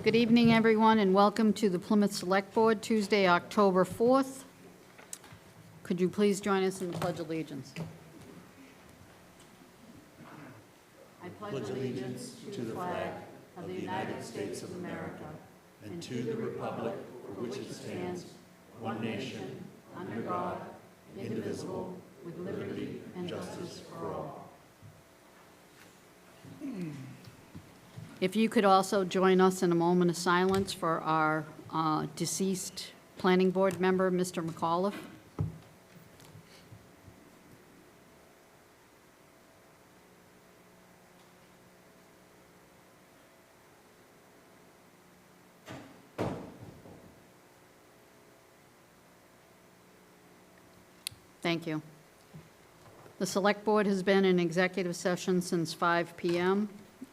Good evening, everyone, and welcome to the Plymouth Select Board, Tuesday, October 4th. Could you please join us in the Pledge of Allegiance? I pledge allegiance to the flag of the United States of America and to the republic for which it stands, one nation, under God, indivisible, with liberty and justice for all. If you could also join us in a moment of silence for our deceased planning board member, Mr. McAuliffe. Thank you. The Select Board has been in executive session since 5 p.m.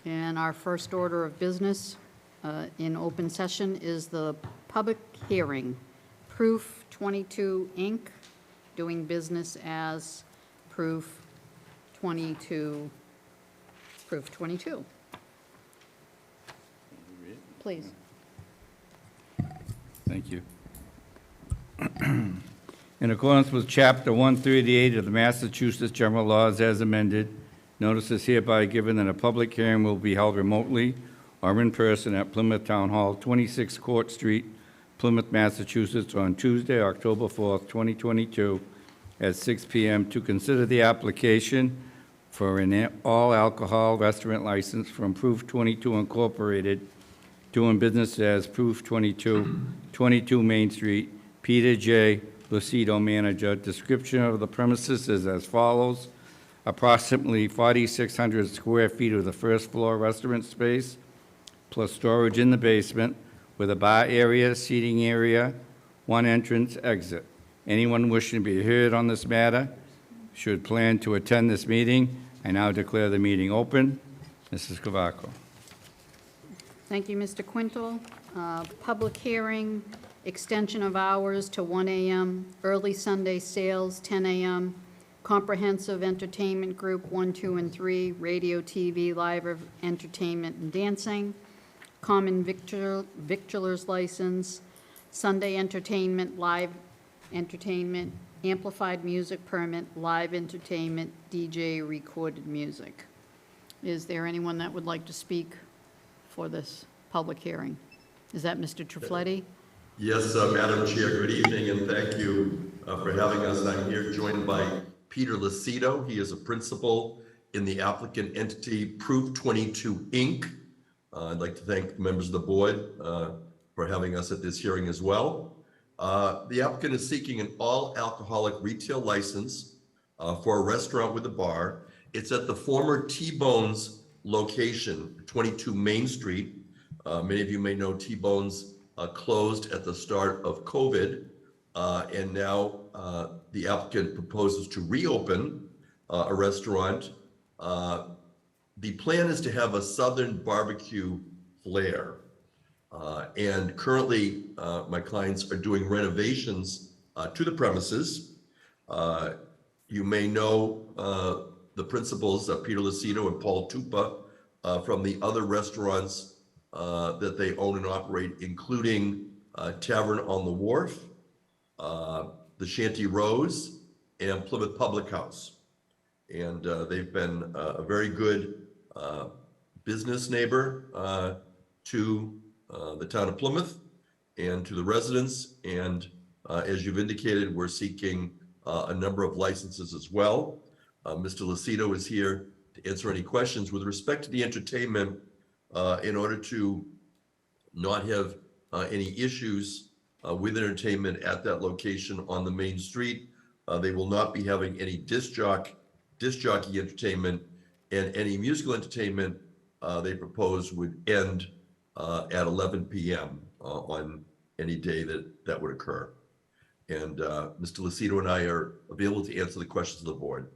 And our first order of business in open session is the public hearing. Proof 22, Inc., doing business as Proof 22. Proof 22. Please. Thank you. In accordance with Chapter 138 of the Massachusetts General Laws as amended, notice is hereby given that a public hearing will be held remotely or in person at Plymouth Town Hall, 26 Court Street, Plymouth, Massachusetts, on Tuesday, October 4th, 2022, at 6 p.m. to consider the application for an all-alcohol restaurant license from Proof 22 Incorporated, doing business as Proof 22, 22 Main Street, Peter J. Lucido, manager. Description of the premises is as follows. Approximately 4,600 square feet of the first floor restaurant space, plus storage in the basement, with a bar area, seating area, one entrance, exit. Anyone wishing to be heard on this matter should plan to attend this meeting. I now declare the meeting open. Mrs. Cavaco. Thank you, Mr. Quintal. Public hearing, extension of hours to 1 a.m., early Sunday sales, 10 a.m., Comprehensive Entertainment Group 1, 2, and 3, radio, TV, live entertainment and dancing, common victualer's license, Sunday entertainment, live entertainment, amplified music permit, live entertainment, DJ recorded music. Is there anyone that would like to speak for this public hearing? Is that Mr. Trifletti? Yes, Madam Chair, good evening, and thank you for having us. I'm here joined by Peter Lucido. He is a principal in the applicant entity Proof 22, Inc. I'd like to thank members of the board for having us at this hearing as well. The applicant is seeking an all-alcoholic retail license for a restaurant with a bar. It's at the former T-Bones location, 22 Main Street. Many of you may know T-Bones closed at the start of COVID, and now the applicant proposes to reopen a restaurant. The plan is to have a Southern barbecue flair. And currently, my clients are doing renovations to the premises. You may know the principals, Peter Lucido and Paul Tupa, from the other restaurants that they own and operate, including Tavern on the Wharf, the Shanty Rose, and Plymouth Public House. And they've been a very good business neighbor to the town of Plymouth and to the residents. And as you've indicated, we're seeking a number of licenses as well. Mr. Lucido is here to answer any questions. With respect to the entertainment, in order to not have any issues with entertainment at that location on the main street, they will not be having any disc jockey entertainment, and any musical entertainment they propose would end at 11 p.m. On any day that would occur. And Mr. Lucido and I are available to answer the questions of the board.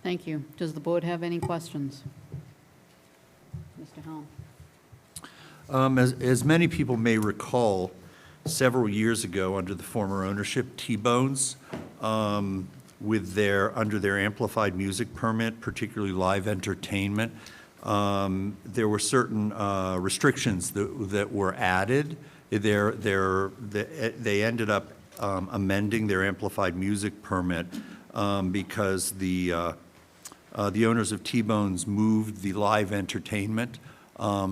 Thank you. Does the board have any questions? Mr. Helm. As many people may recall, several years ago, under the former ownership, T-Bones, under their amplified music permit, particularly live entertainment, there were certain restrictions that were added. They ended up amending their amplified music permit because the owners of T-Bones moved the live entertainment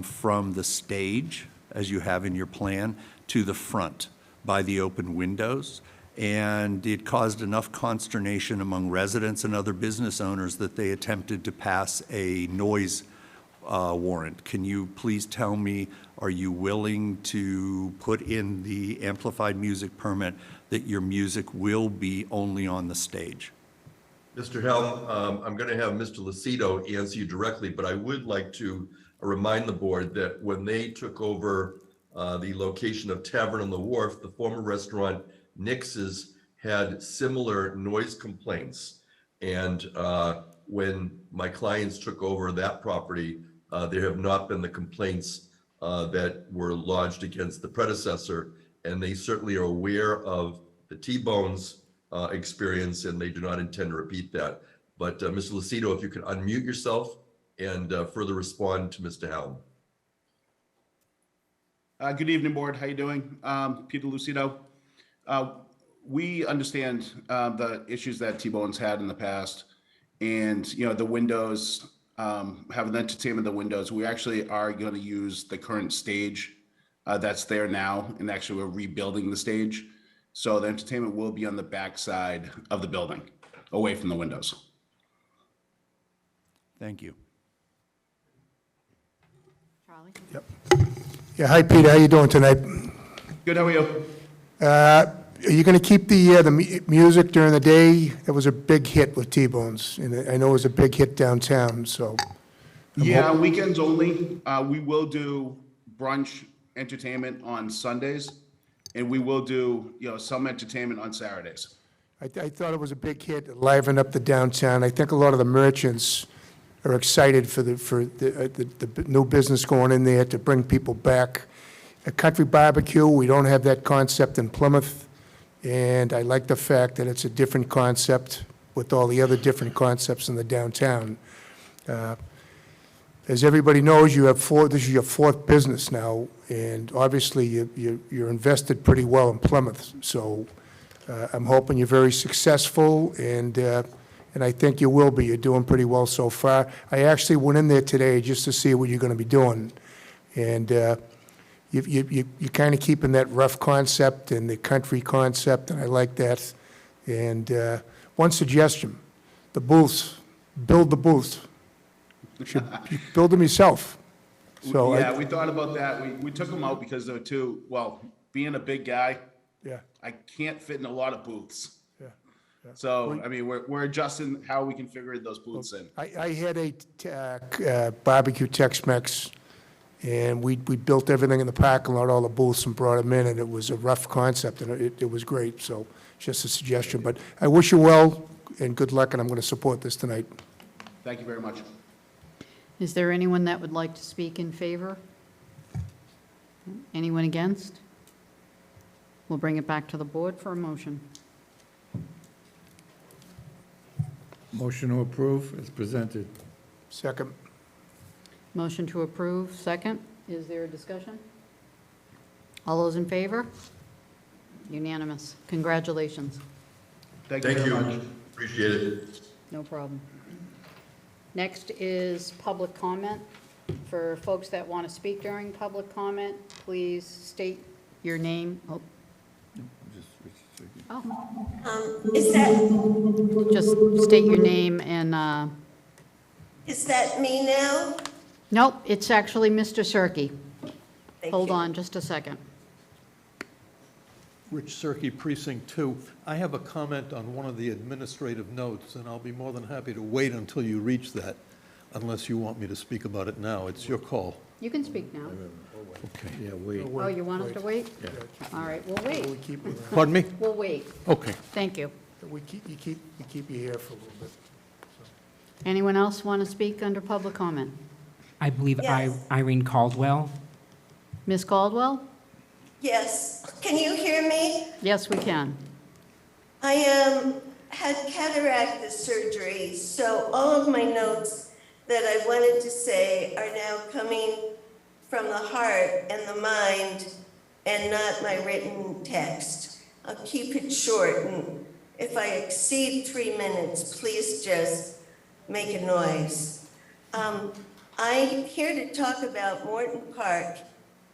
from the stage, as you have in your plan, to the front by the open windows. And it caused enough consternation among residents and other business owners that they attempted to pass a noise warrant. Can you please tell me, are you willing to put in the amplified music permit that your music will be only on the stage? Mr. Helm, I'm going to have Mr. Lucido answer you directly, but I would like to remind the board that when they took over the location of Tavern on the Wharf, the former restaurant Nix's had similar noise complaints. And when my clients took over that property, there have not been the complaints that were lodged against the predecessor. And they certainly are aware of the T-Bones experience, and they do not intend to repeat that. But Mr. Lucido, if you could unmute yourself and further respond to Mr. Helm. Good evening, board. How you doing? Peter Lucido. We understand the issues that T-Bones had in the past, and the windows, having the entertainment in the windows. We actually are going to use the current stage that's there now, and actually we're rebuilding the stage. So the entertainment will be on the back side of the building, away from the windows. Thank you. Charlie? Yep. Yeah, hi, Peter, how you doing tonight? Good, how are you? Are you going to keep the music during the day? It was a big hit with T-Bones, and I know it was a big hit downtown, so. Yeah, weekends only. We will do brunch entertainment on Sundays, and we will do, some entertainment on Saturdays. I thought it was a big hit, it livened up the downtown. I think a lot of the merchants are excited for the new business going in there to bring people back. A country barbecue, we don't have that concept in Plymouth, and I like the fact that it's a different concept with all the other different concepts in the downtown. As everybody knows, this is your fourth business now, and obviously you're invested pretty well in Plymouth. So I'm hoping you're very successful, and I think you will be. You're doing pretty well so far. I actually went in there today just to see what you're going to be doing, and you're kind of keeping that rough concept and the country concept, and I like that. And one suggestion: the booths, build the booths. You build them yourself. So Yeah, we thought about that. We took them out because they're too, being a big guy, yeah, I can't fit in a lot of booths. yeah. So, I mean, we're adjusting how we configure those booths in. I had a barbecue Tex-Mex, and we built everything in the parking lot, all the booths, and brought them in, and it was a rough concept, and it was great. So just a suggestion. But I wish you well and good luck, and I'm going to support this tonight. Thank you very much. Is there anyone that would like to speak in favor? Anyone against? We'll bring it back to the board for a motion. Motion to approve is presented. Second. Motion to approve, second. Is there a discussion? All those in favor? Unanimous. Congratulations. Thank you Thank very much. you. Appreciate it. No problem. Next is public comment. For folks that want to speak during public comment, please state your name. Is that, Just state your name and, is that me now? nope, it's actually Mr. Cirque. Thank Hold you. on just a second. Rich Cirque, Precinct 2. I have a comment on one of the administrative notes, and I'll be more than happy to wait until you reach that, unless you want me to speak about it now. It's your call. You can speak now. Okay. Yeah, wait. Oh, you want us to wait? Yeah. All right, we'll wait. We keep it, Pardon me? We'll wait. Okay. Thank you. you keep you here for a little bit. Anyone else want to speak under public comment? I believe Yes. Irene Caldwell. Ms. Caldwell? Yes. Can you hear me? Yes, we can. I had cataract surgery, so all of my notes that I wanted to say are now coming from the heart and the mind and not my written text. I'll keep it short, and if I exceed 3 minutes, please just make a noise. I'm here to talk about Morton Park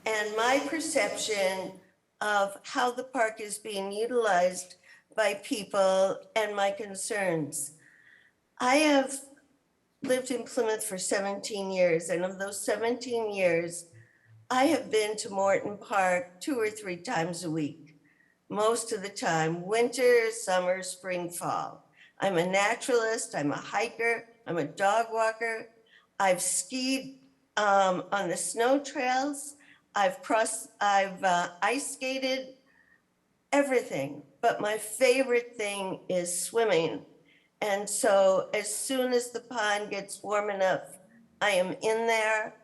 and my perception of how the park is being utilized by people and my concerns. I have lived in Plymouth for 17 years, and of those 17 years, I have been to Morton Park 2 or 3 times a week, most of the time, winter, summer, spring, fall. I'm a naturalist, I'm a hiker, I'm a dog walker. I've skied on the snow trails. I've ice skated, everything. But my favorite thing is swimming. And so as soon as the pond gets warm enough, I am in there.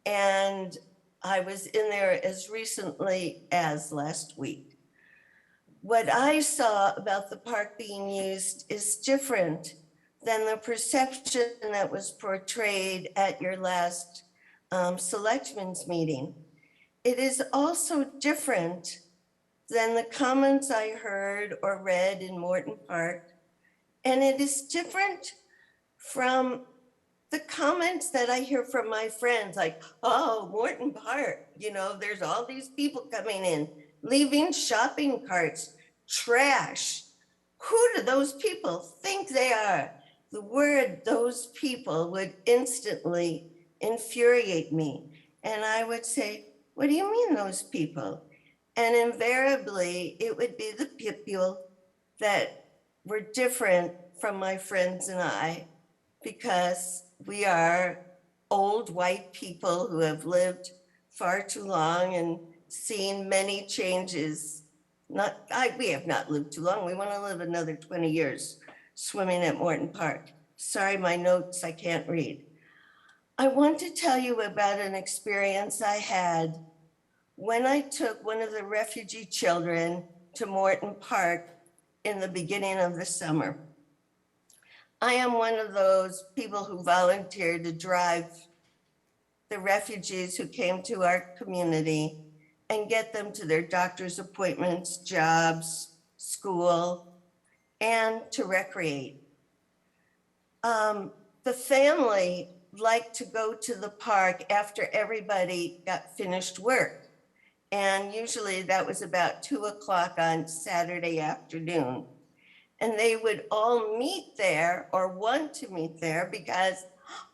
And I was in there as recently as last week. What I saw about the park being used is different than the perception that was portrayed at your last selectmen's meeting. It is also different than the comments I heard or read in Morton Park. And it is different from the comments that I hear from my friends, like, oh, Morton Park, there's all these people coming in, leaving shopping carts, trash. Who do those people think they are? The word those people would instantly infuriate me. And I would say, what do you mean those people? And invariably, it would be the people that were different from my friends and I, because we are old white people who have lived far too long and seen many changes. We have not lived too long. We want to live another 20 years swimming at Morton Park. Sorry, my notes, I can't read. I want to tell you about an experience I had when I took one of the refugee children to Morton Park in the beginning of the summer. I am one of those people who volunteered to drive the refugees who came to our community and get them to their doctor's appointments, jobs, school, and to recreate. The family liked to go to the park after everybody got finished work. And usually that was about 2:00 on Saturday afternoon. And they would all meet there or want to meet there because,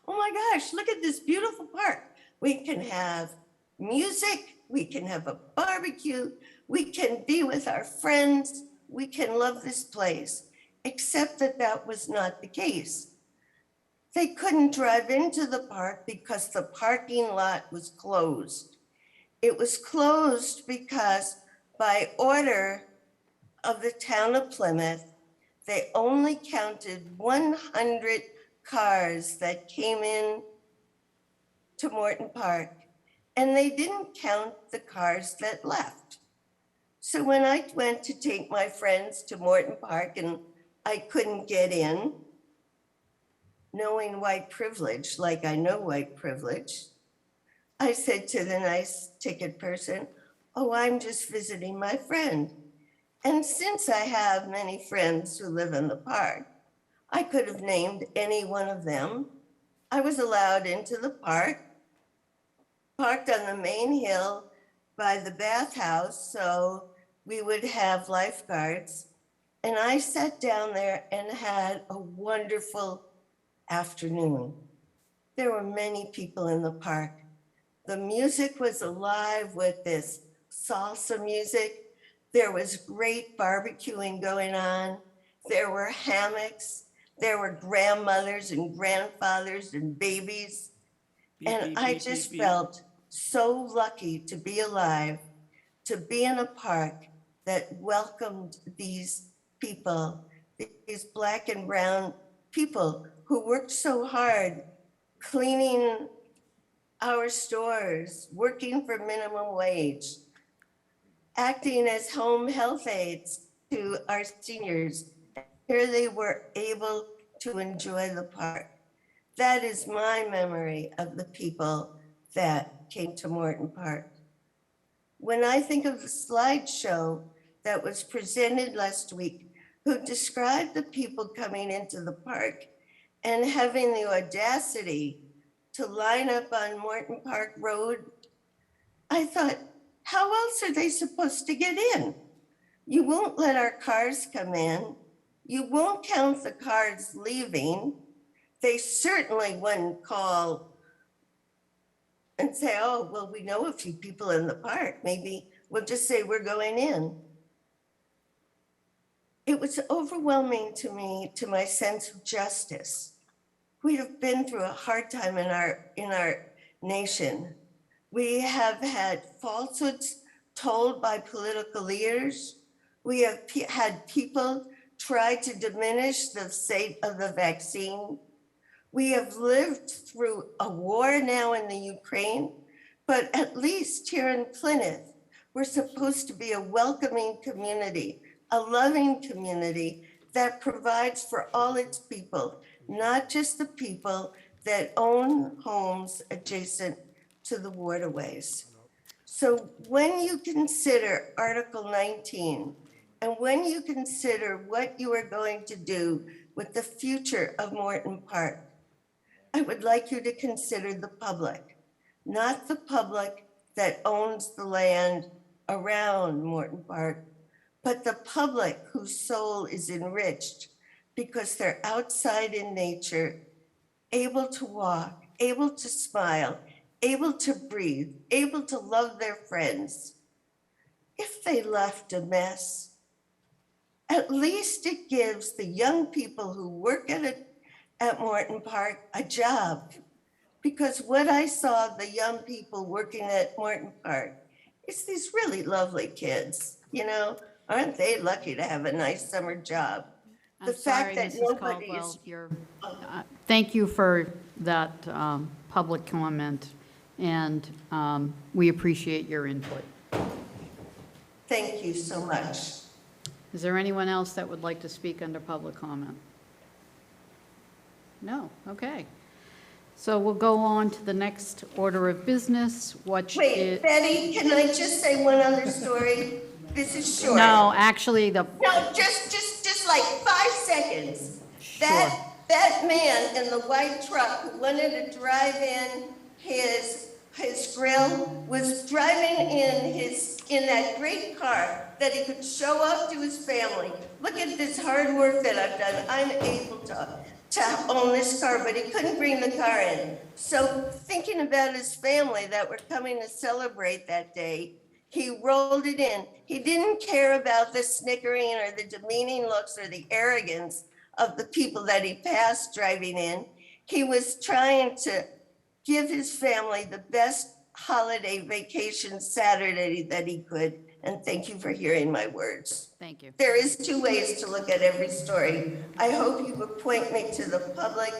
oh my gosh, look at this beautiful park. We can have music, we can have a barbecue, we can be with our friends, we can love this place, except that that was not the case. They couldn't drive into the park because the parking lot was closed. It was closed because by order of the town of Plymouth, they only counted 100 cars that came in to Morton Park, and they didn't count the cars that left. So when I went to take my friends to Morton Park and I couldn't get in, knowing white privilege, like I know white privilege, I said to the nice ticket person, oh, I'm just visiting my friend. And since I have many friends who live in the park, I could have named any one of them. I was allowed into the park, parked on the main hill by the bathhouse, so we would have lifeguards. And I sat down there and had a wonderful afternoon. There were many people in the park. The music was alive with this salsa music. There was great barbecuing going on. There were hammocks. There were grandmothers and grandfathers and babies. And I just felt so lucky to be alive, to be in a park that welcomed these people, these Black and brown people who worked so hard cleaning our stores, working for minimum wage, acting as home health aides to our seniors. Here they were able to enjoy the park. That is my memory of the people that came to Morton Park. When I think of the slideshow that was presented last week, who described the people coming into the park and having the audacity to line up on Morton Park Road, I thought, how else are they supposed to get in? You won't let our cars come in. You won't count the cars leaving. They certainly wouldn't call and say, oh, well, we know a few people in the park. Maybe we'll just say we're going in. It was overwhelming to me, to my sense of justice. We have been through a hard time in our nation. We have had falsehoods told by political leaders. We have had people try to diminish the state of the vaccine. We have lived through a war now in the Ukraine, but at least here in Plymouth, we're supposed to be a welcoming community, a loving community that provides for all its people, not just the people that own homes adjacent to the waterways. So when you consider Article 19, and when you consider what you are going to do with the future of Morton Park, I would like you to consider the public, not the public that owns the land around Morton Park, but the public whose soul is enriched because they're outside in nature, able to walk, able to smile, able to breathe, able to love their friends. If they left a mess, at least it gives the young people who work at Morton Park a job. Because what I saw the young people working at Morton Park is these really lovely kids, you know, aren't they lucky to have a nice summer job? The I'm sorry, fact that Mrs. nobody Caldwell, is thank you for that public comment, and we appreciate your input. Thank you so much. Is there anyone else that would like to speak under public comment? No, okay. So we'll go on to the next order of business, which Wait, is... Betty, can I just say one other story? This is short. No, actually, No, just like 5 seconds. That man in the white truck who wanted to drive in his grill was driving in that great car that he could show off to his family. Look at this hard work that I've done. I'm able to own this car, but he couldn't bring the car in. So thinking about his family that were coming to celebrate that day, he rolled it in. He didn't care about the snickering or the demeaning looks or the arrogance of the people that he passed driving in. He was trying to give his family the best holiday vacation Saturday that he could. And thank you for hearing my words. Thank you. There is 2 ways to look at every story. I hope you would point me to the public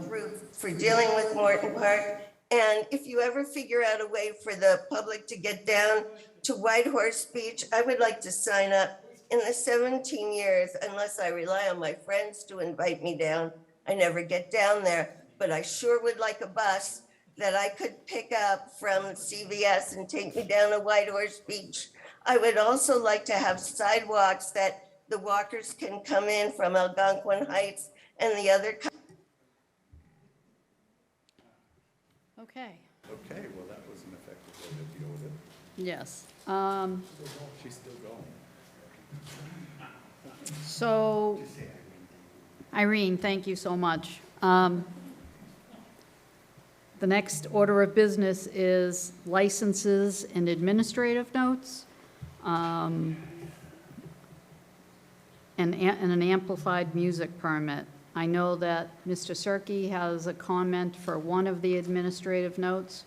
group for dealing with Morton Park. And if you ever figure out a way for the public to get down to White Horse Beach, I would like to sign up. In the 17 years, unless I rely on my friends to invite me down, I never get down there. But I sure would like a bus that I could pick up from CVS and take me down to White Horse Beach. I would also like to have sidewalks that the walkers can come in from Algonquin Heights and the other. Okay, Okay, well, that was an effective way to deal with it. yes. She's still going. So, Irene, thank you so much. The next order of business is licenses and administrative notes, and an amplified music permit. I know that Mr. Cirque has a comment for one of the administrative notes.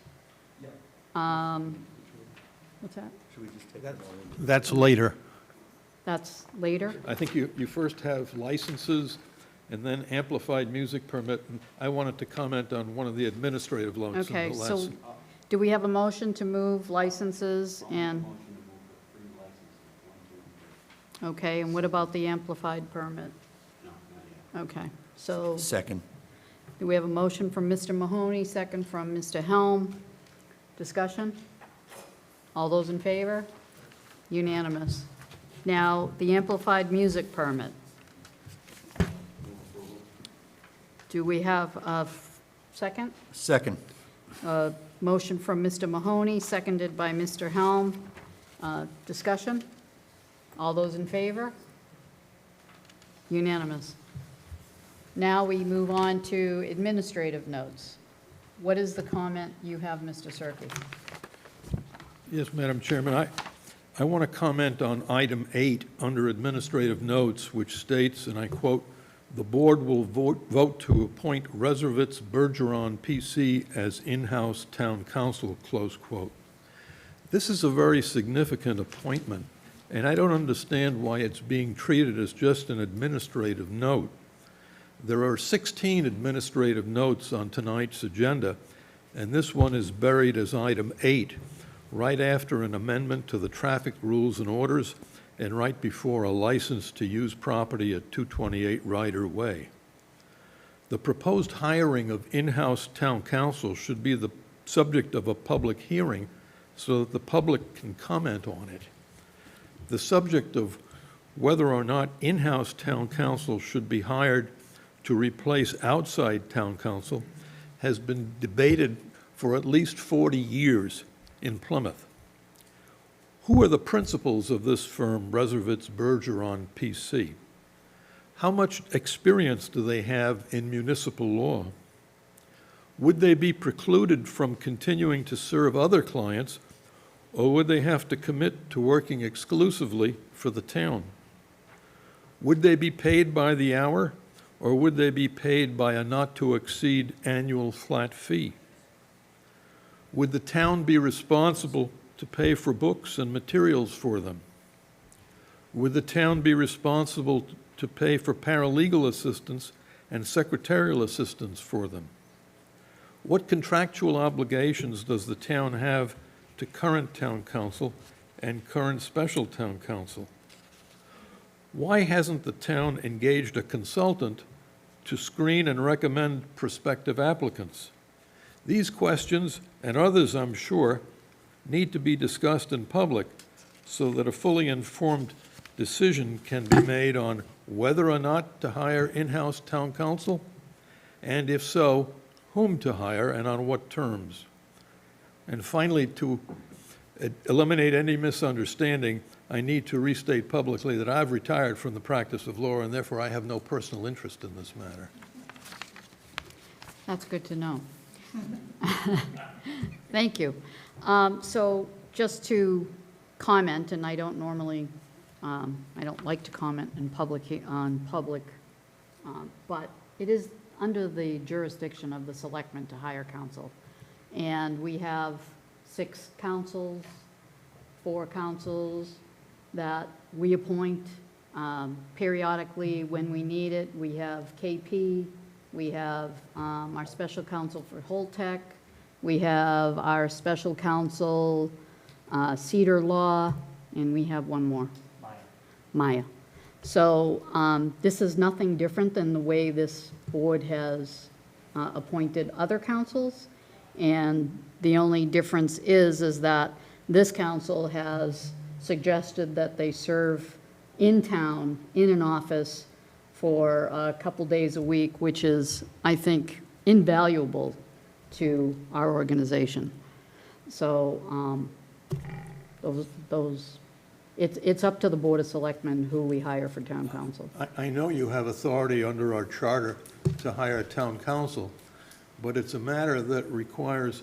What's that? That's later. That's later? I think you first have licenses and then amplified music permit. And I wanted to comment on one of the administrative notes in Okay, the so last. do we have a motion to move licenses and? Okay, and what about the amplified permit? Okay, so Second. Do we have a motion from Mr. Mahoney, second from Mr. Helm? Discussion? All those in favor? Unanimous. Now, the amplified music permit. Do we have a second? Second. A motion from Mr. Mahoney, seconded by Mr. Helm. Discussion? All those in favor? Unanimous. Now we move on to administrative notes. What is the comment you have, Mr. Serky? Yes, Madam Chairman, I want to comment on item 8 under administrative notes, which states, and I quote, "The board will vote to appoint Reservitz Bergeron PC as in-house town council," close quote. This is a very significant appointment, and I don't understand why it's being treated as just an administrative note. There are 16 administrative notes on tonight's agenda, and this one is buried as item 8, right after an amendment to the traffic rules and orders and right before a license to use property at 228 Ryder Way. The proposed hiring of in-house town council should be the subject of a public hearing so that the public can comment on it. The subject of whether or not in-house town council should be hired to replace outside town council has been debated for at least 40 years in Plymouth. Who are the principals of this firm, Reservitz Bergeron PC? How much experience do they have in municipal law? Would they be precluded from continuing to serve other clients, or would they have to commit to working exclusively for the town? Would they be paid by the hour, or would they be paid by a not-to-exceed annual flat fee? Would the town be responsible to pay for books and materials for them? Would the town be responsible to pay for paralegal assistance and secretarial assistance for them? What contractual obligations does the town have to current town council and current special town council? Why hasn't the town engaged a consultant to screen and recommend prospective applicants? These questions, and others I'm sure, need to be discussed in public so that a fully informed decision can be made on whether or not to hire in-house town council, and if so, whom to hire and on what terms. And finally, to eliminate any misunderstanding, I need to restate publicly that I've retired from the practice of law, and therefore I have no personal interest in this matter. That's good to know. Thank you. So just to comment, and I don't normally, I don't like to comment in public, but it is under the jurisdiction of the selectmen to hire counsel. And we have 6 councils, 4 councils that we appoint periodically when we need it. We have KP, we have our special counsel for Holtec, we have our special counsel, Cedar Law, and we have one more. Maya. So this is nothing different than the way this board has appointed other councils. And the only difference is that this council has suggested that they serve in town, in an office, for a couple days a week, which is, I think, invaluable to our organization. So it's up to the Board of Selectmen who we hire for town council. I know you have authority under our charter to hire a town council, but it's a matter that requires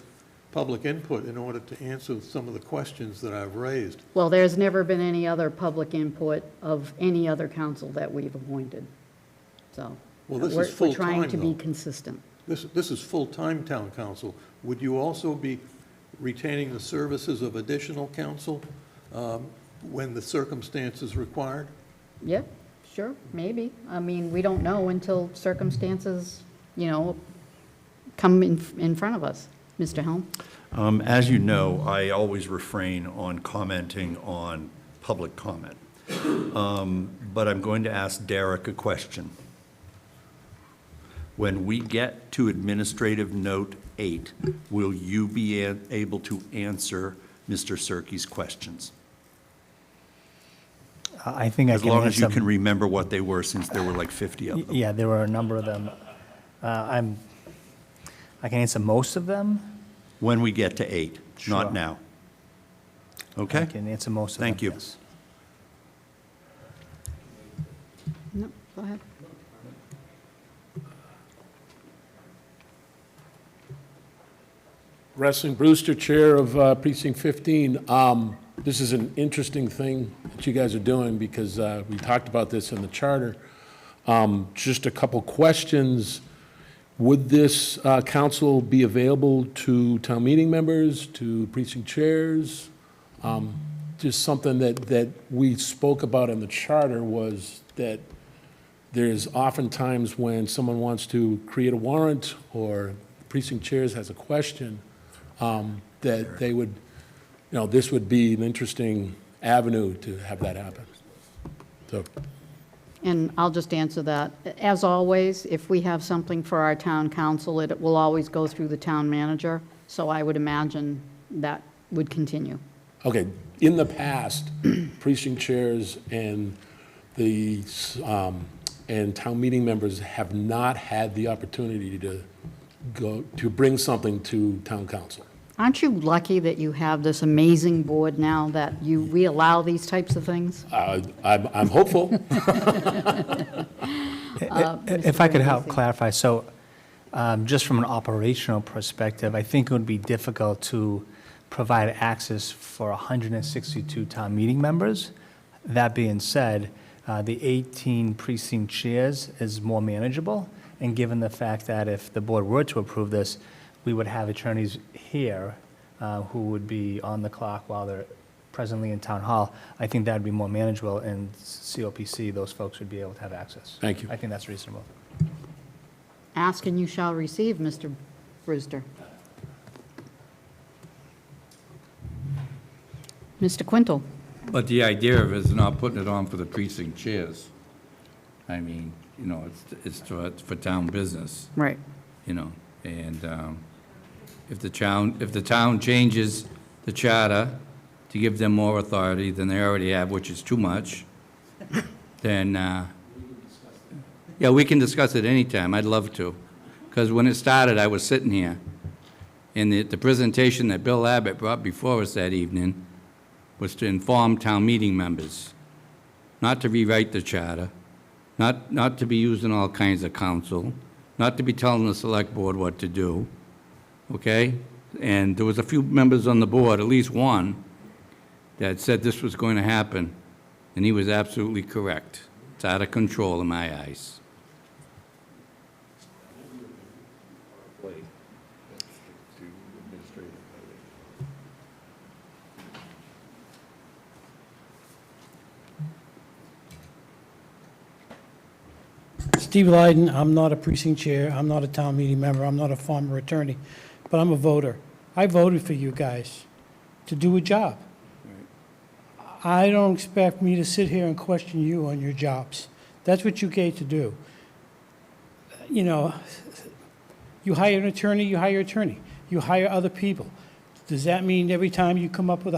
public input in order to answer some of the questions that I've raised. Well, there's never been any other public input of any other council that we've appointed. So Well, this is we're full-time, trying to be though. consistent. This is full-time town council. Would you also be retaining the services of additional counsel when the circumstances required? Yep, sure, maybe. I mean, we don't know until circumstances, come in front of us. Mr. Helm? As you know, I always refrain on commenting on public comment. But I'm going to ask Derek a question. When we get to Administrative Note 8, will you be able to answer Mr. Cirque's questions? I think I As can long as you answer- can remember what they were, since there were like 50 of them. Yeah, there were a number of them. I can answer most of them. When we get to 8, Sure. not now. Okay? I can answer most of them. Thank you. yes. No, go ahead. Wrestling Brewster, Chair of Precinct 15. This is an interesting thing that you guys are doing because we talked about this in the charter. Just a couple questions. Would this council be available to town meeting members, to precinct chairs? Just something that we spoke about in the charter was that there's oftentimes when someone wants to create a warrant or precinct chairs has a question, that they would, this would be an interesting avenue to have that happen. So, And I'll just answer that. As always, if we have something for our town council, it will always go through the town manager, so I would imagine that would continue. okay, in the past, precinct chairs and the, and town meeting members have not had the opportunity to bring something to town council. Aren't you lucky that you have this amazing board now that we allow these types of things? I'm hopeful. If I could help clarify, so just from an operational perspective, I think it would be difficult to provide access for 162 town meeting members. That being said, the 18 precinct chairs is more manageable, and given the fact that if the board were to approve this, we would have attorneys here who would be on the clock while they're presently in town hall. I think that would be more manageable, and COPC, those folks would be able to have access. Thank you. I think that's reasonable. Ask and you shall receive, Mr. Brewster. Mr. Quintel? But the idea of it is not putting it on for the precinct chairs. I mean, it's for town business, Right. and if the town changes the charter to give them more authority than they already have, which is too much, then, yeah, we can discuss it anytime. I'd love to. Because when it started, I was sitting here, and the presentation that Bill Abbott brought before us that evening was to inform town meeting members, not to rewrite the charter, not to be using all kinds of counsel, not to be telling the select board what to do, okay? And there was a few members on the board, at least one, that said this was going to happen, and he was absolutely correct. It's out of control in my eyes. Steve Lyden, I'm not a precinct chair, I'm not a town meeting member, I'm not a former attorney, but I'm a voter. I voted for you guys to do a job. I don't expect me to sit here and question you on your jobs. That's what you came to do. You hire an attorney, you hire an attorney. You hire other people. Does that mean every time you come up with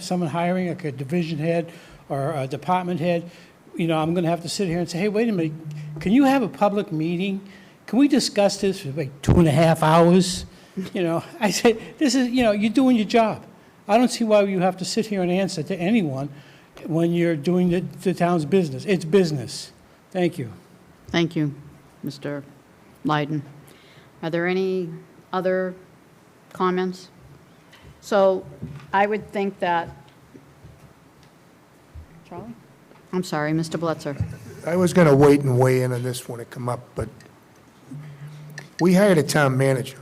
someone hiring, like a division head or a department head, I'm going to have to sit here and say, hey, wait a minute, can you have a public meeting? Can we discuss this for like 2.5 hours? I said, this is, you're doing your job. I don't see why you have to sit here and answer to anyone when you're doing the town's business. It's business. Thank you. Thank you, Mr. Lyden. Are there any other comments? So I would think that, Charlie? I'm sorry, Mr. Blitzer. I was going to wait and weigh in on this when it come up, but we hired a town manager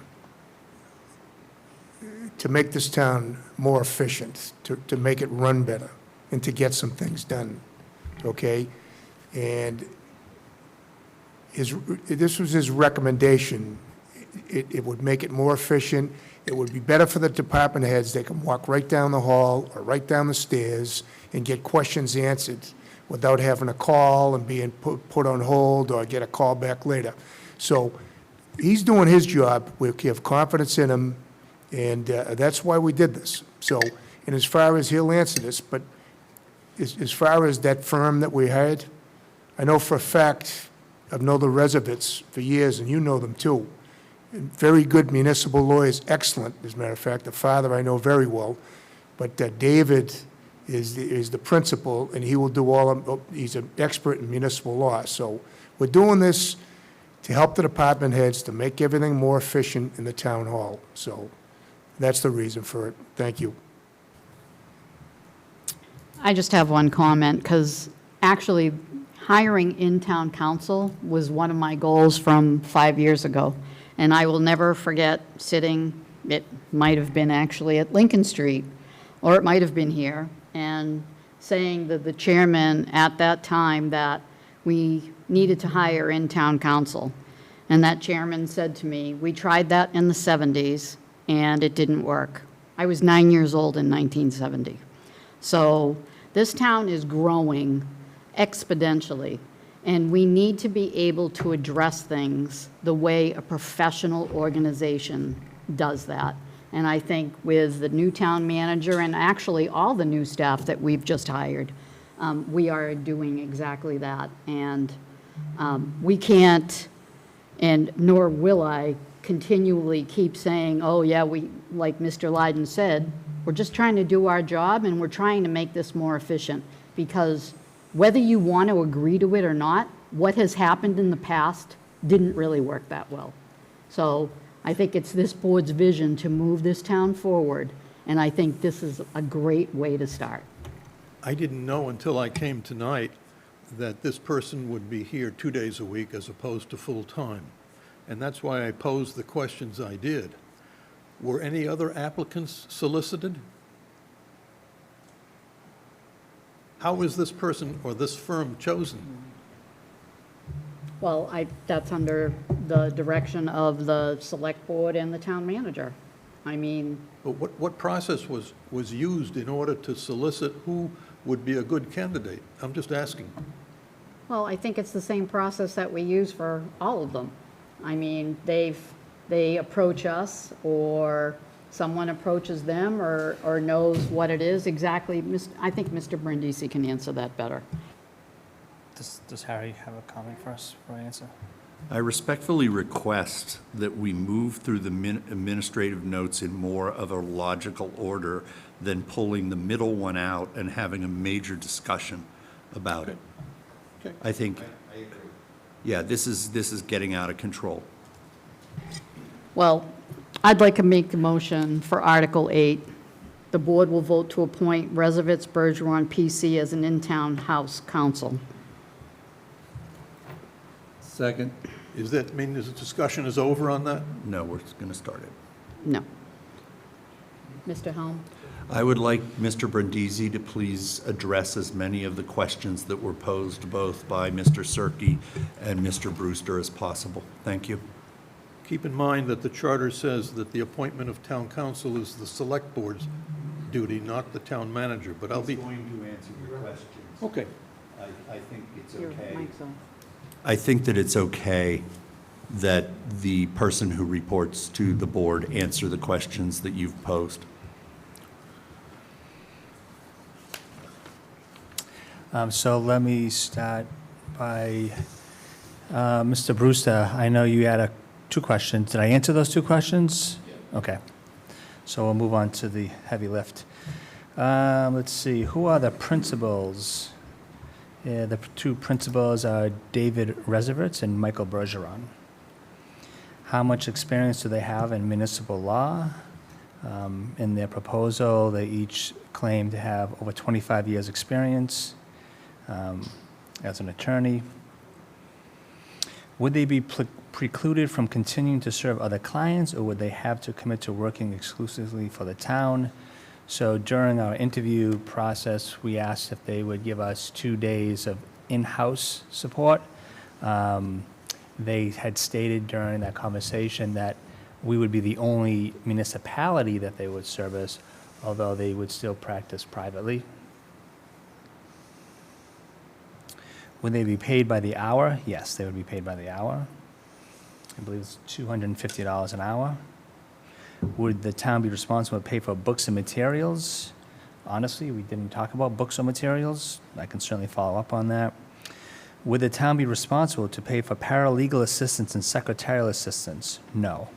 to make this town more efficient, to make it run better, and to get some things done, okay? And this was his recommendation. It would make it more efficient. It would be better for the department heads. They can walk right down the hall or right down the stairs and get questions answered without having to call and being put on hold or get a call back later. So he's doing his job. We have confidence in him, and that's why we did this. So, and as far as he'll answer this, but as far as that firm that we hired, I know for a fact, I've known the Reservits for years, and you know them too. Very good municipal lawyers, excellent, as a matter of fact. The father I know very well. But David is the principal, and he will do he's an expert in municipal law. So we're doing this to help the department heads to make everything more efficient in the town hall. So that's the reason for it. Thank you. I just have one comment, because actually hiring in-town counsel was one of my goals from 5 years ago. And I will never forget sitting, it might have been actually at Lincoln Street, or it might have been here, and saying to the chairman at that time that we needed to hire in-town counsel. And that chairman said to me, we tried that in the 70s, and it didn't work. I was 9 years old in 1970. So this town is growing exponentially, and we need to be able to address things the way a professional organization does that. And I think with the new town manager and actually all the new staff that we've just hired, we are doing exactly that. And we can't, and nor will I, continually keep saying, oh yeah, we, like Mr. Lydon said, we're just trying to do our job and we're trying to make this more efficient. Because whether you want to agree to it or not, what has happened in the past didn't really work that well. So I think it's this board's vision to move this town forward, and I think this is a great way to start. I didn't know until I came tonight that this person would be here 2 days a week as opposed to full-time. And that's why I posed the questions I did. Were any other applicants solicited? How was this person or this firm chosen? Well, that's under the direction of the select board and the town manager. I mean, But what process was used in order to solicit who would be a good candidate? I'm just asking. well, I think it's the same process that we use for all of them. I mean, they approach us, or someone approaches them, or knows what it is exactly. I think Mr. Brindisi can answer that better. Does Harry have a comment for us for an answer? I respectfully request that we move through the administrative notes in more of a logical order than pulling the middle one out and having a major discussion about it. Okay. I think, yeah, this is getting out of control. Well, I'd like to make a motion for Article 8. The board will vote to appoint Reservits Bergeron PC as an in-town house counsel. Second. Does that mean the discussion is over on that? No, we're going to start it. No. Mr. Helm? I would like Mr. Brindisi to please address as many of the questions that were posed both by Mr. Cirque and Mr. Brewster as possible. Thank you. Keep in mind that the charter says that the appointment of town council is the select board's duty, not the town manager, but I'll be... going to answer your questions. Okay. I think it's Your okay. mic's on. I think that it's okay that the person who reports to the board answer the questions that you've posed. So let me start by, Mr. Brewster, I know you had two questions. Did I answer those two questions? Yeah. Okay. So we'll move on to the heavy lift. Let's see, who are the principals? Yeah, the two principals are David Reservits and Michael Bergeron. How much experience do they have in municipal law? In their proposal, they each claim to have over 25 years' experience as an attorney. Would they be precluded from continuing to serve other clients, or would they have to commit to working exclusively for the town? So during our interview process, we asked if they would give us 2 days of in-house support. They had stated during that conversation that we would be the only municipality that they would service, although they would still practice privately. Would they be paid by the hour? Yes, they would be paid by the hour. I believe it's $250 an hour. Would the town be responsible to pay for books and materials? Honestly, we didn't talk about books or materials. I can certainly follow up on that. Would the town be responsible to pay for paralegal assistance and secretarial assistance? No.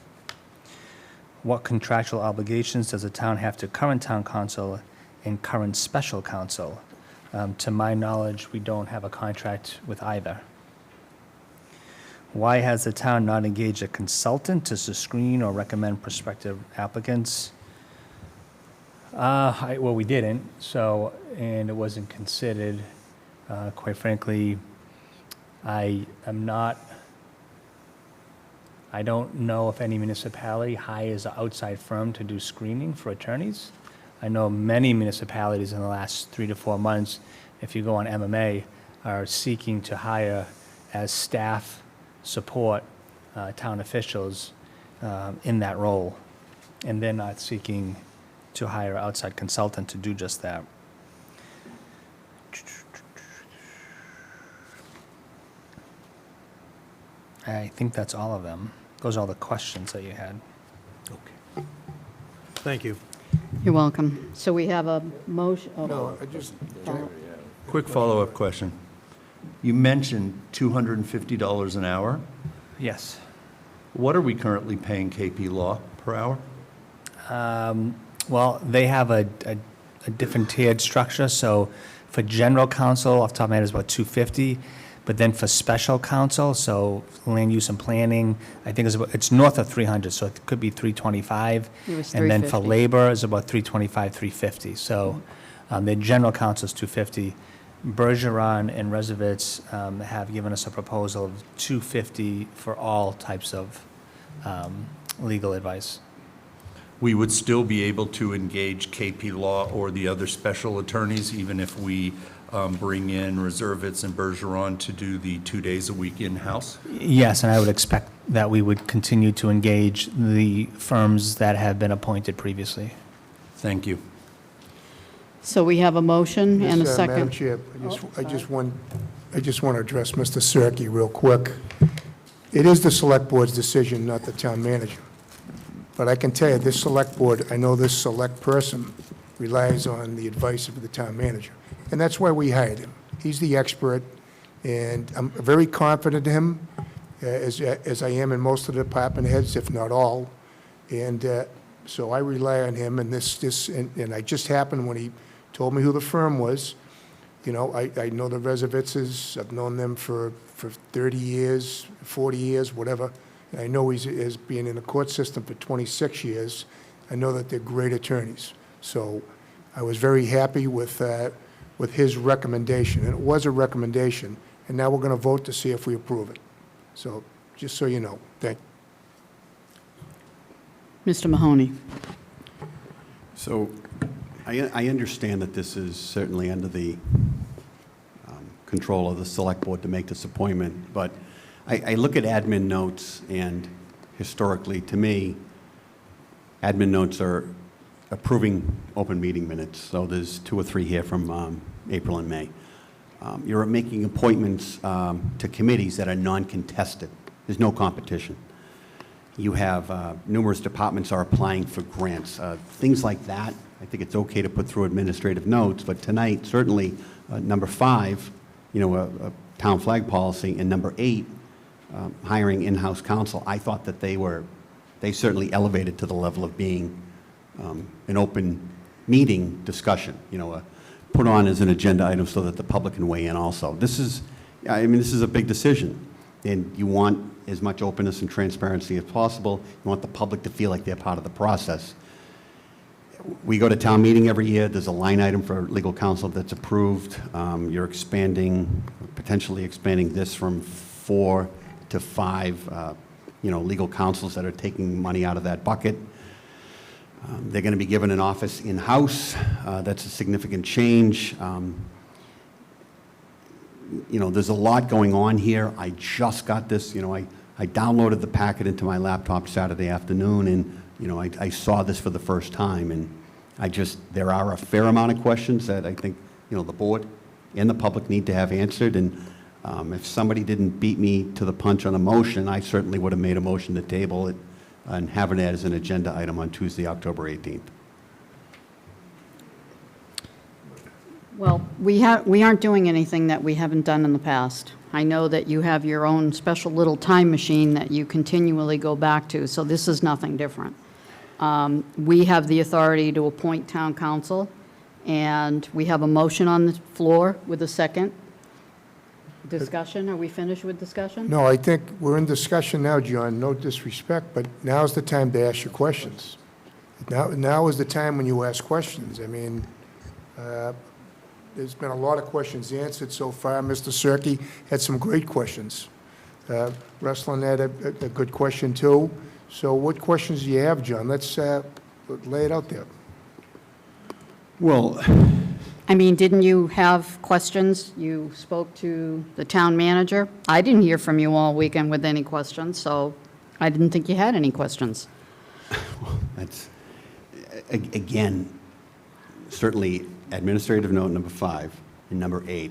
What contractual obligations does the town have to current town council and current special counsel? To my knowledge, we don't have a contract with either. Why has the town not engaged a consultant to screen or recommend prospective applicants? Well, we didn't, and it wasn't considered. Quite frankly, I don't know if any municipality hires an outside firm to do screening for attorneys. I know many municipalities in the last 3 to 4 months, if you go on MMA, are seeking to hire as staff support town officials in that role, and they're not seeking to hire an outside consultant to do just that. I think that's all of them. Those are all the questions that you had. Okay. Thank you. You're welcome. So we have a motion. No, I just, Quick follow-up question. You mentioned $250 an hour. Yes. What are we currently paying KP Law per hour? Well, they have a different tiered structure, so for general counsel, off the top of my head, is about $250, but then for special counsel, so land use and planning, I think it's north of $300, so it could be $325. It was And then for $350. labor is about $325, $350. So the general counsel is $250. Bergeron and Resovitz have given us a proposal of $250 for all types of legal advice. We would still be able to engage KP Law or the other special attorneys, even if we bring in Reservitz and Bergeron to do the 2 days a week in-house? Yes, and I would expect that we would continue to engage the firms that have been appointed previously. Thank you. So we have a motion and a Yes, Madam second. Chair, I just want to address Mr. Cirque real quick. It is the Select Board's decision, not the town manager. But I can tell you, this Select Board, I know this select person relies on the advice of the town manager. And that's why we hired him. He's the expert, and I'm very confident in him, as I am in most of the department heads, if not all. And so I rely on him, and and I just happened when he told me who the firm was. You know, I know the Resovitzes. I've known them for 30 years, 40 years, whatever. And I know he's been in the court system for 26 years. I know that they're great attorneys. So I was very happy with his recommendation, and it was a recommendation. And now we're going to vote to see if we approve it. So just so you know, thank you. Mr. Mahoney. So I understand that this is certainly under the control of the Select Board to make this appointment, but I look at admin notes, and historically, to me, admin notes are approving open meeting minutes. So there's 2 or 3 here from April and May. You're making appointments to committees that are non-contested. There's no competition. You have numerous departments are applying for grants. Things like that, I think it's okay to put through administrative notes, but tonight, certainly, number 5, you know, a town flag policy, and number 8, hiring in-house counsel, I thought that they certainly elevated to the level of being an open meeting discussion, you know, put on as an agenda item so that the public can weigh in also. This is a big decision, and you want as much openness and transparency as possible. You want the public to feel like they're part of the process. We go to town meeting every year. There's a line item for legal counsel that's approved. You're potentially expanding this from 4 to 5, you know, legal counsels that are taking money out of that bucket. They're going to be given an office in-house. That's a significant change. You know, there's a lot going on here. I just got this, you know, I downloaded the packet into my laptop Saturday afternoon, and, you know, I saw this for the first time, and there are a fair amount of questions that I think, you know, the board and the public need to have answered, and If somebody didn't beat me to the punch on a motion, I certainly would have made a motion to table it and have it as an agenda item on Tuesday, October 18th. Well, we aren't doing anything that we haven't done in the past. I know that you have your own special little time machine that you continually go back to, so this is nothing different. We have the authority to appoint town council, and we have a motion on the floor with a second. Discussion, are we finished with discussion? No, I think we're in discussion now, John, no disrespect, but now's the time to ask your questions. Now is the time when you ask questions. I mean, there's been a lot of questions answered so far. Mr. Cirque had some great questions. Ruslan had a good question, too. So what questions do you have, John? Let's lay it out there. Well, I mean, didn't you have questions? You spoke to the town manager. I didn't hear from you all weekend with any questions, so I didn't think you had any questions. that's, again, certainly administrative note number 5 and number 8,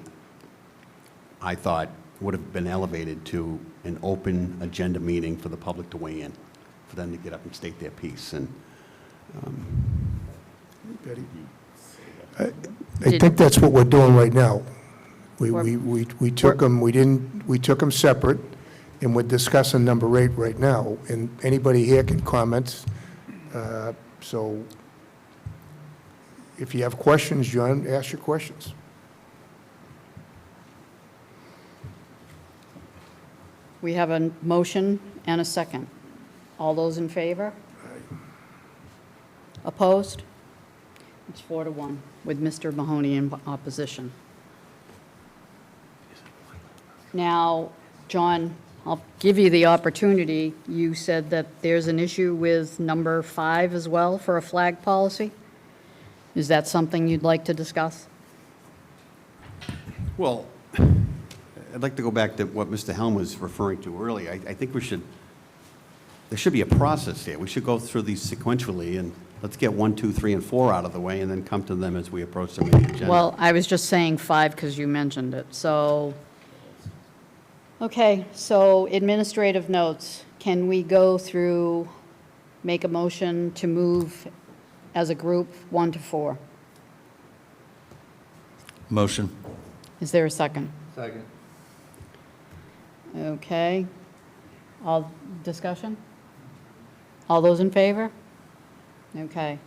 I thought would have been elevated to an open agenda meeting for the public to weigh in, for them to get up and state their piece. And Betty? I think that's what we're doing right now. We took them, we took them separate, and we're discussing number 8 right now, and anybody here can comment. So if you have questions, John, ask your questions. We have a motion and a second. All those in favor? Opposed? It's 4-1 with Mr. Mahoney in opposition. Now, John, I'll give you the opportunity. You said that there's an issue with number 5 as well for a flag policy. Is that something you'd like to discuss? well, I'd like to go back to what Mr. Helm was referring to earlier. I think there should be a process here. We should go through these sequentially, and let's get 1, 2, 3, and 4 out of the way, and then come to them as we approach them in the agenda. Well, I was just saying 5 because you mentioned it, so. Okay, so administrative notes. Can we go through, make a motion to move as a group 1 to 4? Motion. Is there a second? Second. Okay. All discussion? All those in favor? Okay.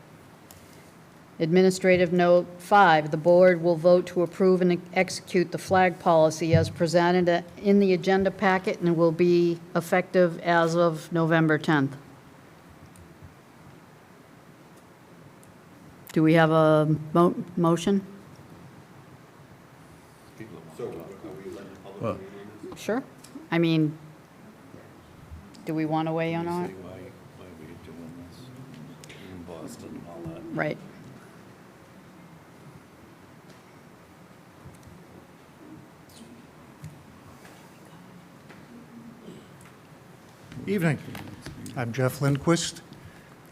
Administrative note 5, the board will vote to approve and execute the flag policy as presented in the agenda packet and will be effective as of November 10th. Do we have a motion? Sure. I mean, do we want to weigh in on it? Why were you doing this in Boston and all that? Right. Evening. I'm Jeff Lindquist.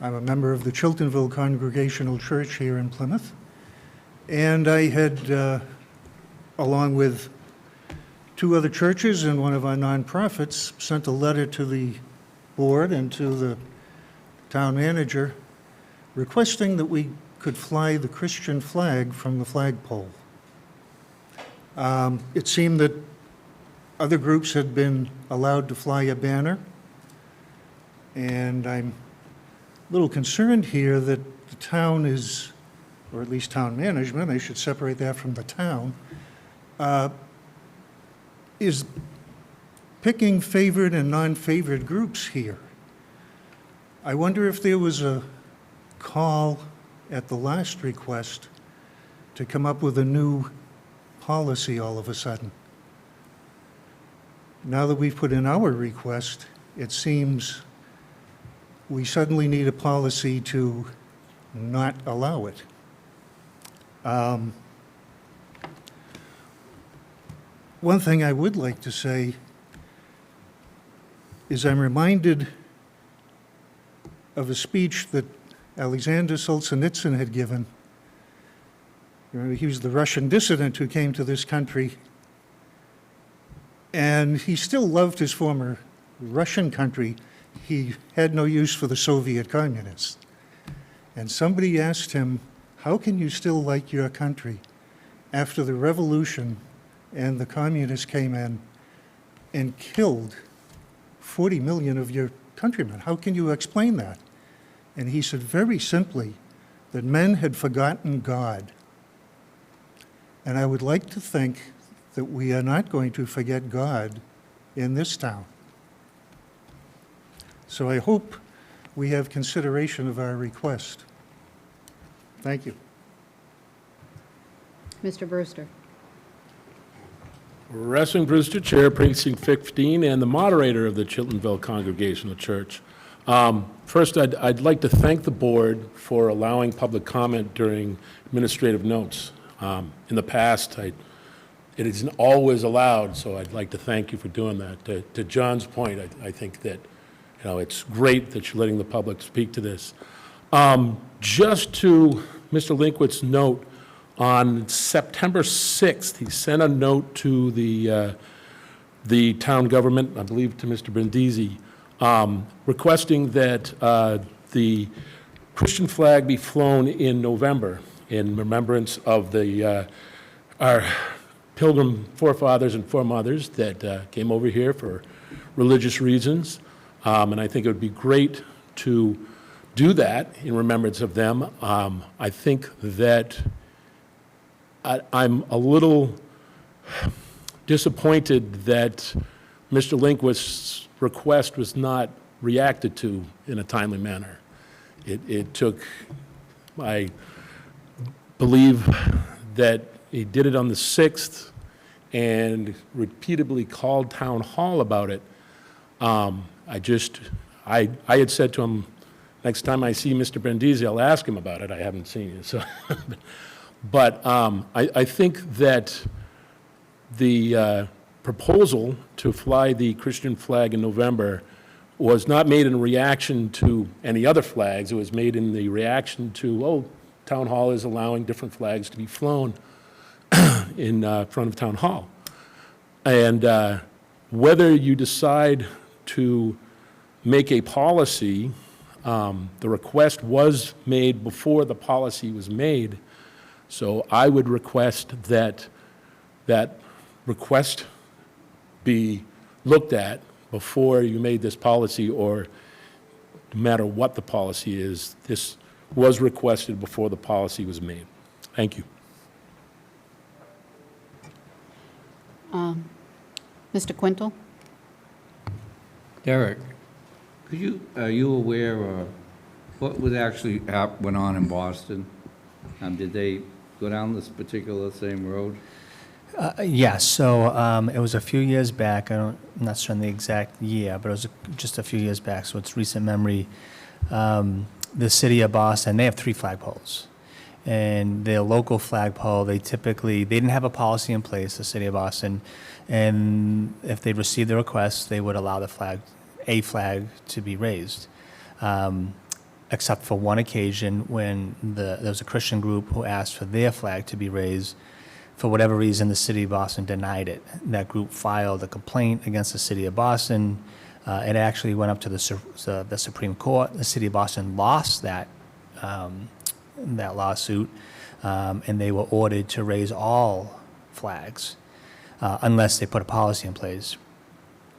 I'm a member of the Chiltonville Congregational Church here in Plymouth. And I had, along with 2 other churches and one of our nonprofits, sent a letter to the board and to the town manager requesting that we could fly the Christian flag from the flagpole. It seemed that other groups had been allowed to fly a banner, and I'm a little concerned here that the town is, or at least town management, I should separate that from the town, is picking favored and non-favored groups here. I wonder if there was a call at the last request to come up with a new policy all of a sudden. Now that we've put in our request, it seems we suddenly need a policy to not allow it. One thing I would like to say is I'm reminded of a speech that Alexander Solzhenitsyn had given. You know, he was the Russian dissident who came to this country And he still loved his former Russian country. He had no use for the Soviet communists. And somebody asked him, how can you still like your country after the revolution and the communists came in and killed 40 million of your countrymen? How can you explain that? And he said very simply that men had forgotten God. And I would like to think that we are not going to forget God in this town. So I hope we have consideration of our request. Thank you. Mr. Brewster. Wrestling Brewster, Chair, Precinct 15, and the moderator of the Chiltonville Congregational Church. First, I'd like to thank the board for allowing public comment during administrative notes. In the past, it isn't always allowed, so I'd like to thank you for doing that. To John's point, I think that it's great that you're letting the public speak to this. Just to Mr. Linkwitz's note, on September 6th, he sent a note to the town government, I believe to Mr. Brindisi, requesting that the Christian flag be flown in November in remembrance of our pilgrim forefathers and foremothers that came over here for religious reasons. And I think it would be great to do that in remembrance of them. I think that I'm a little disappointed that Mr. Linkwitz's request was not reacted to in a timely manner. It took, I believe that he did it on the 6th and repeatedly called town hall about it. I had said to him, next time I see Mr. Brindisi, I'll ask him about it. I haven't seen you, so. But I think that the proposal to fly the Christian flag in November was not made in reaction to any other flags. It was made in the reaction to, town hall is allowing different flags to be flown in front of town hall. And whether you decide to make a policy, the request was made before the policy was made. So I would request that that request be looked at before you made this policy, or no matter what the policy is, this was requested before the policy was made. Thank you. Mr. Quintal? Derek, are you aware of what was actually went on in Boston? Did they go down this particular same road? Yes, so it was a few years back. I'm not sure on the exact year, but it was just a few years back, so it's recent memory. The city of Boston, they have 3 flagpoles. And their local flagpole, they didn't have a policy in place, the city of Boston, and if they received the request, they would allow a flag to be raised. Except for one occasion when there was a Christian group who asked for their flag to be raised. For whatever reason, the city of Boston denied it. That group filed a complaint against the city of Boston. It actually went up to the Supreme Court. The city of Boston lost that lawsuit, and they were ordered to raise all flags unless they put a policy in place.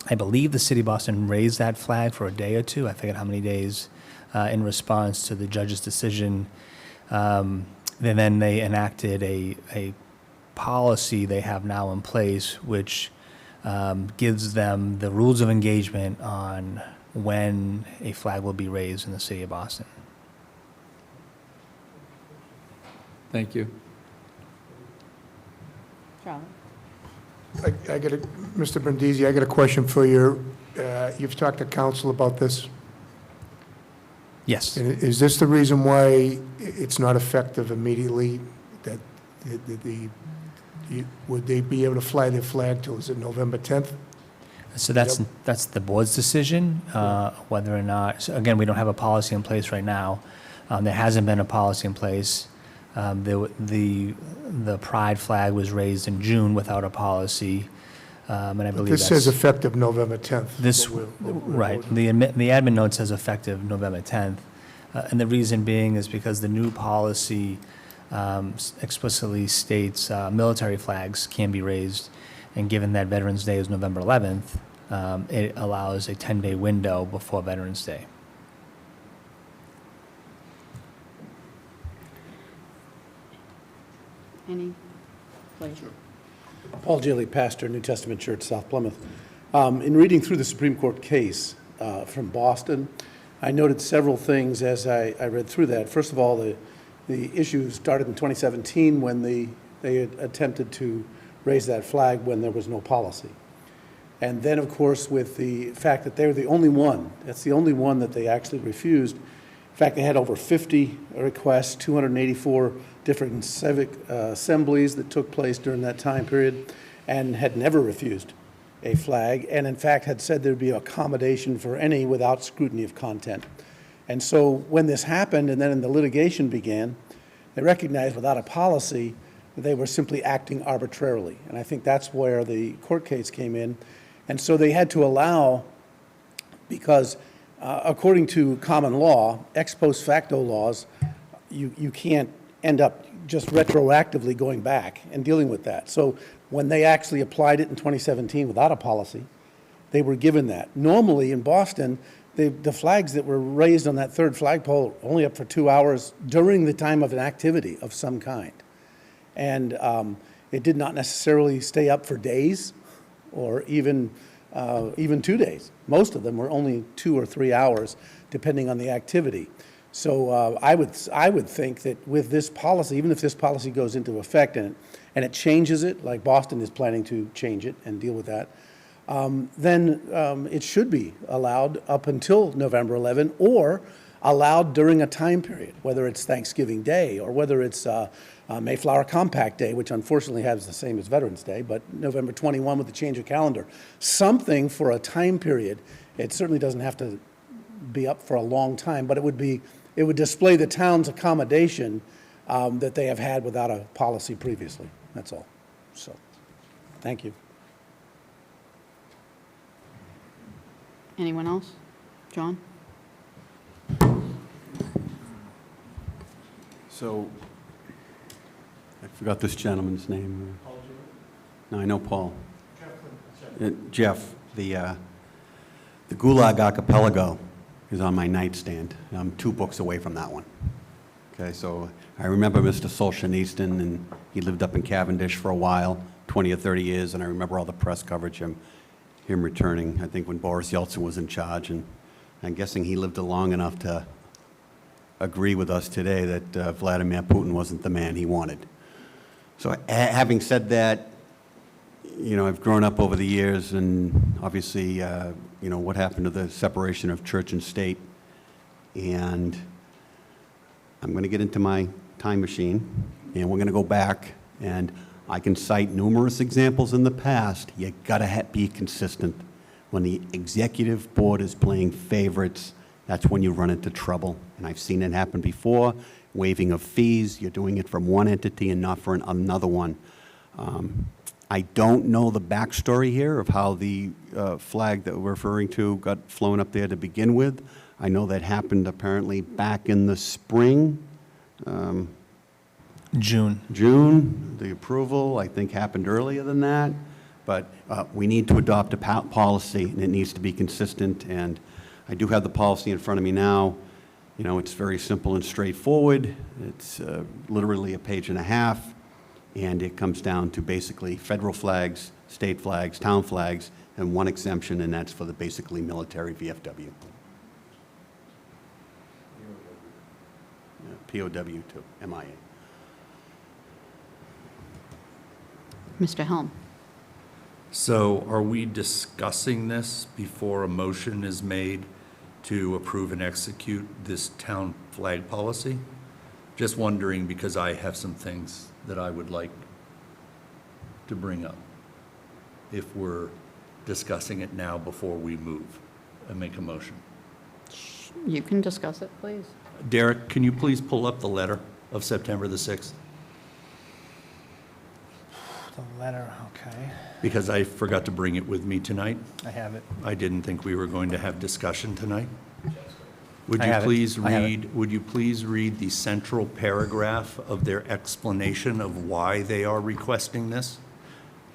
I believe the city of Boston raised that flag for a day or two. I forget how many days. In response to the judge's decision. Then they enacted a policy they have now in place, which gives them the rules of engagement on when a flag will be raised in the city of Boston. Thank you. Charlie? Mr. Brindisi, I got a question for you. You've talked to council about this? Yes. And is this the reason why it's not effective immediately? That would they be able to fly their flag till, is it November 10th? So that's the board's decision, whether or not, so again, we don't have a policy in place right now. There hasn't been a policy in place. The pride flag was raised in June without a policy. And I believe This says that's, effective November 10th. this, right, the admin note says effective November 10th. And the reason being is because the new policy explicitly states military flags can be raised, and given that Veterans Day is November 11th, it allows a 10-day window before Veterans Day. Any? Please. Paul Gilly, pastor, New Testament Church, South Plymouth. In reading through the Supreme Court case from Boston, I noted several things as I read through that. First of all, the issue started in 2017 when they had attempted to raise that flag when there was no policy. And then, of course, with the fact that they were the only one, that's the only one that they actually refused. In fact, they had over 50 requests, 284 different civic assemblies that took place during that time period, and had never refused a flag, and in fact had said there'd be accommodation for any without scrutiny of content. And so when this happened, and then the litigation began, they recognized without a policy that they were simply acting arbitrarily. And I think that's where the court case came in. And so they had to allow, because according to common law, ex post facto laws, you can't end up just retroactively going back and dealing with that. So when they actually applied it in 2017 without a policy, they were given that. Normally in Boston, the flags that were raised on that third flagpole were only up for 2 hours during the time of an activity of some kind. And it did not necessarily stay up for days or even 2 days. Most of them were only 2 or 3 hours, depending on the activity. So I would think that with this policy, even if this policy goes into effect and it changes it, like Boston is planning to change it and deal with that, then it should be allowed up until November 11, or allowed during a time period, whether it's Thanksgiving Day or whether it's Mayflower Compact Day, which unfortunately has the same as Veterans Day, but November 21 with the change of calendar. Something for a time period. It certainly doesn't have to be up for a long time, but it would display the town's accommodation that they have had without a policy previously. That's all. So, thank you. Anyone else? John? So, I forgot this gentleman's name. No, I know Paul. Jeff, the Gulag Archipelago is on my nightstand. I'm 2 books away from that one. Okay, so I remember Mr. Solzhenitsyn, and he lived up in Cavendish for a while, 20 or 30 years, and I remember all the press coverage, him returning, I think, when Boris Yeltsin was in charge, and I'm guessing he lived long enough to agree with us today that Vladimir Putin wasn't the man he wanted. So having said that, you know, I've grown up over the years, and obviously, you know, what happened to the separation of church and state, and I'm going to get into my time machine, and we're going to go back, and I can cite numerous examples in the past. You got to be consistent. When the executive board is playing favorites, that's when you run into trouble, and I've seen it happen before. Waiving of fees, you're doing it from one entity and not for another one. I don't know the backstory here of how the flag that we're referring to got flown up there to begin with. I know that happened apparently back in the spring. June. June. The approval, I think, happened earlier than that. But we need to adopt a policy, and it needs to be consistent. And I do have the policy in front of me now. You know, it's very simple and straightforward. It's literally a page and a half. And it comes down to basically federal flags, state flags, town flags, and one exemption, and that's for the basically military VFW. POW too, MIA. Mr. Helm? So are we discussing this before a motion is made to approve and execute this town flag policy? Just wondering, because I have some things that I would like to bring up if we're discussing it now before we move and make a motion. You can discuss it, please. Derek, can you please pull up the letter of September the 6th? The letter, okay. Because I forgot to bring it with me tonight. I have it. I didn't think we were going to have discussion tonight. Would I you have it. please I have it. would you please read the central paragraph of their explanation of why they are requesting this?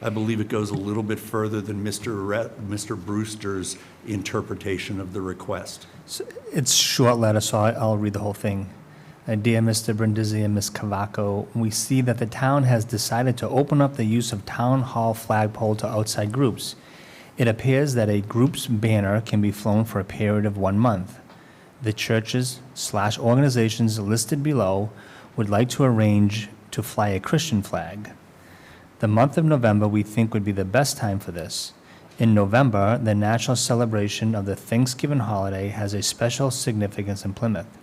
I believe it goes a little bit further than Mr. Brewster's interpretation of the request. So it's a short letter, so I'll read the whole thing. Dear Mr. Brindisi and Ms. Cavaco, we see that the town has decided to open up the use of town hall flagpole to outside groups. It appears that a group's banner can be flown for a period of 1 month. The churches/organizations listed below would like to arrange to fly a Christian flag. The month of November we think would be the best time for this. In November, the national celebration of the Thanksgiving holiday has a special significance in Plymouth.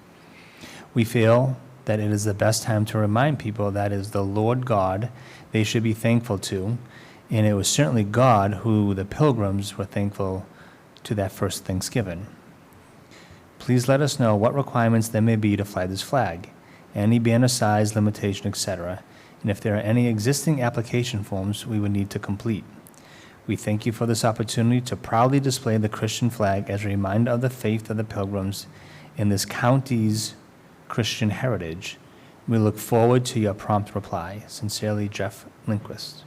We feel that it is the best time to remind people that it is the Lord God they should be thankful to, and it was certainly God who the pilgrims were thankful to that first Thanksgiving. Please let us know what requirements there may be to fly this flag, any banner size, limitation, etc., and if there are any existing application forms we would need to complete. We thank you for this opportunity to proudly display the Christian flag as a reminder of the faith of the pilgrims in this county's Christian heritage. We look forward to your prompt reply. Sincerely, Jeff Lindquist.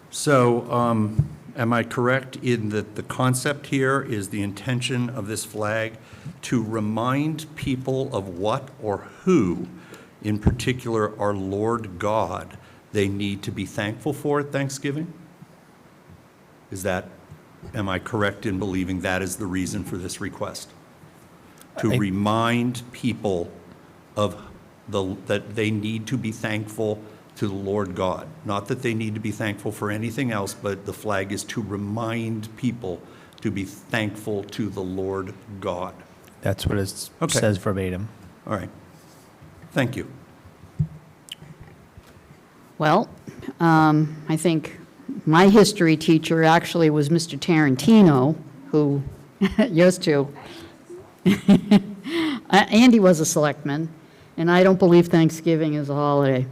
So, am I correct in that the concept here is the intention of this flag to remind people of what or who, in particular our Lord God, they need to be thankful for at Thanksgiving? Am I correct in believing that is the reason for this request? To remind people of that they need to be thankful to the Lord God. Not that they need to be thankful for anything else, but the flag is to remind people to be thankful to the Lord God. That's what it says verbatim. All right. Thank you. Well, I think my history teacher actually was Mr. Tarantino, who used to. Andy was a selectman, and I don't believe Thanksgiving is a holiday.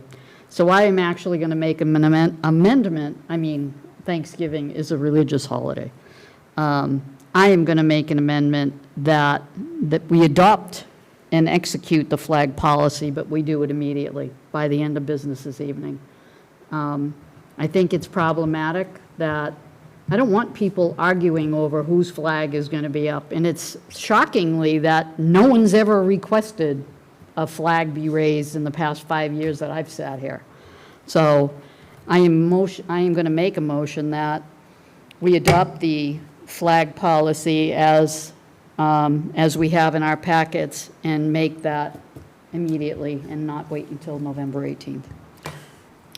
So I am actually going to make an amendment. I mean, Thanksgiving is a religious holiday. I am going to make an amendment that we adopt and execute the flag policy, but we do it immediately by the end of business this evening. I think it's problematic that I don't want people arguing over whose flag is going to be up. And it's shockingly that no one's ever requested a flag be raised in the past 5 years that I've sat here. So I am going to make a motion that we adopt the flag policy as we have in our packets and make that immediately and not wait until November 18th.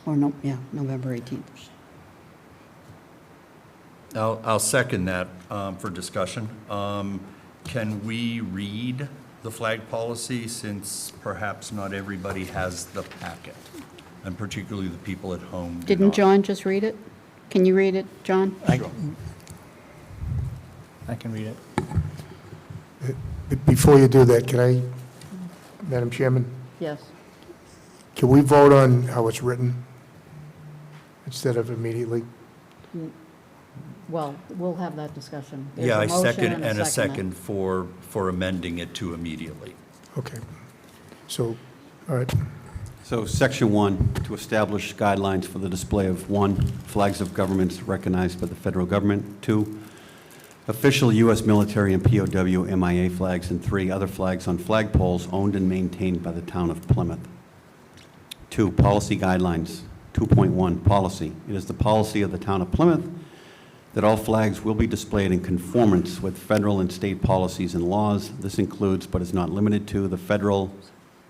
Or November 18th. I'll second that for discussion. Can we read the flag policy since perhaps not everybody has the packet? And particularly the people at home do Didn't not. John just read it? Can you read it, John? I can read it. Before you do that, can I, Madam Chairman, Yes. can we vote on how it's written instead of immediately? Well, we'll have that discussion. There's Yeah, a I motion second, and a second. second for amending it to immediately. Okay. So, all right. So Section 1, to establish guidelines for the display of 1, flags of governments recognized by the federal government, 2, official U.S. military and POW MIA flags, and 3, other flags on flagpoles owned and maintained by the town of Plymouth. 2, policy guidelines. 2.1, policy. It is the policy of the town of Plymouth that all flags will be displayed in conformance with federal and state policies and laws. This includes, but is not limited to, the federal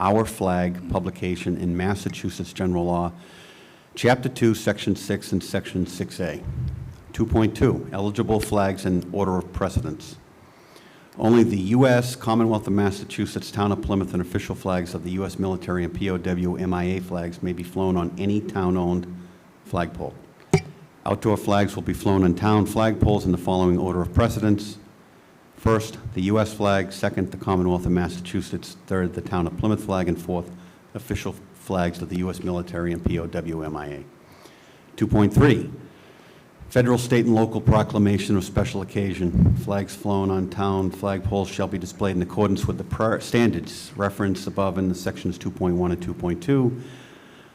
Our Flag publication in Massachusetts General Law, Chapter 2, Section 6, and Section 6A. 2.2, eligible flags in order of precedence. Only the U.S., Commonwealth of Massachusetts, Town of Plymouth, and official flags of the U.S. military and POW MIA flags may be flown on any town-owned flagpole. Outdoor flags will be flown on town flagpoles in the following order of precedence. First, the U.S. flag. Second, the Commonwealth of Massachusetts. Third, the Town of Plymouth flag. And fourth, official flags of the U.S. military and POW MIA. 2.3, federal, state, and local proclamation of special occasion. Flags flown on town flagpoles shall be displayed in accordance with the standards referenced above in the sections 2.1 and 2.2.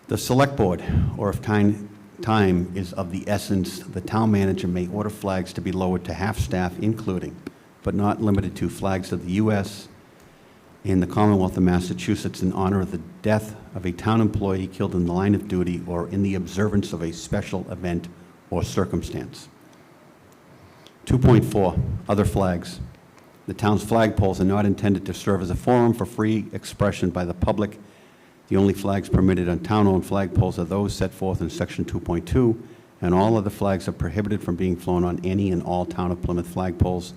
The select board, or if time is of the essence, the town manager may order flags to be lowered to half-staff, including, but not limited to, flags of the U.S. and the Commonwealth of Massachusetts in honor of the death of a town employee killed in the line of duty or in the observance of a special event or circumstance. 2.4, other flags. The town's flagpoles are not intended to serve as a forum for free expression by the public. The only flags permitted on town-owned flagpoles are those set forth in Section 2.2, and all other flags are prohibited from being flown on any and all Town of Plymouth flagpoles.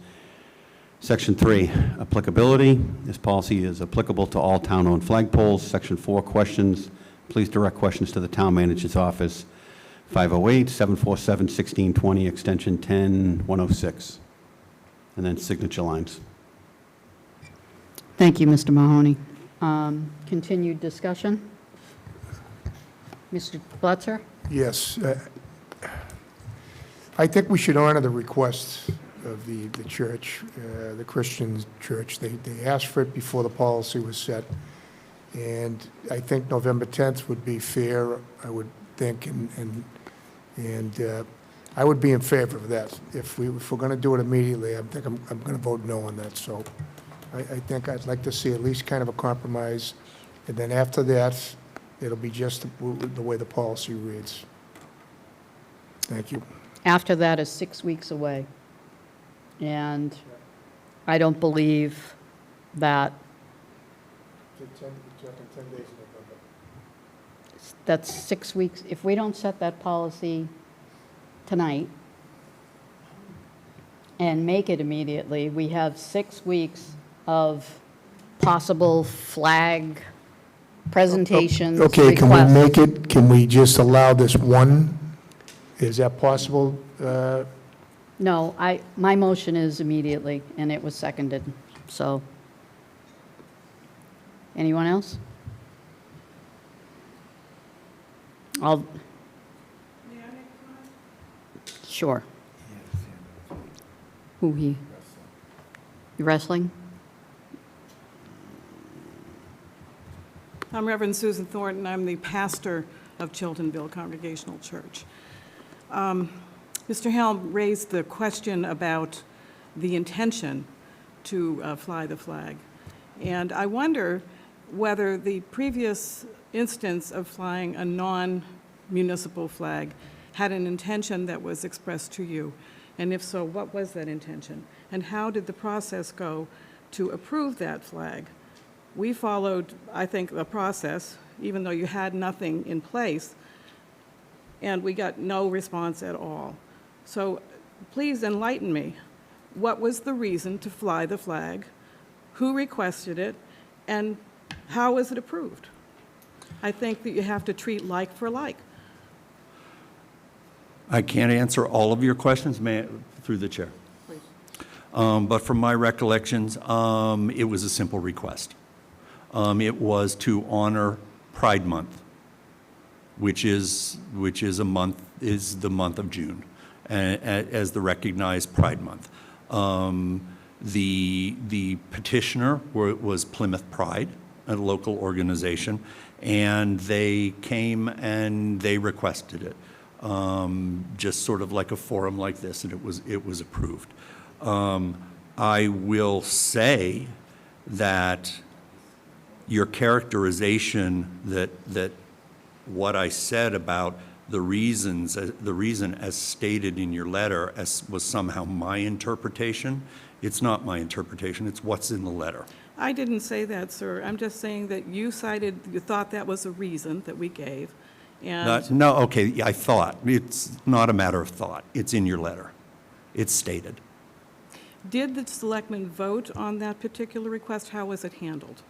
Section 3, applicability. This policy is applicable to all town-owned flagpoles. Section 4, questions. Please direct questions to the town manager's office, 508-747-1620, extension 10106. And then signature lines. Thank you, Mr. Mahoney. Continued discussion? Mr. Blitzer? Yes. I think we should honor the request of the church, the Christian church. They asked for it before the policy was set. And I think November 10th would be fair, I would think, and I would be in favor of that. If we're going to do it immediately, I think I'm going to vote no on that. So I think I'd like to see at least kind of a compromise. And then after that, it'll be just the way the policy reads. Thank you. After that is 6 weeks away. And I don't believe that that's 6 weeks. If we don't set that policy tonight and make it immediately, we have 6 weeks of possible flag presentations, Okay, can requests. we make it, can we just allow this one? Is that possible? No, my motion is immediately, and it was seconded, so. Anyone else? Sure. Who he? You wrestling? I'm Reverend Susan Thornton. I'm the pastor of Chiltonville Congregational Church. Mr. Helm raised the question about the intention to fly the flag. And I wonder whether the previous instance of flying a non-municipal flag had an intention that was expressed to you. And if so, what was that intention? And how did the process go to approve that flag? We followed, I think, the process, even though you had nothing in place, and we got no response at all. So please enlighten me. What was the reason to fly the flag? Who requested it? And how was it approved? I think that you have to treat like for like. I can't answer all of your questions, through the chair. Please. But from my recollections, it was a simple request. It was to honor Pride Month, which is the month of June, as the recognized Pride Month. The petitioner was Plymouth Pride, a local organization, and they came and they requested it, just sort of like a forum like this, and it was approved. I will say that your characterization that what I said about the reason as stated in your letter was somehow my interpretation. It's not my interpretation, it's what's in the letter. I didn't say that, sir. I'm just saying that you thought that was a reason that we gave. And No, okay, I thought. It's not a matter of thought. It's in your letter. It's stated. did the selectmen vote on that particular request? How was it handled?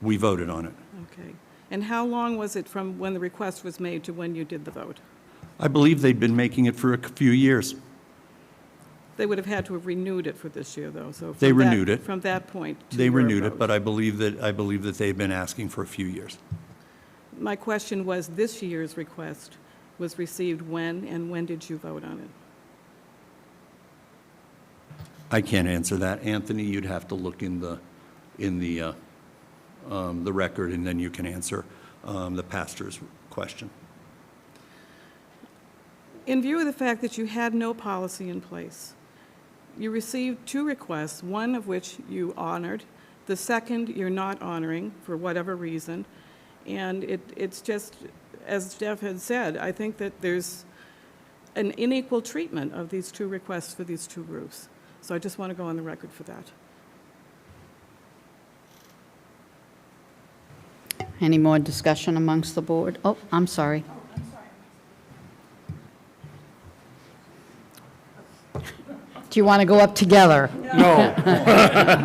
We voted on it. Okay. And how long was it from when the request was made to when you did the vote? I believe they'd been making it for a few years. They would have had to have renewed it for this year, though, so. They renewed it. From that point to They your renewed it, vote. but I believe that they've been asking for a few years. My question was, this year's request, was received when, and when did you vote on it? I can't answer that. Anthony, you'd have to look in the record, and then you can answer the pastor's question. In view of the fact that you had no policy in place, you received 2 requests, one of which you honored, the second you're not honoring for whatever reason, and it's just, as Jeff had said, I think that there's an unequal treatment of these 2 requests for these 2 groups. So I just want to go on the record for that. Any more discussion amongst the board? Oh, I'm sorry. Do you want to go up together? No,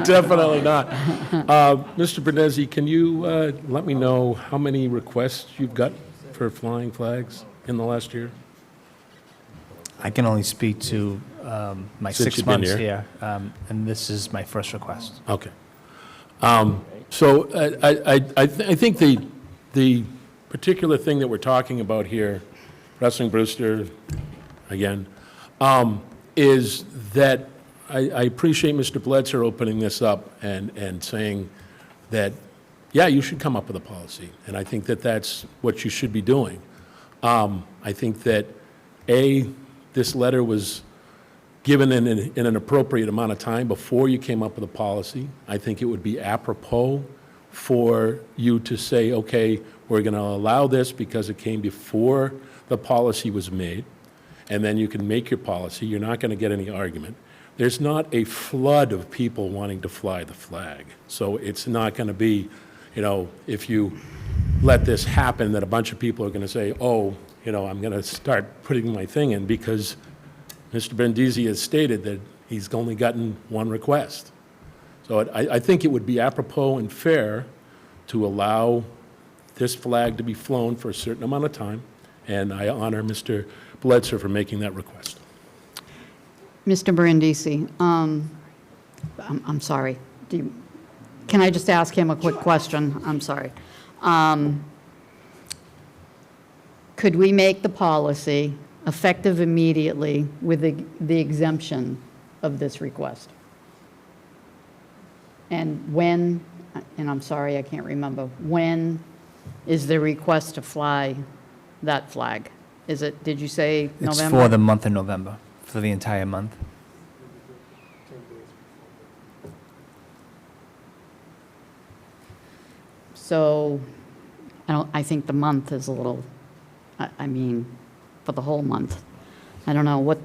definitely not. Mr. Bernese, can you let me know how many requests you've got for flying flags in the last year? I can only speak to my Since 6 you've been months here. here, and this is my first request. Okay. So I think the particular thing that we're talking about here, Wrestling Brewster, again, is that I appreciate Mr. Bledsoe opening this up and saying that, yeah, you should come up with a policy, and I think that that's what you should be doing. I think that, this letter was given in an appropriate amount of time before you came up with a policy. I think it would be apropos for you to say, okay, we're going to allow this because it came before the policy was made, and then you can make your policy. You're not going to get any argument. There's not a flood of people wanting to fly the flag. So it's not going to be, if you let this happen, that a bunch of people are going to say, oh, I'm going to start putting my thing in because Mr. Brindisi has stated that he's only gotten 1 request. So I think it would be apropos and fair to allow this flag to be flown for a certain amount of time, and I honor Mr. Bledsoe for making that request. Mr. Brindisi, I'm sorry. Can I just ask him a quick question? I'm sorry. Could we make the policy effective immediately with the exemption of this request? And when, and I'm sorry, I can't remember, when is the request to fly that flag? Is it, did you say November? It's for the month of November, for the entire month. So I think the month is a little, I mean, for the whole month. I don't know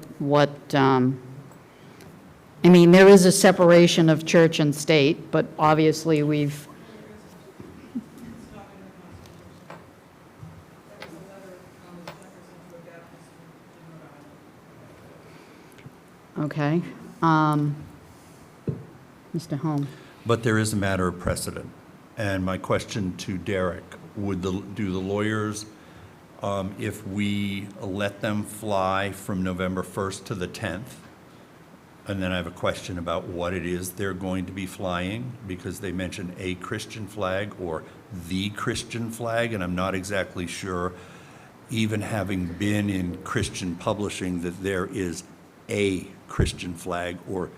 I mean, there is a separation of church and state, but obviously we've, okay. Mr. Holm. But there is a matter of precedent. And my question to Derek, do the lawyers, if we let them fly from November 1st to the 10th, and then I have a question about what it is they're going to be flying, because they mentioned a Christian flag or the Christian flag, and I'm not exactly sure, even having been in Christian publishing, that there is a Christian flag or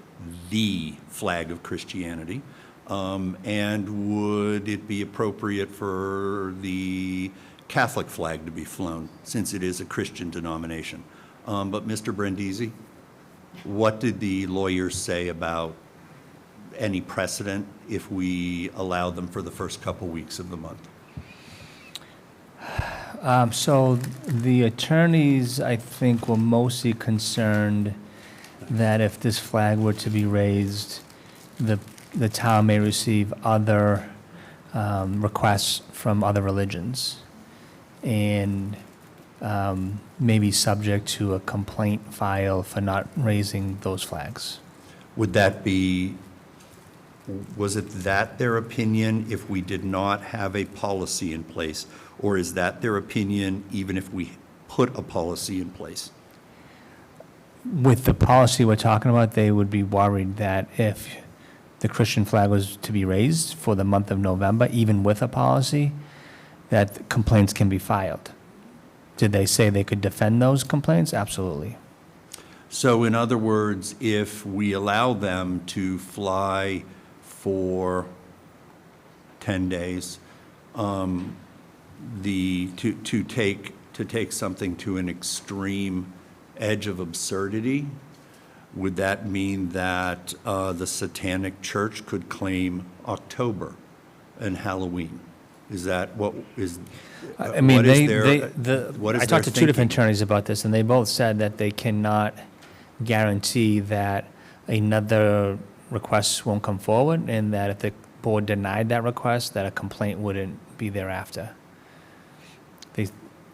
the flag of Christianity. And would it be appropriate for the Catholic flag to be flown, since it is a Christian denomination? But Mr. Brindisi, what did the lawyers say about any precedent if we allow them for the first couple weeks of the month? So the attorneys, I think, were mostly concerned that if this flag were to be raised, the town may receive other requests from other religions and may be subject to a complaint file for not raising those flags. Was it that their opinion if we did not have a policy in place, or is that their opinion even if we put a policy in place? With the policy we're talking about, they would be worried that if the Christian flag was to be raised for the month of November, even with a policy, that complaints can be filed. Did they say they could defend those complaints? Absolutely. So in other words, if we allow them to fly for 10 days, to take something to an extreme edge of absurdity, would that mean that the Satanic Church could claim October and Halloween? Is that what is? I mean, what is what is I their talked to two different thinking? attorneys about this, and they both said that they cannot guarantee that another request won't come forward, and that if the board denied that request, that a complaint wouldn't be thereafter.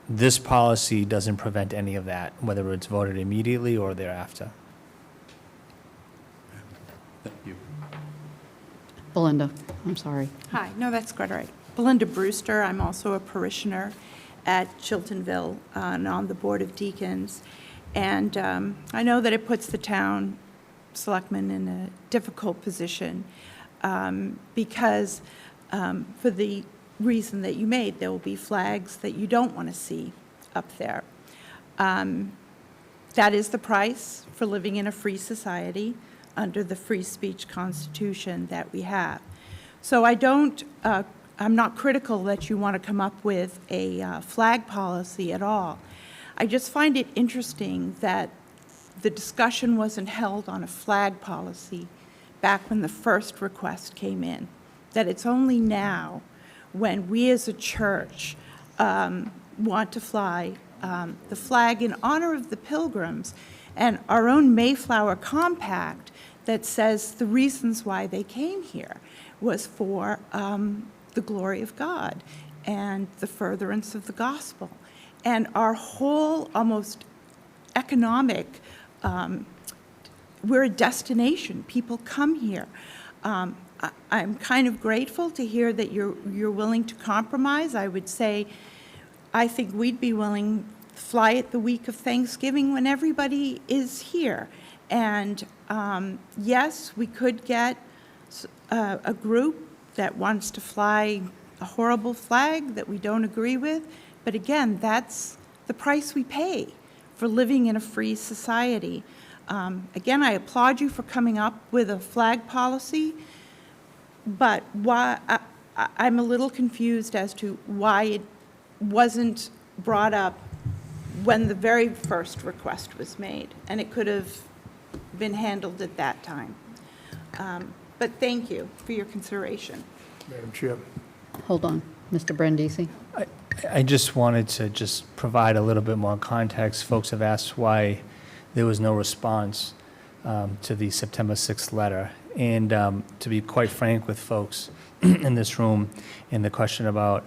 This policy doesn't prevent any of that, whether it's voted immediately or thereafter. Thank you. Belinda, I'm sorry. Hi, no, that's quite all right. Belinda Brewster, I'm also a parishioner at Chiltonville and on the Board of Deacons. And I know that it puts the town selectmen in a difficult position because for the reason that you made, there will be flags that you don't want to see up there. That is the price for living in a free society under the free speech constitution that we have. So I'm not critical that you want to come up with a flag policy at all. I just find it interesting that the discussion wasn't held on a flag policy back when the first request came in, that it's only now when we as a church want to fly the flag in honor of the pilgrims and our own Mayflower Compact that says the reasons why they came here was for the glory of God and the furtherance of the gospel. And our whole almost economic, we're a destination. People come here. I'm kind of grateful to hear that you're willing to compromise. I would say, I think we'd be willing to fly it the week of Thanksgiving when everybody is here. And yes, we could get a group that wants to fly a horrible flag that we don't agree with. But again, that's the price we pay for living in a free society. Again, I applaud you for coming up with a flag policy. But why, I'm a little confused as to why it wasn't brought up when the very first request was made, and it could have been handled at that time. But thank you for your consideration. Madam Chair. Hold on, Mr. Brandisi. I just wanted to just provide a little bit more context. Folks have asked why there was no response to the September 6th letter. And to be quite frank with folks in this room, in the question about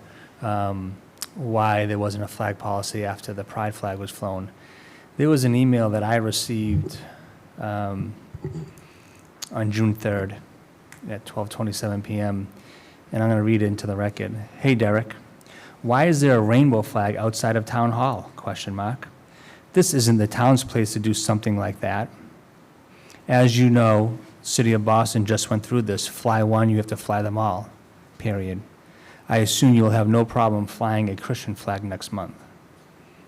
why there wasn't a flag policy after the pride flag was flown, there was an email that I received on June 3rd at 12:27 p.m., and I'm going to read it into the record. Hey, Derek, why is there a rainbow flag outside of Town Hall? ? This isn't the town's place to do something like that. As you know, City of Boston just went through this. Fly one, you have to fly them all, period. I assume you'll have no problem flying a Christian flag next month.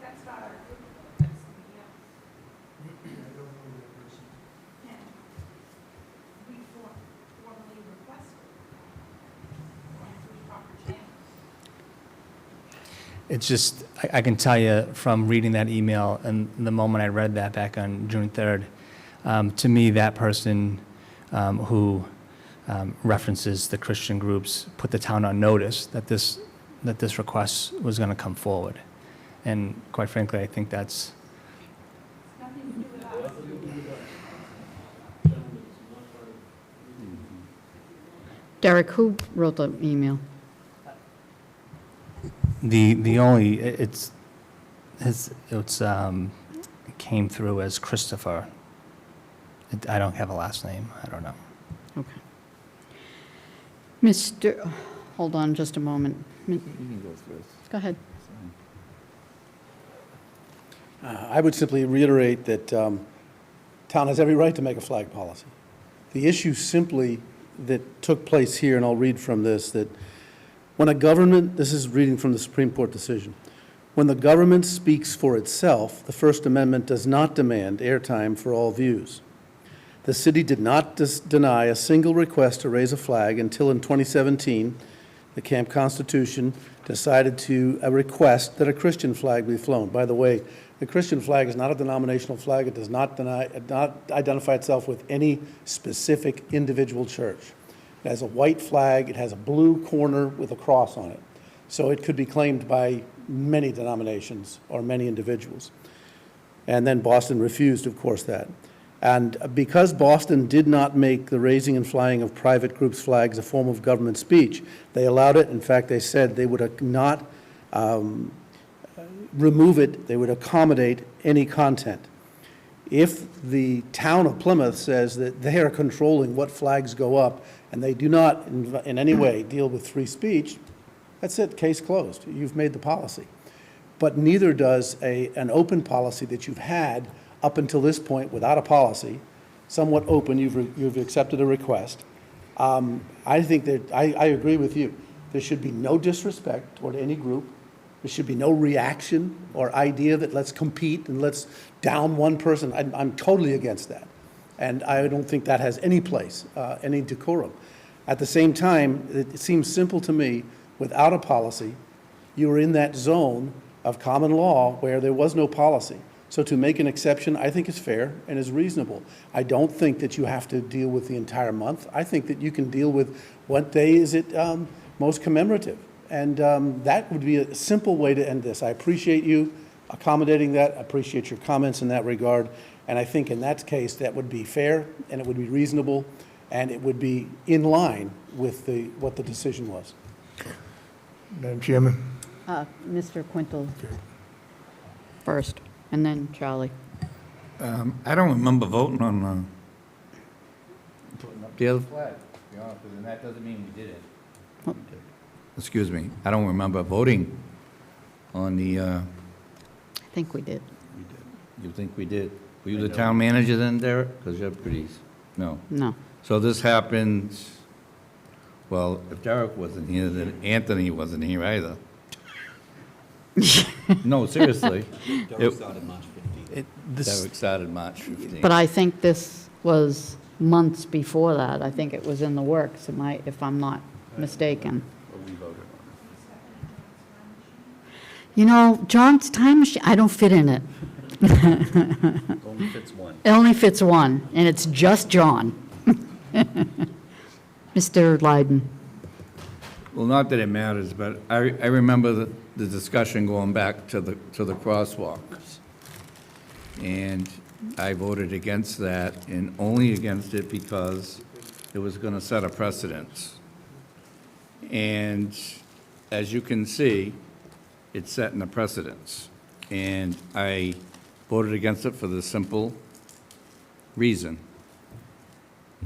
That's not our group, that's somebody else. We formally requested through proper channels. It's just, I can tell you from reading that email and the moment I read that back on June 3rd, to me, that person who references the Christian groups put the town on notice that this request was going to come forward. And quite frankly, I think that's... Derek, who wrote the email? The only, it came through as Christopher. I don't have a last name. I don't know. Okay. Mr., hold on just a moment. You can go first. Go ahead. I would simply reiterate that town has every right to make a flag policy. The issue simply that took place here, and I'll read from this, that when a government, this is reading from the Supreme Court decision, When the government speaks for itself, the First Amendment does not demand airtime for all views. The city did not deny a single request to raise a flag until in 2017, the Camp Constitution decided to request that a Christian flag be flown. By the way, the Christian flag is not a denominational flag. It does not identify itself with any specific individual church. It has a white flag. It has a blue corner with a cross on it. So it could be claimed by many denominations or many individuals. And then Boston refused, of course, that. And because Boston did not make the raising and flying of private groups' flags a form of government speech, they allowed it. In fact, they said they would not remove it. They would accommodate any content. If the town of Plymouth says that they are controlling what flags go up and they do not in any way deal with free speech, that's it, case closed. You've made the policy. But neither does an open policy that you've had up until this point without a policy, somewhat open, you've accepted a request. I think that, I agree with you. There should be no disrespect toward any group. There should be no reaction or idea that let's compete and let's down one person. I'm totally against that. And I don't think that has any place, any decorum. At the same time, it seems simple to me, without a policy, you are in that zone of common law where there was no policy. So to make an exception, I think is fair and is reasonable. I don't think that you have to deal with the entire month. I think that you can deal with what day is it most commemorative. And that would be a simple way to end this. I appreciate you accommodating that. I appreciate your comments in that regard. And I think in that case, that would be fair and it would be reasonable and it would be in line with what the decision was. Madam Chairman. Mr. Quintal first, and then Charlie. I don't remember voting on the other flag, to be honest with you, and that doesn't mean we did it. Excuse me, I don't remember voting on the, I think we did. you think we did? Were you the town manager then, Derek? Because you're pretty, no. No. So this happened, well, if Derek wasn't here, then Anthony wasn't here either. No, seriously. Derek started March 15th. Derek started March 15th. But I think this was months before that. I think it was in the works, if I'm not mistaken. We voted on You know, John's time machine, I don't fit in it. it. Only fits one. It only fits one, and it's just John. Mr. Lydon. Well, not that it matters, but I remember the discussion going back to the crosswalks. And I voted against that, and only against it because it was going to set a precedence. And as you can see, it's setting a precedence. And I voted against it for the simple reason.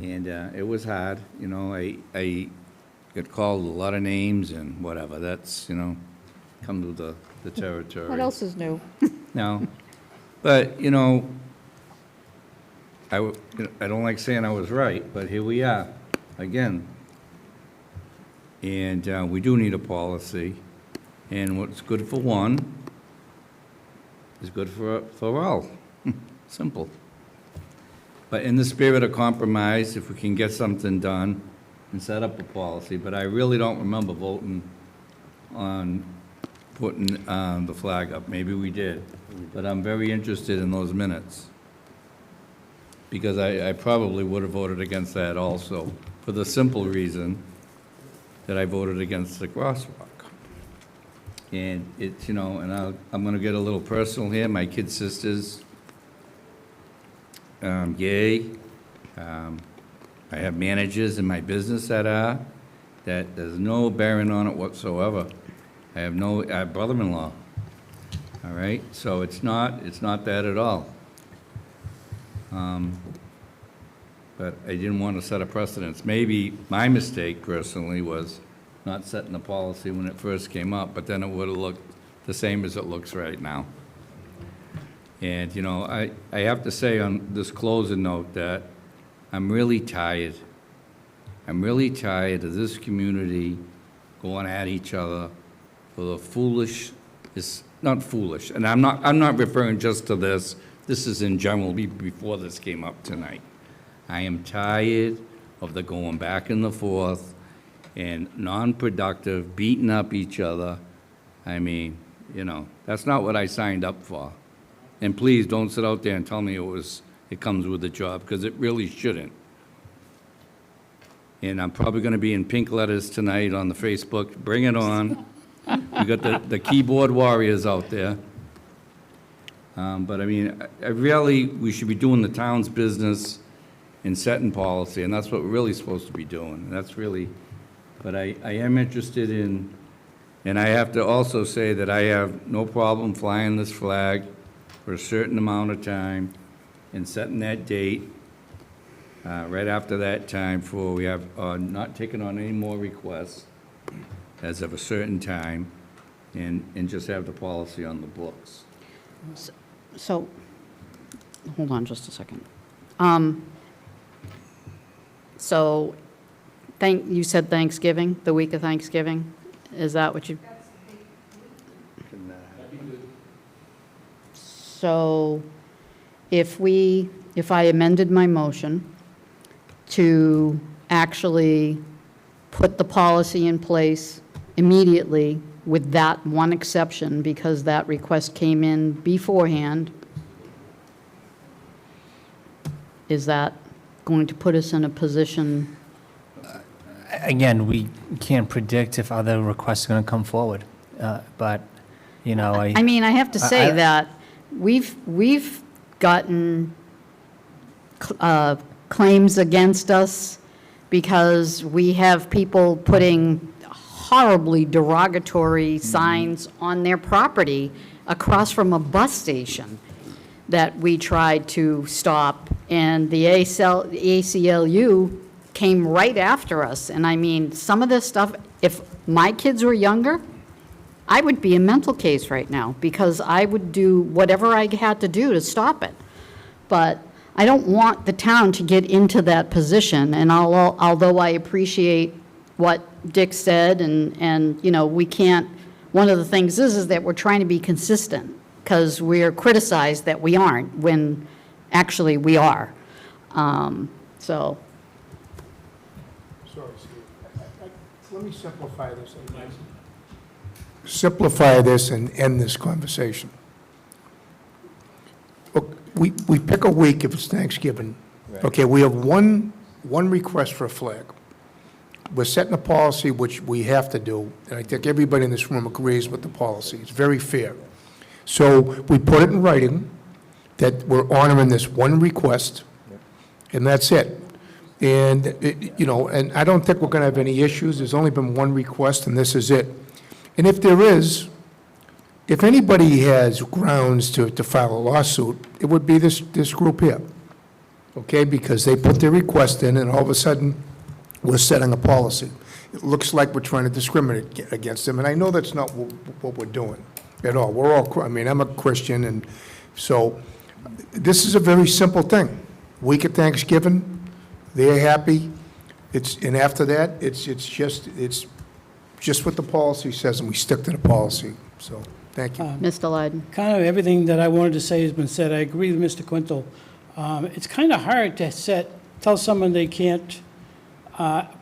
And it was hard, you know, I got called a lot of names and whatever, that's, you know, come to the territory. What else is new? No, but, you know, I don't like saying I was right, but here we are, again. And we do need a policy, and what's good for one is good for all. Simple. But in the spirit of compromise, if we can get something done and set up a policy, but I really don't remember voting on putting the flag up. Maybe we did, but I'm very interested in those minutes, because I probably would have voted against that also, for the simple reason that I voted against the crosswalk. And it's, you know, and I'm going to get a little personal here. My kid sisters, gay. I have managers in my business that there's no bearing on it whatsoever. I have brother-in-law, all right? So it's not that at all. But I didn't want to set a precedence. Maybe my mistake personally was not setting the policy when it first came up, but then it would have looked the same as it looks right now. And, you know, I have to say on this closing note that I'm really tired. I'm really tired of this community going at each other for the foolish not foolish, and I'm not referring just to this. This is in general, before this came up tonight. I am tired of the going back and the forth and non-productive, beating up each other. I mean, you know, that's not what I signed up for. And please don't sit out there and tell me it comes with the job, because it really shouldn't. And I'm probably going to be in pink letters tonight on the Facebook. Bring it on. We got the keyboard warriors out there. But I mean, we should be doing the town's business and setting policy, and that's what we're really supposed to be doing. That's really, but I am interested in, and I have to also say that I have no problem flying this flag for a certain amount of time and setting that date. Right after that time, for we have not taken on any more requests as of a certain time, and just have the policy on the books. So, hold on just a second. So, you said Thanksgiving, the week of Thanksgiving? Is that what you? So, if I amended my motion to actually put the policy in place immediately with that one exception, because that request came in beforehand, is that going to put us in a position? Again, we can't predict if other requests are going to come forward, but, you know, I mean, I have to say that we've gotten claims against us because we have people putting horribly derogatory signs on their property across from a bus station that we tried to stop, and the ACLU came right after us. And I mean, some of this stuff, if my kids were younger, I would be a mental case right now, because I would do whatever I had to do to stop it. But I don't want the town to get into that position, and although I appreciate what Dick said, and you know, we can't, one of the things is that we're trying to be consistent, because we're criticized that we aren't, when actually we are. So. Sorry, Steve. Let me simplify this. Simplify this and end this conversation. Look, we pick a week if it's Thanksgiving. Okay, we have one request for a flag. We're setting a policy, which we have to do, and I think everybody in this room agrees with the policy. It's very fair. So we put it in writing that we're honoring this one request, and that's it. And, you know, and I don't think we're going to have any issues. There's only been one request, and this is it. And if there is, if anybody has grounds to file a lawsuit, it would be this group here, okay? Because they put their request in, and all of a sudden, we're setting a policy. It looks like we're trying to discriminate against them, and I know that's not what we're doing at all. We're all, I mean, I'm a Christian, and so this is a very simple thing. Week of Thanksgiving, they're happy. And after that, it's just what the policy says, and we stick to the policy. So, thank you. Mr. Lydon. Kind of everything that I wanted to say has been said. I agree with Mr. Quintal. It's kind of hard to tell someone they can't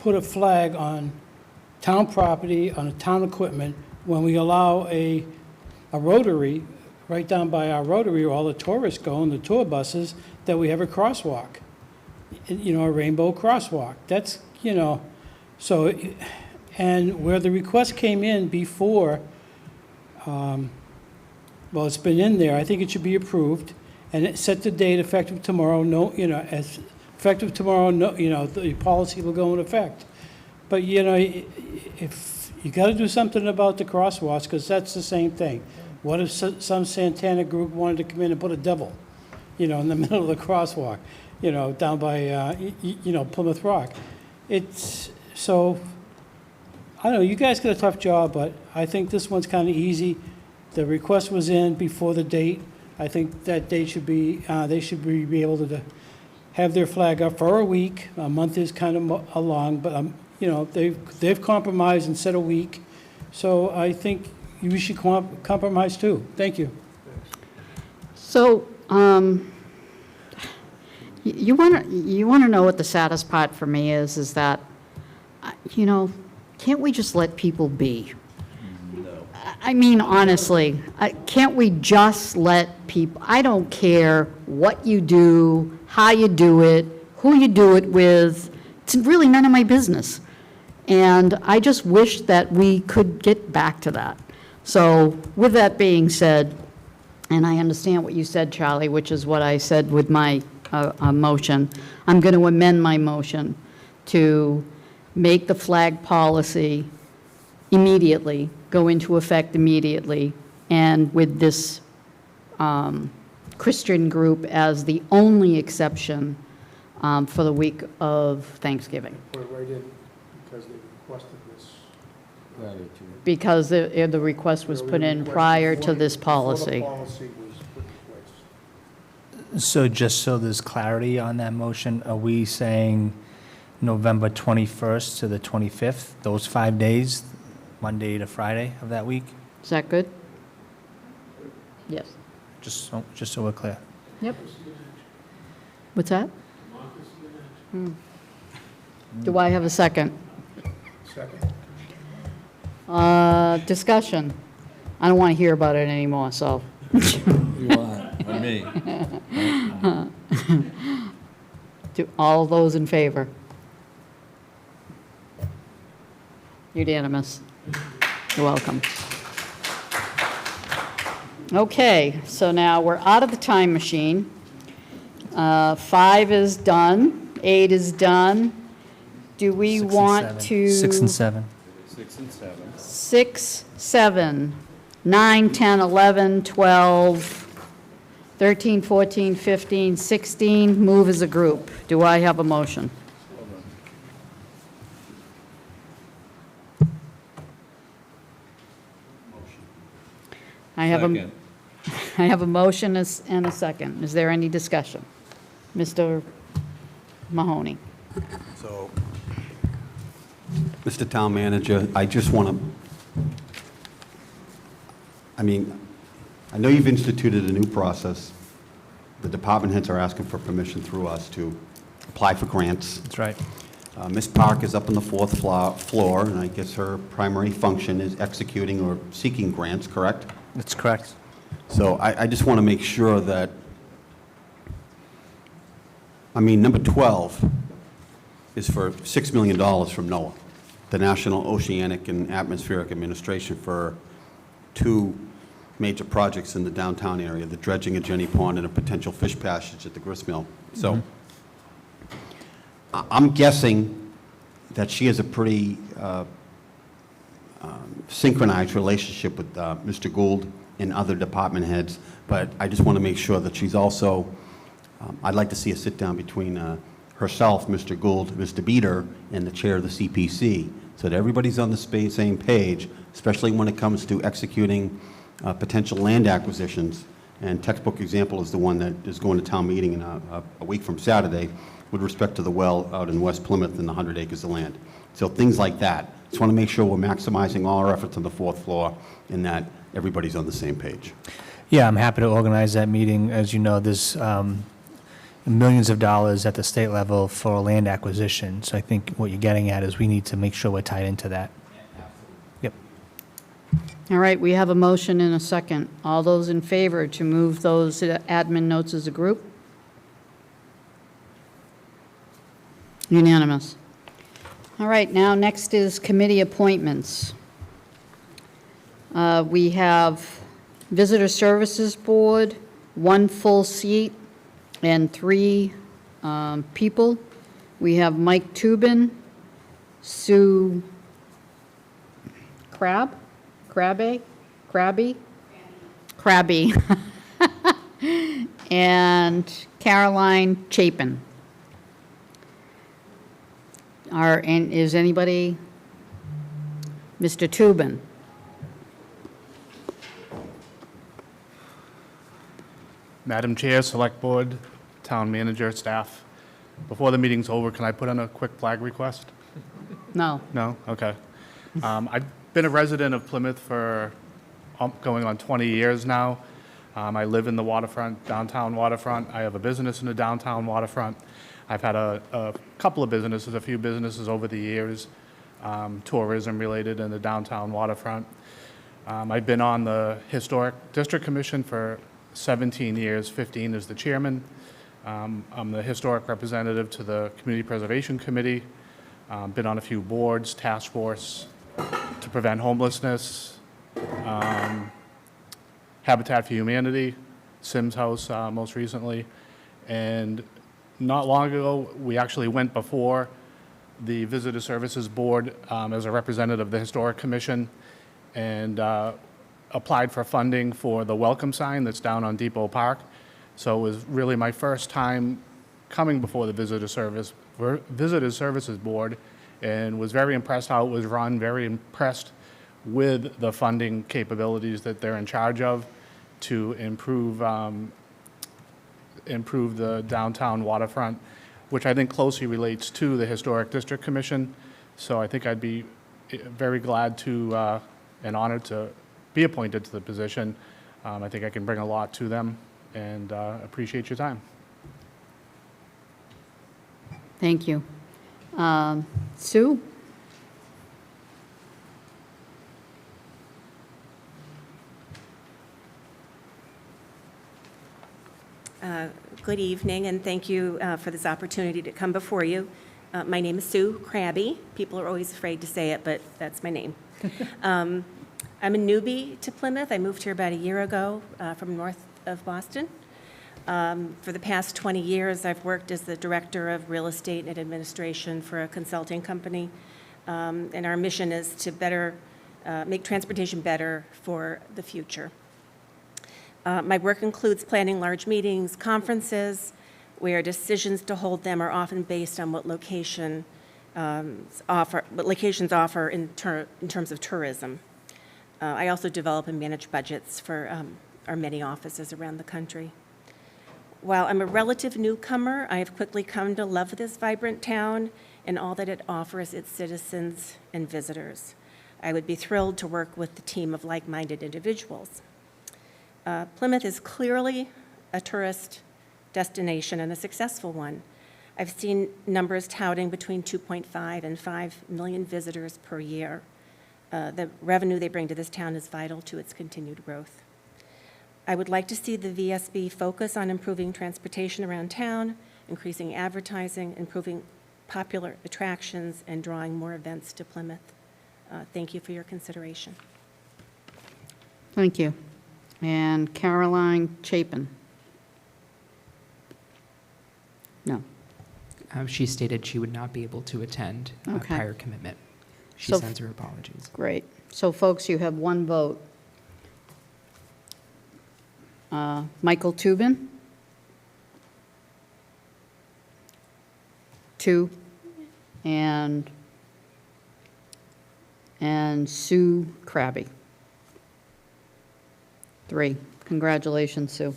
put a flag on town property, on a town equipment, when we allow a rotary, right down by our rotary where all the tourists go and the tour buses, that we have a crosswalk, you know, a rainbow crosswalk. That's, you know, so, and where the request came in before, well, it's been in there, I think it should be approved, and it set the date effective tomorrow, no, you know, as effective tomorrow, no, you know, the policy will go into effect. But, you know, if you got to do something about the crosswalks, because that's the same thing. What if some Santana group wanted to come in and put a devil, you know, in the middle of the crosswalk, you know, down by, you know, Plymouth Rock? It's, so, I don't know, you guys got a tough job, but I think this one's kind of easy. The request was in before the date. I think that date should be, they should be able to have their flag up for a week. A month is kind of long, but, you know, they've compromised and set a week. So I think, we should compromise too. Thank you. So, you want to know what the saddest part for me is that, can't we just let people be? I mean, honestly, can't we just let people, I don't care what you do, how you do it, who you do it with, it's really none of my business. And I just wish that we could get back to that. So with that being said, and I understand what you said, Charlie, which is what I said with my motion, I'm going to amend my motion to make the flag policy immediately, go into effect immediately, and with this Christian group as the only exception for the week of Thanksgiving. Put it right in because they requested this. Because the request was put in prior to this policy. Before the policy was put in place. So just so there's clarity on that motion, are we saying November 21st to the 25th, those 5 days, Monday to Friday of that week? Is that good? Yes. Just so we're clear. Yep. What's that? Do I have a second? Second. Discussion. I don't want to hear about it anymore, so. You are, or me. Do all those in favor? Unanimous. You're welcome. Okay, so now we're out of the time machine. 5 is done, 8 is done. Do we want to? 6 and 7. 6 and 7. 6, 7, 9, 10, 11, 12, 13, 14, 15, 16, move as a group. Do I have a motion? I have Second. I have a motion and a second. Is there any discussion? Mr. Mahoney? So, Mr. Town Manager, I just want to, I know you've instituted a new process. The department heads are asking for permission through us to apply for grants. That's right. Ms. Park is up on the 4th floor, and I guess her primary function is executing or seeking grants, correct? That's correct. So I just want to make sure that, number 12 is for $6 million from NOAA, the National Oceanic and Atmospheric Administration, for 2 major projects in the downtown area, the dredging of Jenny Pond and a potential fish passage at the grist mill. So I'm guessing that she has a pretty synchronized relationship with Mr. Gould and other department heads, but I just want to make sure that she's also, I'd like to see a sit-down between herself, Mr. Gould, Mr. Beater, and the chair of the CPC, so that everybody's on the same page, especially when it comes to executing potential land acquisitions. And textbook example is the one that is going to town meeting in a week from Saturday with respect to the well out in West Plymouth and the 100 acres of land. So things like that. Just want to make sure we're maximizing all our efforts on the 4th floor and that everybody's on the same page. Yeah, I'm happy to organize that meeting. As you know, there's millions of dollars at the state level for land acquisition. So I think what you're getting at is we need to make sure we're tied into that. Yep. All right, we have a motion and a second. All those in favor to move those admin notes as a group? Unanimous. All right, now next is committee appointments. We have Visitor Services Board, 1 full seat and 3 people. We have Mike Tubin, Sue Crabby, and Caroline Chapin. And is anybody, Mr. Tubin? Madam Chair, Select Board, Town Manager, staff, before the meeting's over, can I put in a quick flag request? No. No? Okay. I've been a resident of Plymouth for going on 20 years now. I live in the waterfront, downtown waterfront. I have a business in the downtown waterfront. I've had a couple of businesses, a few businesses over the years, tourism related in the downtown waterfront. I've been on the Historic District Commission for 17 years, 15 as the chairman. I'm the historic representative to the Community Preservation Committee. Been on a few boards, task force to prevent homelessness, Habitat for Humanity, Sims House most recently. And not long ago, we actually went before the Visitor Services Board as a representative of the Historic Commission and applied for funding for the welcome sign that's down on Depot Park. So it was really my first time coming before the Visitor Services Board, and was very impressed how it was run, very impressed with the funding capabilities that they're in charge of to improve the downtown waterfront, which I think closely relates to the Historic District Commission. So I think I'd be very glad to and honored to be appointed to the position. I think I can bring a lot to them, and appreciate your time. Thank you. Sue? Good evening, and thank you for this opportunity to come before you. My name is Sue Krabby. People are always afraid to say it, but that's my name. I'm a newbie to Plymouth. I moved here about a year ago from north of Boston. For the past 20 years, I've worked as the Director of Real Estate and Administration for a consulting company, and our mission is to better make transportation better for the future. My work includes planning large meetings, conferences, where decisions to hold them are often based on what locations offer in terms of tourism. I also develop and manage budgets for our many offices around the country. While I'm a relative newcomer, I have quickly come to love this vibrant town and all that it offers its citizens and visitors. I would be thrilled to work with the team of like-minded individuals. Plymouth is clearly a tourist destination and a successful one. I've seen numbers touting between 2.5 and 5 million visitors per year. The revenue they bring to this town is vital to its continued growth. I would like to see the VSB focus on improving transportation around town, increasing advertising, improving popular attractions, and drawing more events to Plymouth. Thank you for your consideration. Thank you. And Caroline Chapin? No. She stated she would not be able to attend Okay. prior commitment. She So- sends her apologies. Great. So, folks, you have one vote. Michael Tubin? 2. And Sue Krabby? 3. Congratulations, Sue.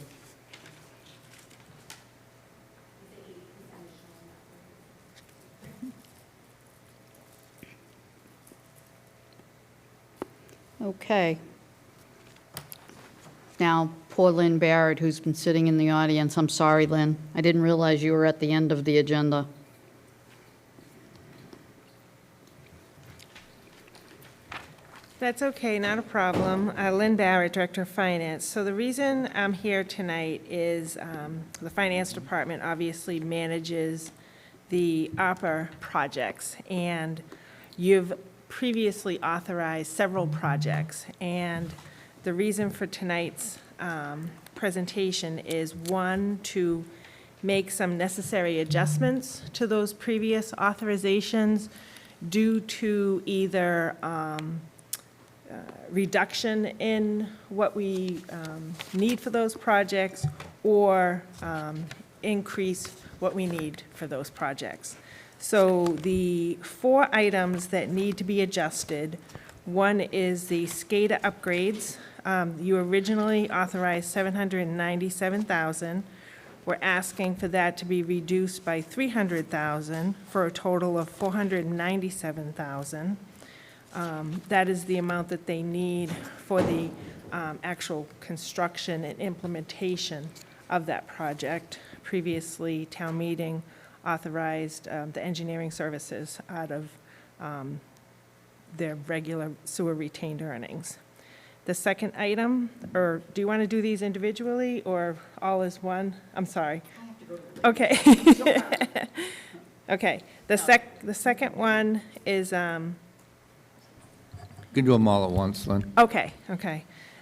Okay. Now, poor Lynn Barrett, who's been sitting in the audience. I'm sorry, Lynn. I didn't realize you were at the end of the agenda. That's okay, not a problem. Lynn Barrett, Director of Finance. So the reason I'm here tonight is the Finance Department obviously manages the ARPA projects, and you've previously authorized several projects. And the reason for tonight's presentation is, one, to make some necessary adjustments to those previous authorizations due to either reduction in what we need for those projects, or increase what we need for those projects. So the 4 items that need to be adjusted, one is the SCADA upgrades. You originally authorized $797,000. We're asking for that to be reduced by $300,000 for a total of $497,000. That is the amount that they need for the actual construction and implementation of that project. Previously, town meeting authorized the engineering services out of their regular sewer retained earnings. The second item, or do you want to do these individually or all as one? I'm sorry. Okay. Okay. The second one is, You can do them all at once, Lynn. okay.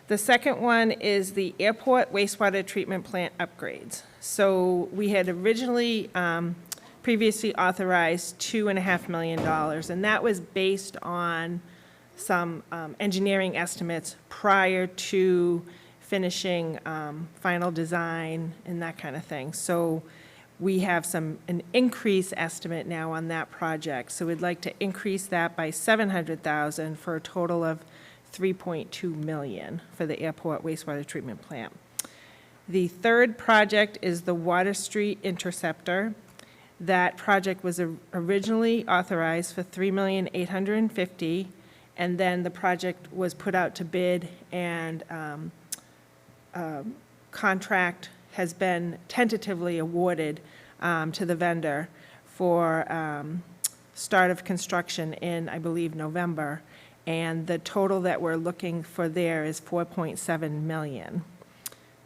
The second one is the airport wastewater treatment plant upgrades. So we had originally previously authorized $2.5 million, and that was based on some engineering estimates prior to finishing final design and that kind of thing. So we have an increase estimate now on that project. So we'd like to increase that by $700,000 for a total of $3.2 million for the airport wastewater treatment plant. The third project is the Water Street Interceptor. That project was originally authorized for $3,850,000, and then the project was put out to bid, and contract has been tentatively awarded to the vendor for start of construction in, I believe, November. And the total that we're looking for there is $4.7 million.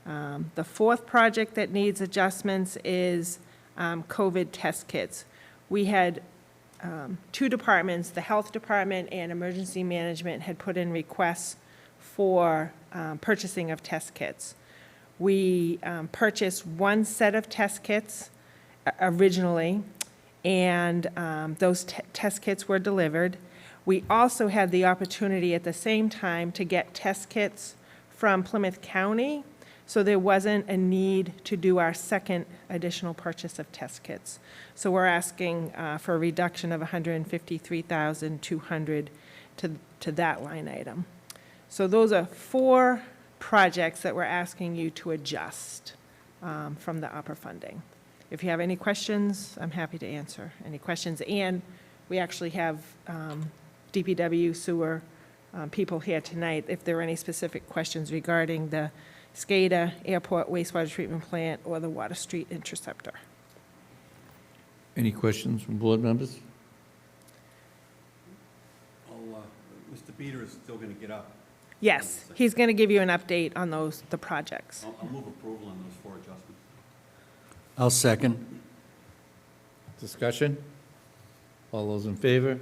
The fourth project that needs adjustments is COVID test kits. We had two departments, the health department and emergency management, had put in requests for purchasing of test kits. We purchased one set of test kits originally, and those test kits were delivered. We also had the opportunity at the same time to get test kits from Plymouth County, so there wasn't a need to do our second additional purchase of test kits. So we're asking for a reduction of $153,200 to that line item. So those are 4 projects that we're asking you to adjust from the ARPA funding. If you have any questions, I'm happy to answer any questions. And we actually have DPW sewer people here tonight if there are any specific questions regarding the SCADA, airport wastewater treatment plant, or the Water Street Interceptor. Any questions from board members? Mr. Peter is still going to get up. Yes, he's going to give you an update on the projects. I'll move approval on those 4 adjustments. I'll second. Discussion? All those in favor?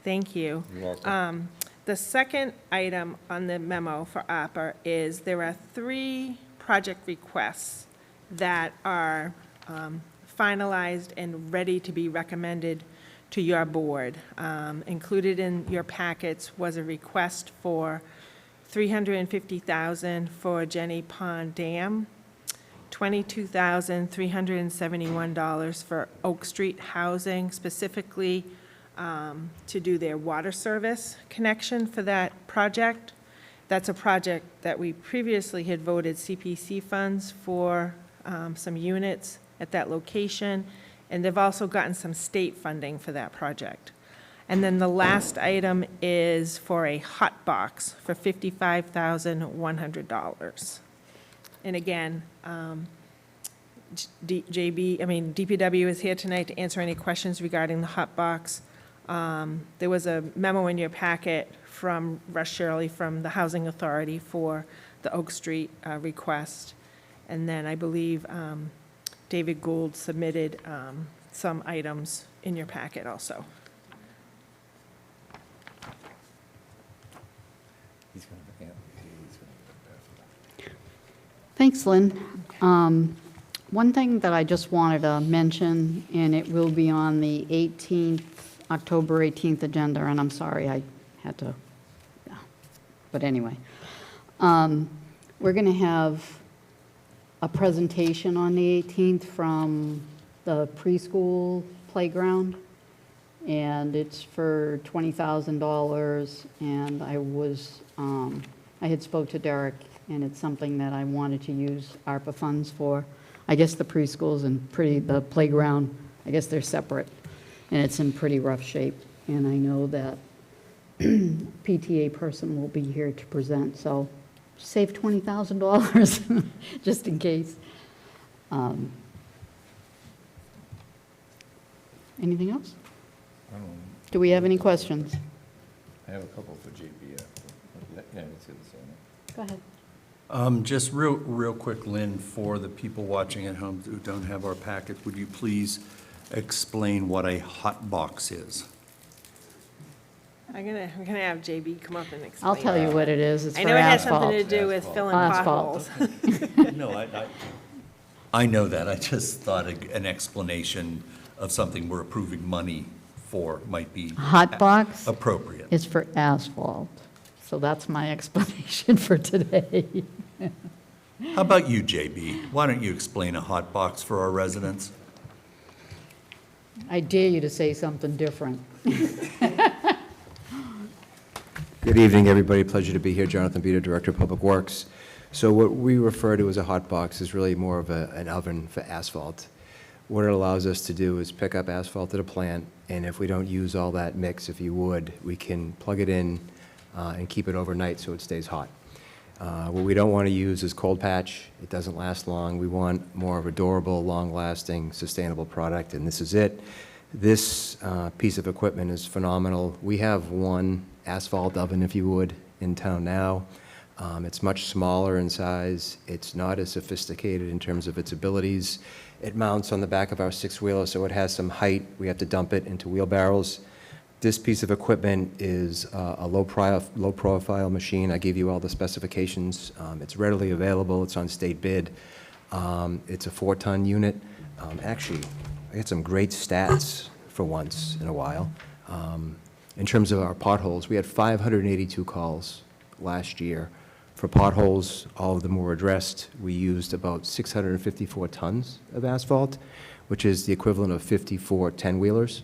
Thank you. You're welcome. The second item on the memo for ARPA is there are 3 project requests that are finalized and ready to be recommended to your board. Included in your packets was a request for $350,000 for Jenny Pond Dam, $22,371 for Oak Street Housing, specifically to do their water service connection for that project. That's a project that we previously had voted CPC funds for some units at that location, and they've also gotten some state funding for that project. And then the last item is for a hot box for $55,100. And again, DPW is here tonight to answer any questions regarding the hot box. There was a memo in your packet from Russ Shirley from the Housing Authority for the Oak Street request. And then I believe David Gould submitted some items in your packet also. Thanks, Lynn. One thing that I just wanted to mention, and it will be on the 18th, October 18th agenda, and I'm sorry I had to, but anyway. We're going to have a presentation on the 18th from the preschool playground, and it's for $20,000, and I had spoke to Derek, and it's something that I wanted to use ARPA funds for. I guess the preschools and the playground, I guess they're separate, and it's in pretty rough shape. And I know that PTA person will be here to present, so save $20,000, just in case. Anything else? Do we have any questions? I have a couple for JP. Yeah, let's get this on. Go ahead. Just real quick, Lynn, for the people watching at home who don't have our packet, would you please explain what a hot box is? I'm gonna have JB come up and explain. I'll tell you what it is. It's I for know it has asphalt. something to do with filling Asphalt. potholes. No, I know that. I just thought an explanation of something we're approving money for might be Hot box appropriate. is for asphalt. So that's my explanation for today. How about you, JB? Why don't you explain a hot box for our residents? I dare you to say something different. Good evening, everybody. Pleasure to be here. Jonathan Beater, Director of Public Works. So what we refer to as a hot box is really more of an oven for asphalt. What it allows us to do is pick up asphalt at a plant, and if we don't use all that mix, if you would, we can plug it in and keep it overnight so it stays hot. What we don't want to use is cold patch. It doesn't last long. We want more of a durable, long-lasting, sustainable product, and this is it. This piece of equipment is phenomenal. We have one asphalt oven, if you would, in town now. It's much smaller in size. It's not as sophisticated in terms of its abilities. It mounts on the back of our six-wheeler, so it has some height. We have to dump it into wheelbarrows. This piece of equipment is a low-profile machine. I gave you all the specifications. It's readily available. It's on state bid. It's a 4-ton unit. Actually, I got some great stats for once in a while. In terms of our potholes, we had 582 calls last year. For potholes, all of them were addressed. We used about 654 tons of asphalt, which is the equivalent of 54 10-wheelers.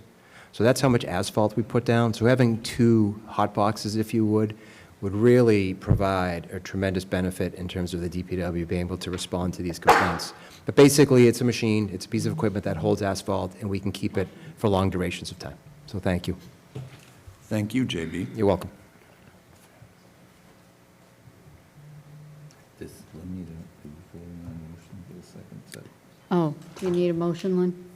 So that's how much asphalt we put down. So having 2 hot boxes, if you would really provide a tremendous benefit in terms of the DPW being able to respond to these complaints. But basically, it's a machine, it's a piece of equipment that holds asphalt, and we can keep it for long durations of time. So thank you. Thank you, JB. You're welcome. Oh, you need a motion, Lynn?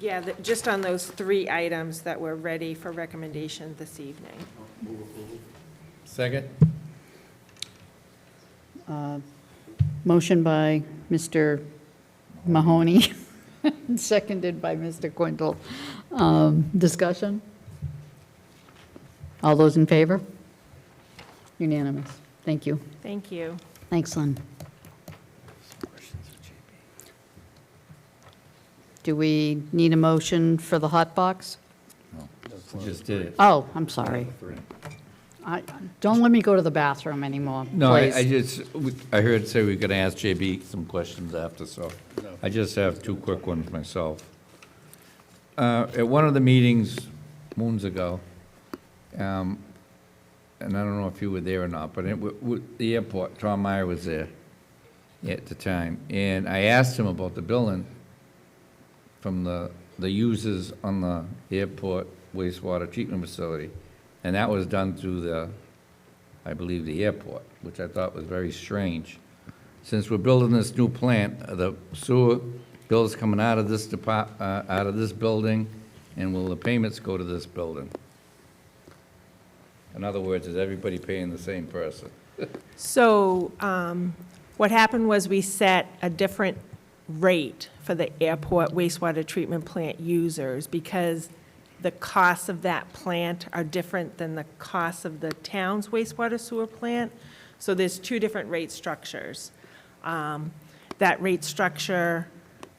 Yeah, just on those 3 items that were ready for recommendation this evening. Second? Motion by Mr. Mahoney, seconded by Mr. Quintel. Discussion? All those in favor? Unanimous. Thank you. Thank you. Thanks, Lynn. Do we need a motion for the hot box? We just did it. Oh, I'm sorry. Don't let me go to the bathroom anymore, No, please. I heard say we're gonna ask JB some questions after, so I just have 2 quick ones myself. At one of the meetings moons ago, and I don't know if you were there or not, but the airport, Tom Meyer was there at the time, and I asked him about the billing from the users on the airport wastewater treatment facility, and that was done through I believe, the airport, which I thought was very strange. Since we're building this new plant, the sewer bills coming out of this out of this building, and will the payments go to this building? In other words, is everybody paying the same person? So what happened was we set a different rate for the airport wastewater treatment plant users because the costs of that plant are different than the costs of the town's wastewater sewer plant. So there's 2 different rate structures. That rate structure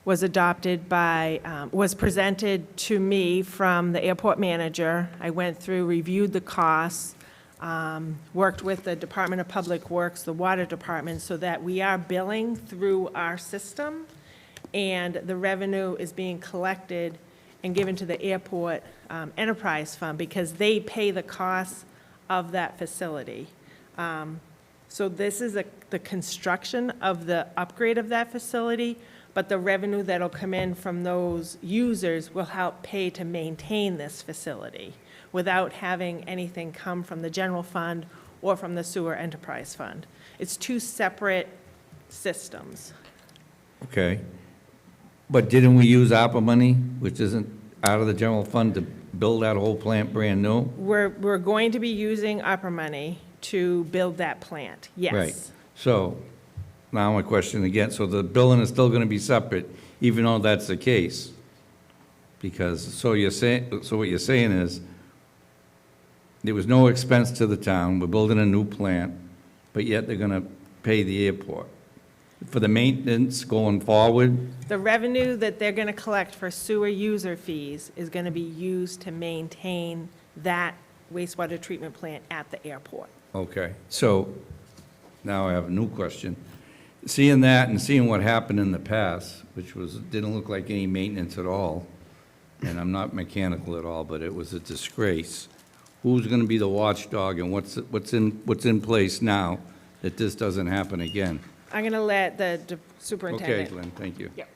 was adopted by, was presented to me from the airport manager. I went through, reviewed the costs, worked with the Department of Public Works, the water department, so that we are billing through our system, and the revenue is being collected and given to the airport enterprise fund because they pay the costs of that facility. So this is the construction of the upgrade of that facility, but the revenue that'll come in from those users will help pay to maintain this facility. without having anything come from the general fund or from the sewer enterprise fund. It's two separate systems. Okay. But didn't we use ARPA money, which isn't out of the general fund, to build that whole plant brand new? We're going to be using ARPA money to build that plant, yes. Right. So, now my question again, so the billing is still gonna be separate, even though that's the case? Because, so what you're saying is, there was no expense to the town, we're building a new plant, but yet they're gonna pay the airport for the maintenance going forward? The revenue that they're going to collect for sewer user fees is going to be used to maintain that wastewater treatment plant at the airport. Okay, so now I have a new question. Seeing that and seeing what happened in the past, which didn't look like any maintenance at all, and I'm not mechanical at all, but it was a disgrace. Who's gonna be the watchdog, and what's in place now that this doesn't happen again? I'm going to let the superintendent. Okay, Lynn, thank you. Yep.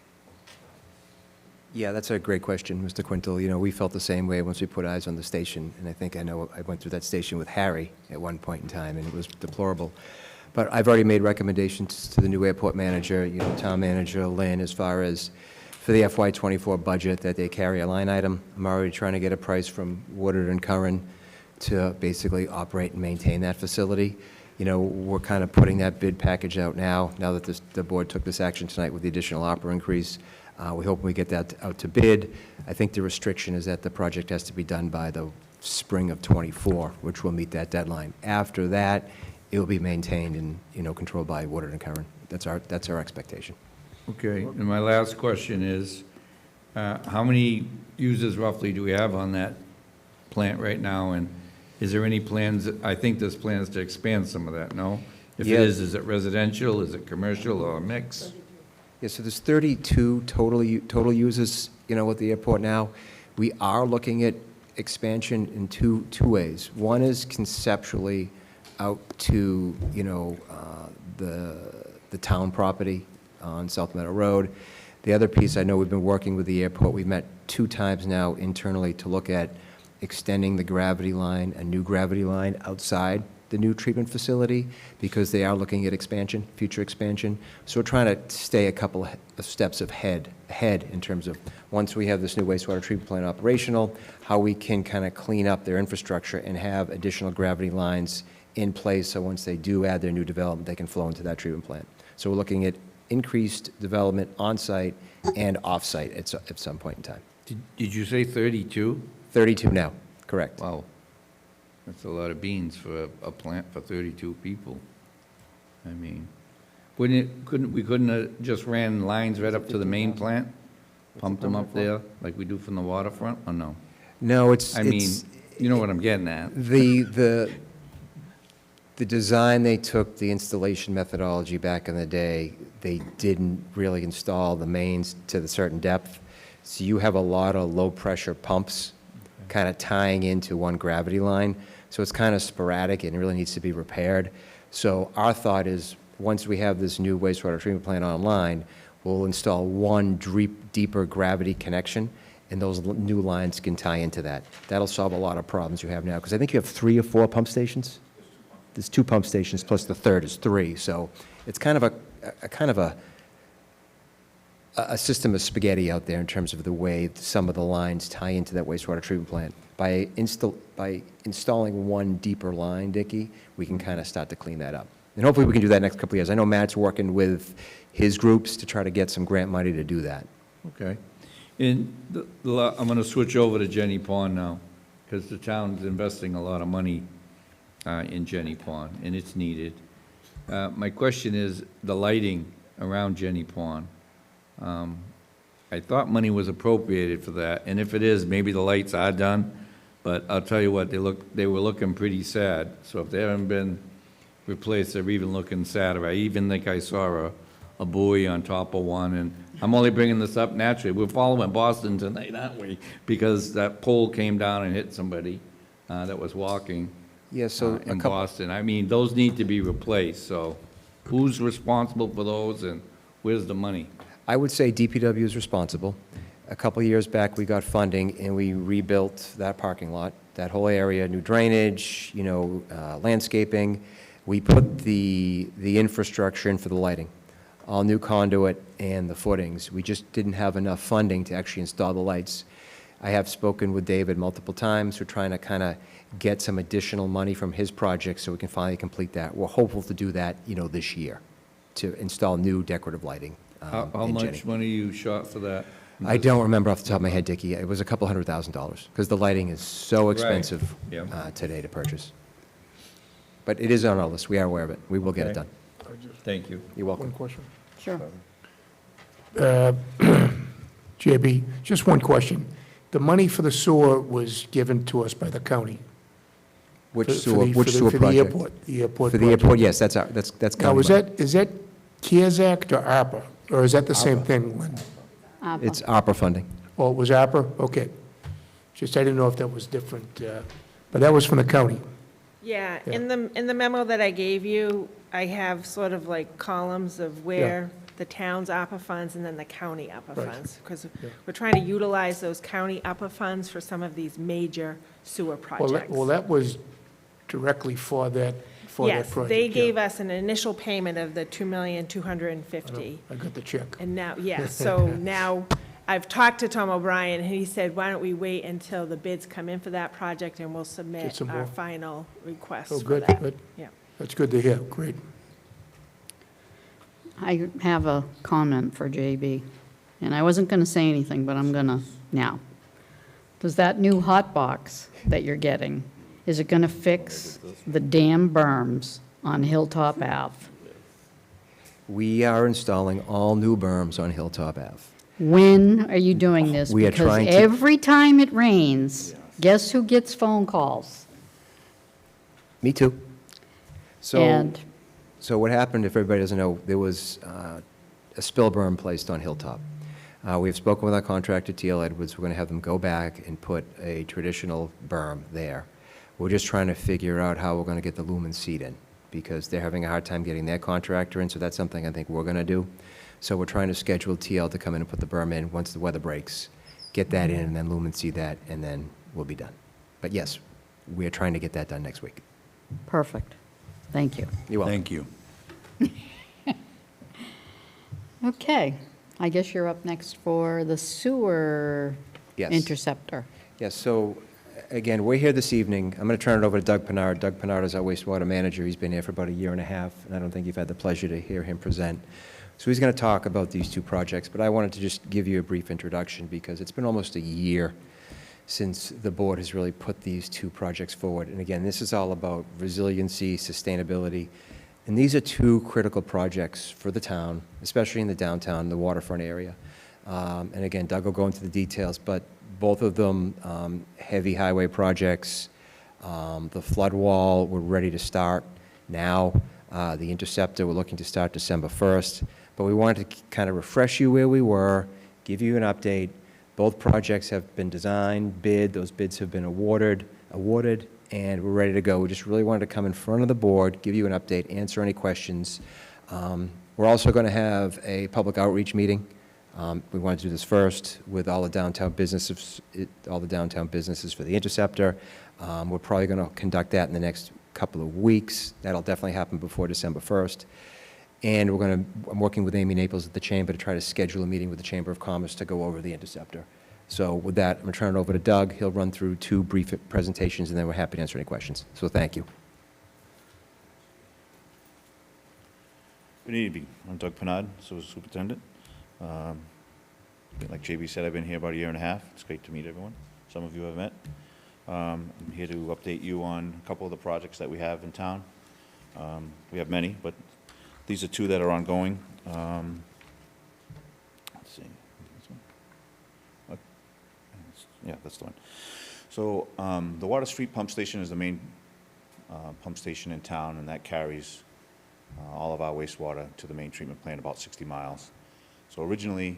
Yeah, that's a great question, Mr. Quintal. You know, we felt the same way once we put eyes on the station, and I know I went through that station with Harry at one point in time, and it was deplorable. But I've already made recommendations to the new airport manager, you know, town manager, Lynn, as far as for the FY24 budget, that they carry a line item. I'm already trying to get a price from Woodard and Curran to basically operate and maintain that facility. You know, we're kind of putting that bid package out now that the board took this action tonight with the additional opera increase. We hope we get that out to bid. I think the restriction is that the project has to be done by the spring of '24, which will meet that deadline. After that, it will be maintained and, you know, controlled by Woodard and Curran. That's our expectation. Okay, and my last question is, how many users roughly do we have on that plant right now? And is there any plans, I think there's plans to expand some of that, no? If it is it residential, is it commercial, or a mix? Yeah, so there's 32 total users, you know, at the airport now. We are looking at expansion in two ways. One is conceptually out to, you know, the town property on South Meadow Road. The other piece, I know we've been working with the airport. We've met 2 times now internally to look at extending the gravity line, a new gravity line outside the new treatment facility, because they are looking at expansion, future expansion. So we're trying to stay a couple of steps ahead in terms of, once we have this new wastewater treatment plant operational, how we can kind of clean up their infrastructure and have additional gravity lines in place, so once they do add their new development, they can flow into that treatment plant. So we're looking at increased development on-site and off-site at some point in time. Did you say 32? 32 now, correct. Wow. That's a lot of beans for a plant for 32 people. I mean, couldn't have just ran lines right up to the main plant? Pumped them up there like we do from the waterfront, or no? No, I mean, you know what I'm getting at. The design, they took the installation methodology back in the day. They didn't really install the mains to the certain depth. So you have a lot of low-pressure pumps kind of tying into one gravity line. So it's kind of sporadic and it really needs to be repaired. So our thought is, once we have this new wastewater treatment plant online, we'll install one deeper gravity connection, and those new lines can tie into that. That'll solve a lot of problems you have now, because I think you have 3 or 4 pump stations. There's 2 pump stations, plus the third is 3. So it's kind of a system of spaghetti out there in terms of the way some of the lines tie into that wastewater treatment plant. By installing one deeper line, Dickie, we can kind of start to clean that up. And hopefully we can do that next couple of years. I know Matt's working with his groups to try to get some grant money to do that. Okay. And I'm going to switch over to Jenny Pond now, because the town's investing a lot of money in Jenny Pond, and it's needed. My question is the lighting around Jenny Pond. I thought money was appropriated for that, and if it is, maybe the lights are done, but I'll tell you what, they were looking pretty sad. So if they haven't been replaced, they're even looking sadder. I even think I saw a buoy on top of one, and I'm only bringing this up naturally. We're following Boston tonight, aren't we? Because that pole came down and hit somebody that was walking in Boston. I mean, those need to be replaced, so who's responsible for those, and where's the money? I would say DPW is responsible. A couple of years back, we got funding and we rebuilt that parking lot that whole area, new drainage, landscaping. We put the infrastructure in for the lighting, all new conduit and the footings. We just didn't have enough funding to actually install the lights. I have spoken with David multiple times. We're trying to kind of get some additional money from his project so we can finally complete that. We're hopeful to do that, this year, to install new decorative lighting. How in much Jenny. money you shot for that? I don't remember off the top of my head, Dickie. It was a couple $100,000 because the lighting is so expensive Yeah. today to purchase. But it is on our list. We are aware of it. We will get it Okay. done. Thank you. You're welcome. One question. Sure. JB, just one question. The money for the sewer was given to us by the county? Which For- for sewer, the- which for the- sewer for project? the airport For the project. airport, yes, that's Now, county money. is that CARES Act or ARPA? Or is that the same thing, Lynn? It's ARPA funding. Oh, it was ARPA? Okay. Just, I didn't know if that was different, but that was from the county. Yeah, Yeah. in the memo that I gave you, I have sort of like columns of where the town's ARPA funds and then the county ARPA Right. funds. Because Yeah. we're trying to utilize those county ARPA funds for some of these major sewer projects. Well, that was directly for that project. Yes, they yeah. gave us an initial payment of the $2,250,000. I got the check. And now, yes, so now I've talked to Tom O'Brien, and he said, why don't we wait until the bids come in for that project, and we'll Get submit some our more. final request Oh, for good, that. good. Yeah. That's good to hear. Great. I have a comment for JB, and I wasn't going to say anything, but I'm going to now. Does that new hot box that you're getting, is it going to fix the damn berms on Hilltop Ave? We are installing all new berms on Hilltop Ave. When are you doing this? We are trying to- Because every time it rains, guess who gets phone calls? Me too. And- So what happened, if everybody doesn't know, there was a spill berm placed on Hilltop. We've spoken with our contractor, TL Edwards. We're going to have them go back and put a traditional berm there. We're just trying to figure out how we're going to get the lumen seed in, because they're having a hard time getting their contractor in, so that's something I think we're going to do. So we're trying to schedule TL to come in and put the berm in once the weather breaks, get that in, and then lumen seed that, and then we'll be done. But yes, we're trying to get that done next week. Perfect. Thank you. You're welcome. Thank you. Okay, I guess you're up next for the sewer Yes. interceptor. Yes, so, again, we're here this evening. I'm going to turn it over to Doug Pinard. Doug Pinard is our wastewater manager. He's been here for about a year and a half, and I don't think you've had the pleasure to hear him present. So he's going to talk about these two projects, but I wanted to just give you a brief introduction because it's been almost a year since the board has really put these two projects forward. And again, this is all about resiliency, sustainability, and these are two critical projects for the town, especially in the downtown, the waterfront area. And again, Doug will go into the details, but both of them heavy highway projects. The flood wall, we're ready to start now. The interceptor, we're looking to start December 1st. But we wanted to kind of refresh you where we were, give you an update. Both projects have been designed, bid, those bids have been awarded, and we're ready to go. We just really wanted to come in front of the board, give you an update, answer any questions. We're also going to have a public outreach meeting. We wanted to do this first with all the downtown businesses, for the interceptor. We're probably going to conduct that in the next couple of weeks. That'll definitely happen before December 1st. And I'm working with Amy Naples at the Chamber to try to schedule a meeting with the Chamber of Commerce to go over the interceptor. So with that, I'm going to turn it over to Doug. He'll run through two brief presentations, and then we're happy to answer any questions. So thank you. Good evening. I'm Doug Pinard, Sewer Superintendent. Like JB said, I've been here about a year and a half. It's great to meet everyone. Some of you I've met. I'm here to update you on a couple of the projects that we have in town. We have many, but these are two that are ongoing. Let's see. This one? What? Yeah, that's the one. So the Water Street Pump Station is the main pump station in town, and that carries all of our wastewater to the main treatment plant about 60 miles. So originally,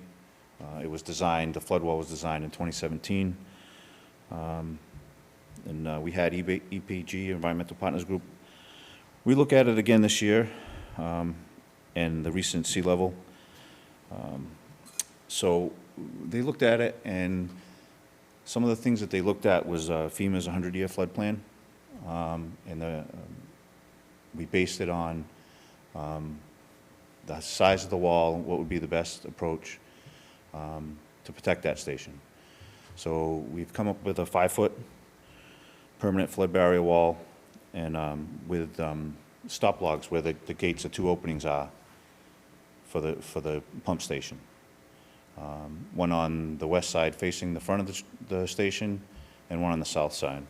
it was designed, the flood wall was designed in 2017. And we had EPG, Environmental Partners Group. We look at it again this year, and the recent sea level. So they looked at it, and Some of the things that they looked at was FEMA's 100-year flood plan, we based it on the size of the wall, what would be the best approach to protect that station. So we've come up with a 5-foot permanent flood barrier wall, and with stop logs where the gates, the 2 openings are for the pump station. One on the west side facing the front of the station, and one on the south side.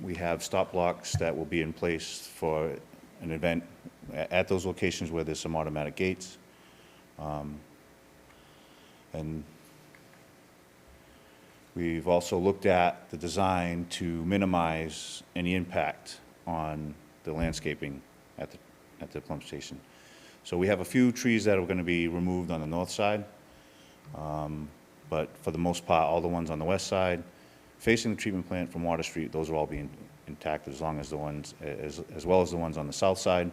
We have stop blocks that will be in place for an event at those locations where there's some automatic gates. And we've also looked at the design to minimize any impact on the landscaping at the pump station. So we have a few trees that are going to be removed on the north side, but for the most part, all the ones on the west side, facing the treatment plant from Water Street, those will all be intact, as long as the ones, as well as the ones on the south side.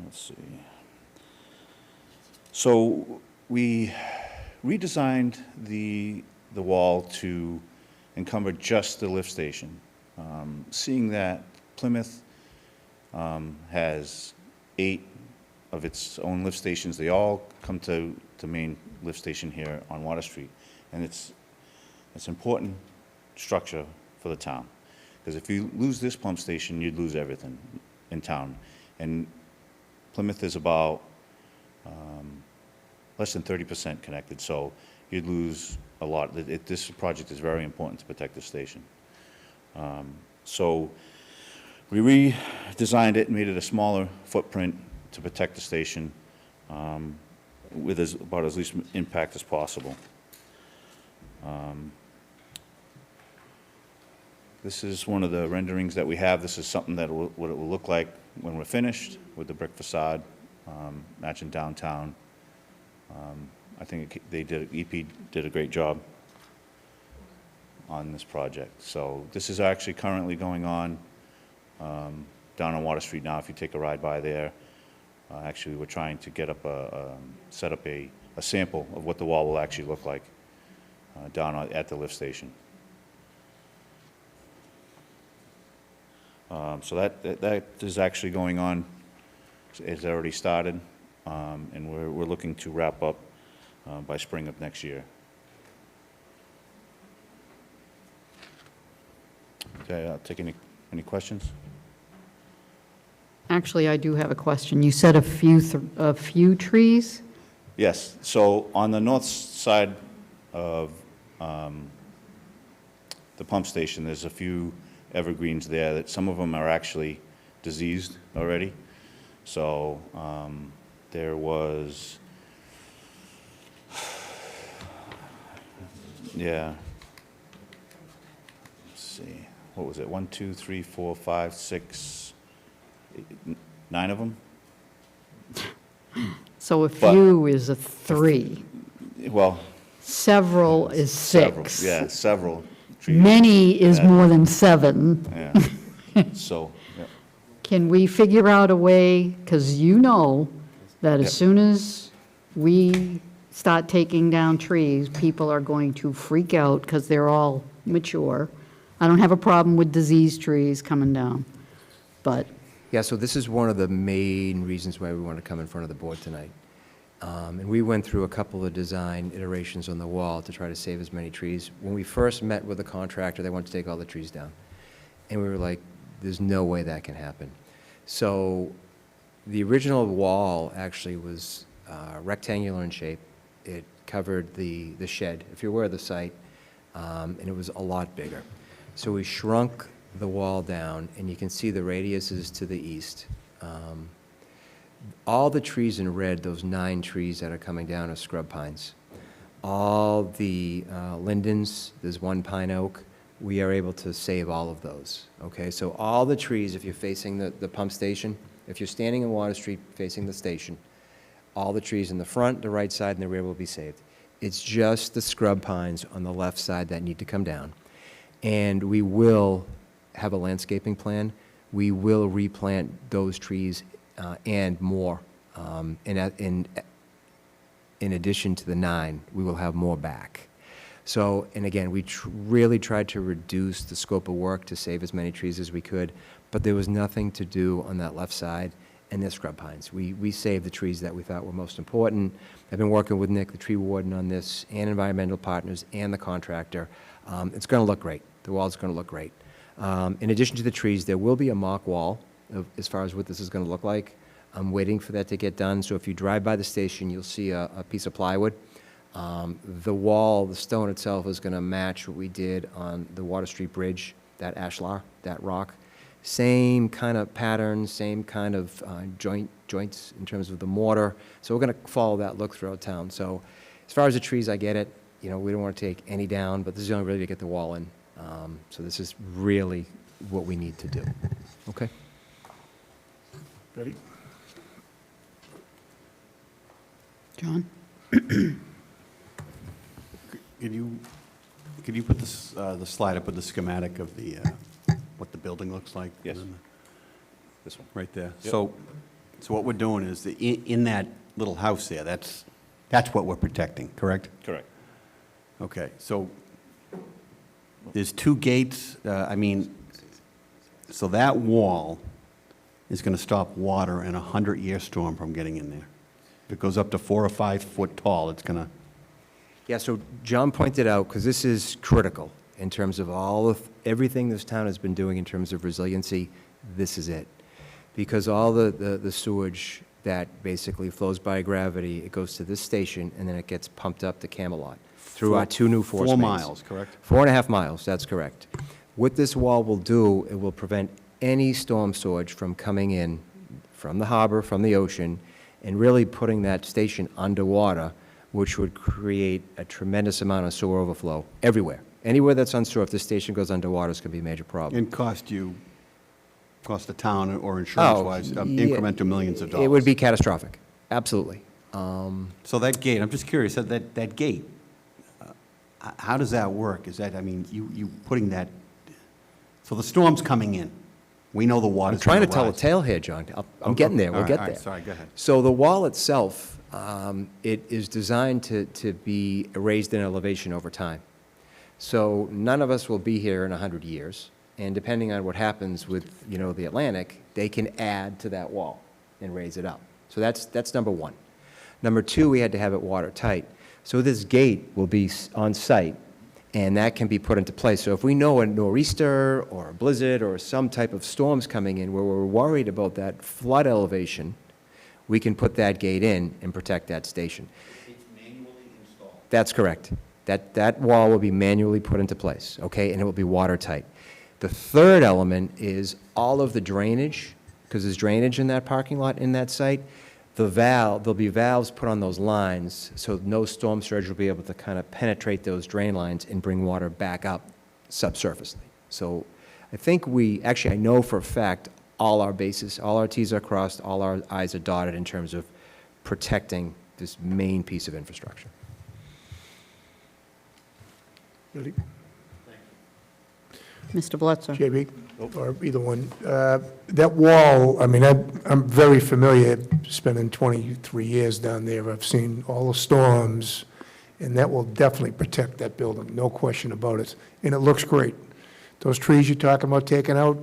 Let's see. So we redesigned the wall to encumber just the lift station. Seeing that Plymouth has 8 of its own lift stations, they all come to the main lift station here on Water Street. And it's important structure for the town. Because if you lose this pump station, you'd lose everything in town. And Plymouth is about less than 30% connected, so you'd lose a lot. This project is very important to protect the station. So we redesigned it and made it a smaller footprint to protect the station with about as least impact as possible. This is one of the renderings that we have. This is something that what it will look like when we're finished with the brick facade, matching downtown. I think EP did a great job on this project. So this is actually currently going on down on Water Street now. If you take a ride by there, actually we're trying to get up set up a sample of what the wall will actually look like down at the lift station. So that is actually going on. It's already started, and we're looking to wrap up by spring of next year. Okay, I'll take any questions? Actually, I do have a question. You said a few trees? Yes. So on the north side of the pump station, there's a few evergreens there that some of them are actually diseased already. So there was, yeah, let's see, what was it? 1, 2, 3, 4, 5, 6, 8, 9 of them. So a few is a 3. Well, several is 6. Several, yeah, several trees. Many is more than 7. Yeah. So, yeah. Can we figure out a way, because you know that as soon as we start taking down trees, people are going to freak out because they're all mature. I don't have a problem with diseased trees coming down, but. Yeah, so this is one of the main reasons why we want to come in front of the board tonight. And we went through a couple of design iterations on the wall to try to save as many trees. When we first met with the contractor, they wanted to take all the trees down. And we were like, there's no way that can happen. So the original wall actually was rectangular in shape. It covered the shed, if you're aware of the site, and it was a lot bigger. So we shrunk the wall down, and you can see the radius is to the east. All the trees in red, those 9 trees that are coming down, are scrub pines. All the lindens, there's 1 pine oak, we are able to save all of those, okay? So all the trees, if you're facing the pump station, if you're standing in Water Street facing the station, all the trees in the front, the right side, and the rear will be saved. It's just the scrub pines on the left side that need to come down. And we will have a landscaping plan. We will replant those trees and more. In addition to the 9, we will have more back. So, and again, we really tried to reduce the scope of work to save as many trees as we could, but there was nothing to do on that left side, and there's scrub pines. We saved the trees that we thought were most important. I've been working with Nick, the tree warden, on this, and environmental partners, and the contractor. It's going to look great. The wall's going to look great. In addition to the trees, there will be a mock wall as far as what this is going to look like. I'm waiting for that to get done, so if you drive by the station, you'll see a piece of plywood. The wall, the stone itself, is going to match what we did on the Water Street Bridge, that ashlar, that rock. Same kind of pattern, same kind of joints in terms of the mortar. So we're going to follow that look throughout town. So as far as the trees, I get it. You know, we don't want to take any down, but this is the only way to get the wall in. So this is really what we need to do. Okay? Ready? John? Could you put this, the slide up with the schematic of the, what the building looks like? Yes. And then This one. Right there. Yep. So what we're doing is, in that little house there, that's what we're protecting, correct? Correct. Okay, so there's 2 gates, so that wall is going to stop water in a 100-year storm from getting in there. If it goes up to 4 or 5 foot tall, it's going to... Yeah, so John pointed out, because this is critical in terms of everything this town has been doing in terms of resiliency, this is it. Because all the sewage that basically flows by gravity, it goes to this station, and then it gets pumped up to Camelot through our 2 new force 4 mains. miles, correct? 4.5 miles, that's correct. What this wall will do, it will prevent any storm surge from coming in from the harbor, from the ocean, and really putting that station underwater, which would create a tremendous amount of sewer overflow everywhere. Anywhere that's unsewer, if this station goes underwater, it's going to be a major problem. And cost the town, or insurance-wise, increment of millions of dollars. It would be catastrophic, absolutely. So that gate, I'm just curious, that gate, how does that work? Is that, you putting that, so the storm's coming in. We know the I'm water's trying to gonna tell a rise. tale here, John. I'm getting there, we'll get there. Sorry, go ahead. So the wall itself, it is designed to be raised in elevation over time. So none of us will be here in 100 years, and depending on what happens with, the Atlantic, they can add to that wall and raise it up. So that's number 1. Number 2, we had to have it watertight. So this gate will be on site, and that can be put into place. So if we know a nor'easter or a blizzard or some type of storms coming in where we're worried about that flood elevation, we can put that gate in and protect that station. It's manually installed. That's correct. That wall will be manually put into place, okay, and it will be watertight. The third element is all of the drainage, because there's drainage in that parking lot, in that site. There'll be valves put on those lines, so no storm surge will be able to kind of penetrate those drain lines and bring water back up subsurfacely. So I think I know for a fact all our bases, all our T's are crossed, all our I's are dotted in terms of protecting this main piece of infrastructure. Ready? Mr. Bledsoe? JB, or either one. That wall, I'm very familiar, spending 23 years down there. I've seen all the storms, and that will definitely protect that building, no question about it. And it looks great. Those trees you're talking about taking out,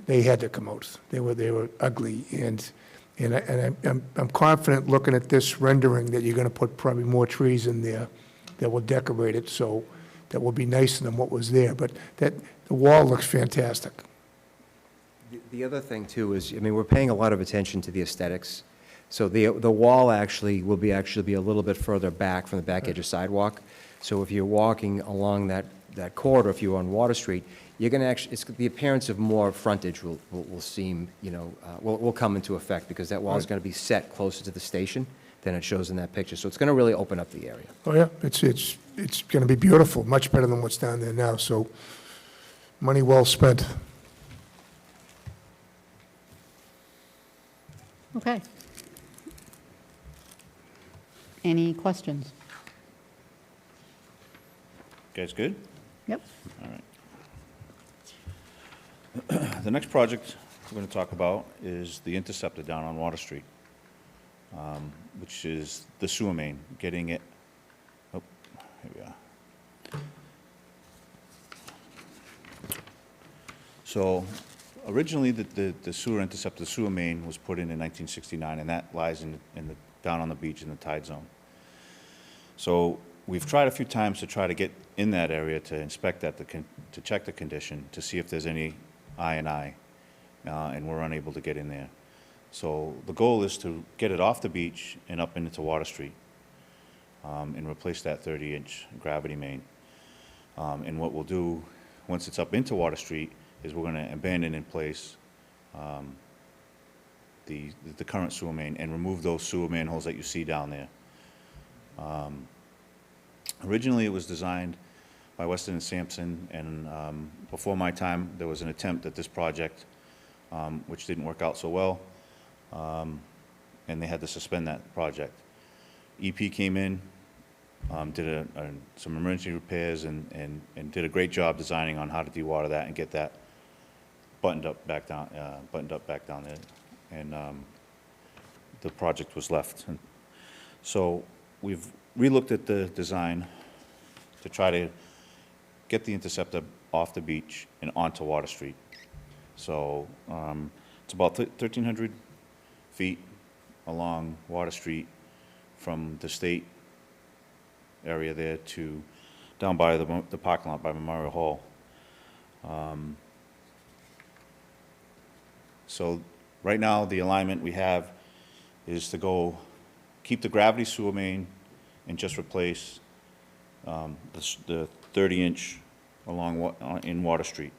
they had to come out. They were ugly, and I'm confident, looking at this rendering, that you're going to put probably more trees in there that will decorate it, so that will be nicer than what was there. But the wall looks fantastic. The other thing, too, is, we're paying a lot of attention to the aesthetics. So the wall will be a little bit further back from the back edge of sidewalk. So if you're walking along that corridor, if you're on Water Street, you're going to the appearance of more frontage will seem, will come into effect, because that wall is going to be set closer to the station than it shows in that picture. So it's going to really open up the area. Oh, yeah, it's going to be beautiful, much better than what's down there now, so money well spent. Okay. Any questions? Guys good? Yep. All right. The next project we're going to talk about is the interceptor down on Water Street, which is the sewer main, getting it, oh, here we are. So originally, the sewer interceptor, the sewer main was put in 1969, and that lies down on the beach in the tide zone. So we've tried a few times to try to get in that area to inspect that, to check the condition, to see if there's any I&I, and we're unable to get in there. So the goal is to get it off the beach and up into Water Street, and replace that 30-inch gravity main. And what we'll do, once it's up into Water Street, is we're going to abandon in place the current sewer main and remove those sewer manholes that you see down there. Originally, it was designed by Weston and Sampson, and before my time, there was an attempt at this project, which didn't work out so well, and they had to suspend that project. EP came in, did some emergency repairs, and did a great job designing on how to dewater that and get that buttoned up back down there, and the project was left. And so we've relooked at the design to try to get the interceptor off the beach and onto Water Street. So it's about 1,300 feet along Water Street from the state area there to down by the parking lot by Memorial Hall. So right now, the alignment we have is to keep the gravity sewer main and just replace the 30-inch in Water Street.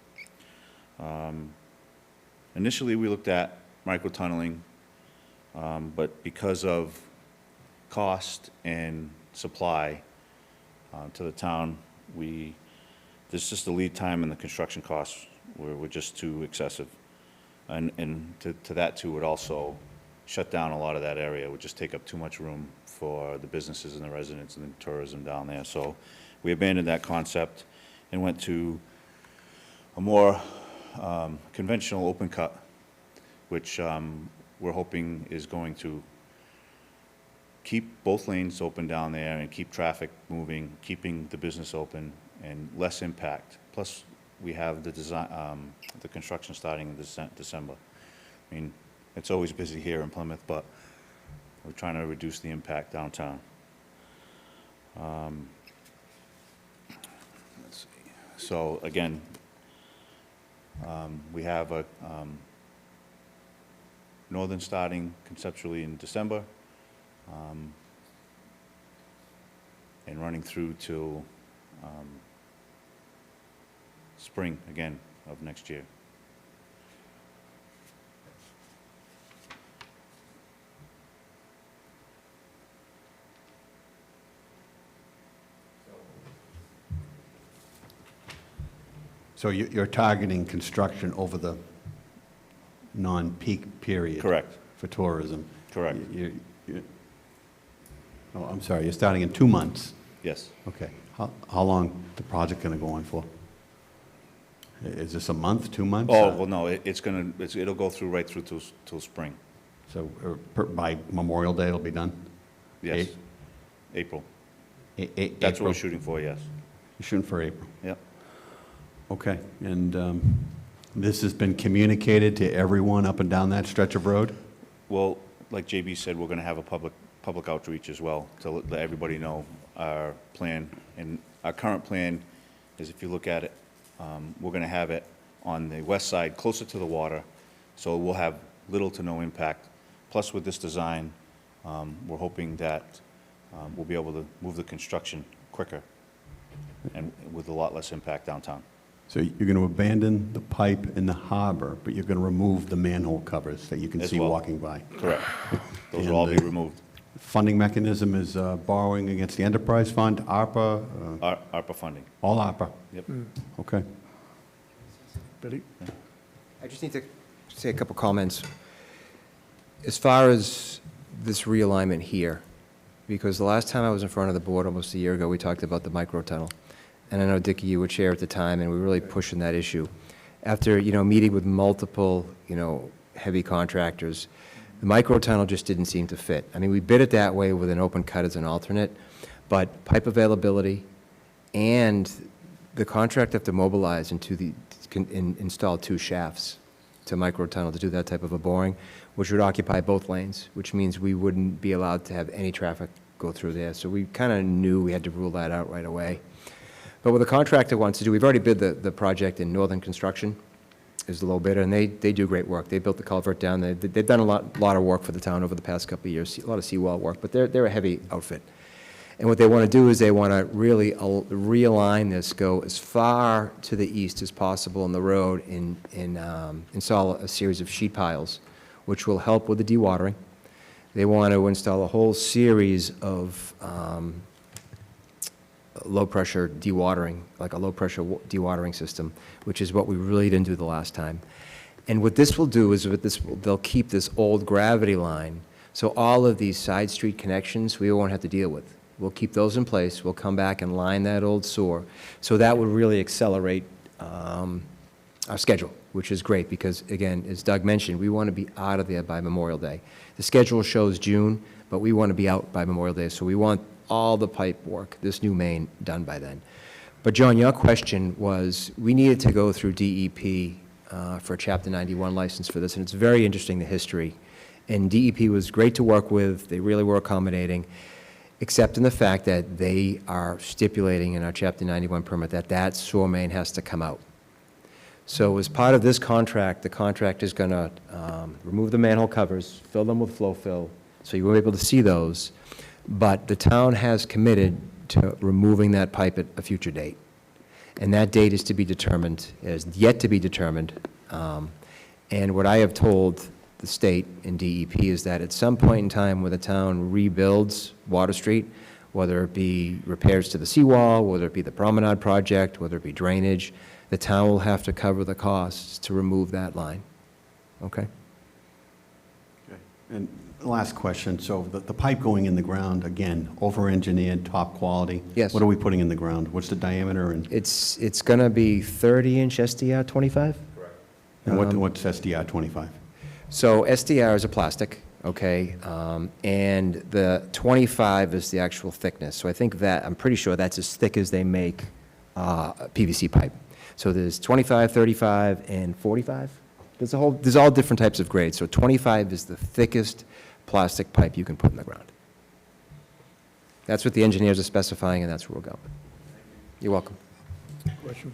Initially, we looked at micro-tunneling, but because of cost and supply to the town, there's just the lead time and the construction costs were just too excessive. And to that too, would also shut down a lot of that area. It would just take up too much room for the businesses and the residents and the tourism down there. So we abandoned that concept and went to a more conventional open cut, which we're hoping is going to keep both lanes open down there and keep traffic moving, keeping the business open and less impact. Plus, we have the design, the construction starting in December. I mean, it's always busy here in Plymouth, but we're trying to reduce the impact downtown. Let's see. So again, we have a northern starting conceptually in December, and running through till spring again of next year. So you're targeting construction over the non-peak period? Correct. For tourism? Correct. Oh, I'm sorry, you're starting in 2 months? Yes. Okay. How long the project going to go on for? Is this a month, 2 months? Oh, well, no, it'll go through right through till spring. So by Memorial Day, it'll be done? Yes. April. That's April. what we're shooting for, yes. You're shooting for April? Yep. Okay, and this has been communicated to everyone up and down that stretch of road? Well, like JB said, we're going to have a public outreach as well to let everybody know our plan. And our current plan is, if you look at it, we're going to have it on the west side, closer to the water, so we'll have little to no impact. Plus, with this design, we're hoping that we'll be able to move the construction quicker and with a lot less impact downtown. So you're going to abandon the pipe in the harbor, but you're going to remove the manhole covers that you can As see well. walking by? Correct. Those And will all be the removed. Funding mechanism is borrowing against the enterprise fund, ARPA? ARPA funding. All ARPA? Yep. Okay. Billy? I just need to say a couple comments. As far as this realignment here, because the last time I was in front of the board, almost a year ago, we talked about the micro tunnel. And I know, Dickie, you were chair at the time, and we were really pushing that issue. after, meeting with multiple, heavy contractors, the micro tunnel just didn't seem to fit. I mean, we bid it that way with an open cut as an alternate, but pipe availability and the contract have to mobilize install 2 shafts to micro tunnel to do that type of a boring, which would occupy both lanes, which means we wouldn't be allowed to have any traffic go through there. So we kind of knew we had to rule that out right away. But what the contractor wants to do, we've already bid the project in Northern Construction, is the low bidder, and they do great work. They built the culvert down. They've done a lot of work for the town over the past couple of years, a lot of seawall work, but they're a heavy outfit. And what they want to do is they want to really realign this, go as far to the east as possible on the road and install a series of sheet piles, which will help with the dewatering. They want to install a whole series of low-pressure dewatering, like a low-pressure dewatering system, which is what we really didn't do the last time. And what this will do is they'll keep this old gravity line, so all of these side street connections we won't have to deal with. We'll keep those in place. We'll come back and line that old sewer. So that would really accelerate our schedule, which is great because, again, as Doug mentioned, we want to be out of there by Memorial Day. The schedule shows June, but we want to be out by Memorial Day, so we want all the pipe work, this new main, done by then. But John, your question was, we needed to go through DEP for a Chapter 91 license for this, and it's very interesting, the history. And DEP was great to work with. They really were accommodating, except in the fact that they are stipulating in our Chapter 91 permit that sewer main has to come out. So as part of this contract, the contractor is going to remove the manhole covers, fill them with flow fill, so you won't be able to see those. But the town has committed to removing that pipe at a future date. And that date is to be determined, is yet to be determined. And what I have told the state and DEP is that at some point in time when the town rebuilds Water Street, whether it be repairs to the seawall, whether it be the promenade project, whether it be drainage, the town will have to cover the costs to remove that line. Okay? And last question, so the pipe going in the ground, again, over-engineered, top quality? Yes. What are we putting in the ground? What's the diameter? And It's going to be 30-inch SDR 25? correct. And what's SDR 25? So SDR is a plastic, okay, and the 25 is the actual thickness. So I think that, I'm pretty sure that's as thick as they make PVC pipe. So there's 25, 35, and 45. There's all different types of grades. So 25 is the thickest plastic pipe you can put in the ground. That's what the engineers are specifying, and that's where we're going. You're welcome. Question?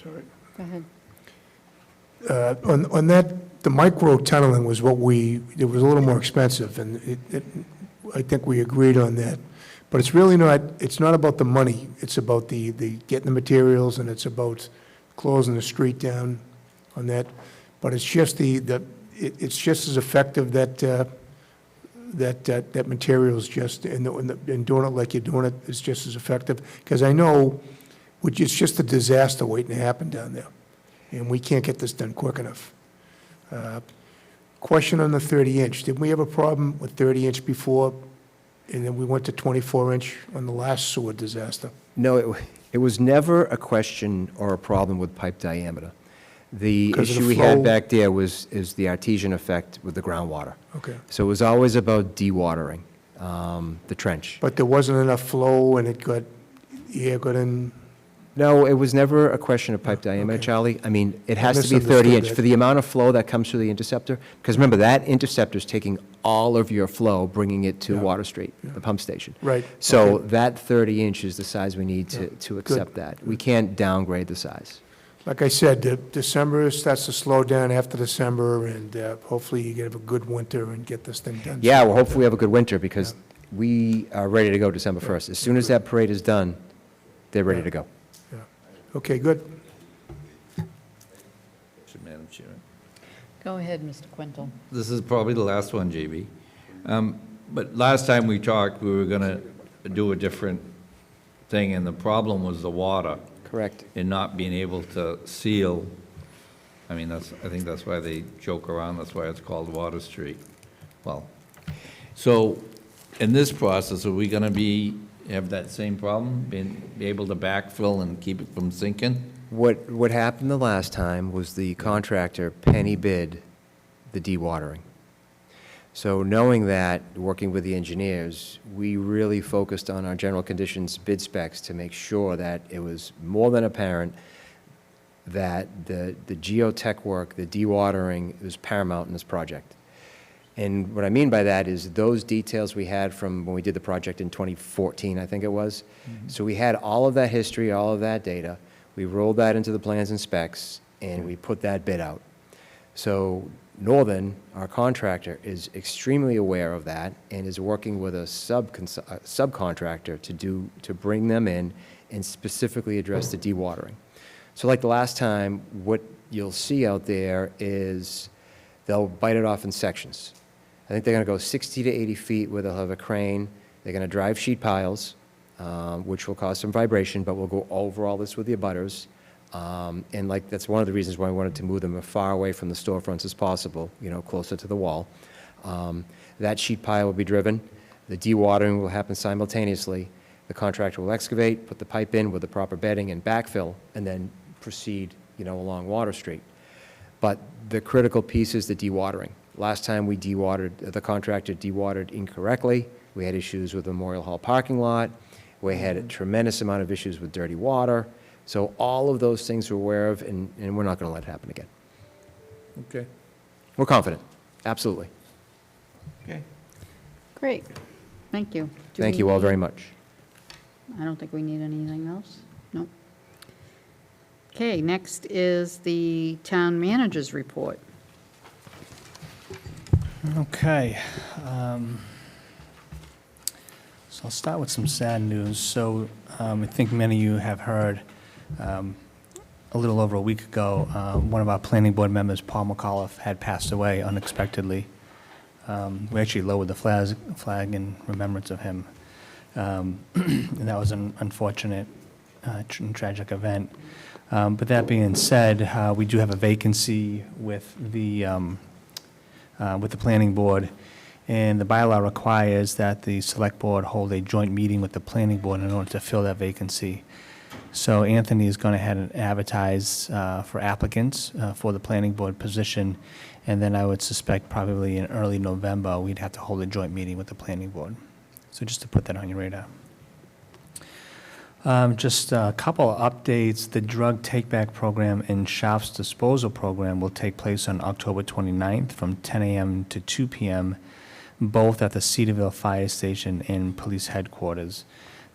Sorry. Go ahead. On that, the micro tunneling was it was a little more expensive, and I think we agreed on that. But it's really not, it's not about the money. It's about the getting the materials, and it's about closing the street down on that. But it's just it's just as effective that material's just, and doing it like you're doing it is just as effective. Because I know, it's just a disaster waiting to happen down there. And we can't get this done quick enough. Question on the 30-inch. Did we have a problem with 30-inch before, and then we went to 24-inch on the last sewer disaster? No, it was never a question or a problem with pipe diameter. The 'Cause of the issue we had flow? back there is the artesian effect with the groundwater. Okay. So it was always about dewatering the trench. But there wasn't enough flow, and air got in? No, it was never a question of pipe diameter, Charlie. I mean, it has to be misunderstood 30-inch that. for the amount of flow that comes through the interceptor. Because remember, that interceptor's taking all of your flow, bringing it to Water Street, the pump station. Right. So Okay. that 30-inch is the size we need to accept that. We can't downgrade the size. Like I said, December starts to slow down after December, and hopefully you get a good winter and get this thing done. Yeah, well, hopefully we have a good winter, because we are ready to go December 1st. As soon as that parade is done, they're ready to go. Okay, good. Madam Chairman. Go ahead, Mr. Quintal. This is probably the last one, JB. But last time we talked, we were going to do a different thing, and the problem was the water. Correct. And not being able to seal. I mean, I think that's why they joke around, that's why it's called Water Street. Well, so in this process, are we going to have that same problem, be able to backfill and keep it from sinking? What happened the last time was the contractor penny bid the dewatering. So knowing that, working with the engineers, we really focused on our general conditions bid specs to make sure that it was more than apparent that the geotech work, the dewatering, was paramount in this project. And what I mean by that is those details we had from when we did the project in 2014, I think it was. So we had all of that history, all of that data. We rolled that into the plans and specs, and we put that bid out. So Northern, our contractor, is extremely aware of that and is working with a subcontractor to bring them in and specifically address the dewatering. So like the last time, what you'll see out there is they'll bite it off in sections. I think they're going to go 60 to 80 feet where they'll have a crane. They're going to drive sheet piles, which will cause some vibration, but we'll go over all this with the abutters. And like, that's one of the reasons why I wanted to move them as far away from the storefronts as possible, closer to the wall. That sheet pile will be driven. The dewatering will happen simultaneously. The contractor will excavate, put the pipe in with the proper bedding and backfill, and then proceed, along Water Street. But the critical piece is the dewatering. Last time we dewatered, the contractor dewatered incorrectly. We had issues with Memorial Hall parking lot. We had a tremendous amount of issues with dirty water. So all of those things we're aware of, and we're not going to let it happen again. Okay. We're confident, absolutely. Okay. Great, thank you. Do Thank we you all need- very much. I don't think we need anything else. No. Okay, next is the town manager's report. Okay. So I'll start with some sad news. So I think many of you have heard a little over a week ago, one of our planning board members, Paul McAuliffe, had passed away unexpectedly. We actually lowered the flag in remembrance of him. And that was an unfortunate and tragic event. But that being said, we do have a vacancy with the planning board, and the bylaw requires that the select board hold a joint meeting with the planning board in order to fill that vacancy. So Anthony is going ahead and advertise for applicants for the planning board position, and then I would suspect probably in early November, we'd have to hold a joint meeting with the planning board. So just to put that on your radar. Just a couple of updates. The drug take-back program and shafts disposal program will take place on October 29th from 10 a.m. to 2 p.m., both at the Cedarville Fire Station and Police Headquarters.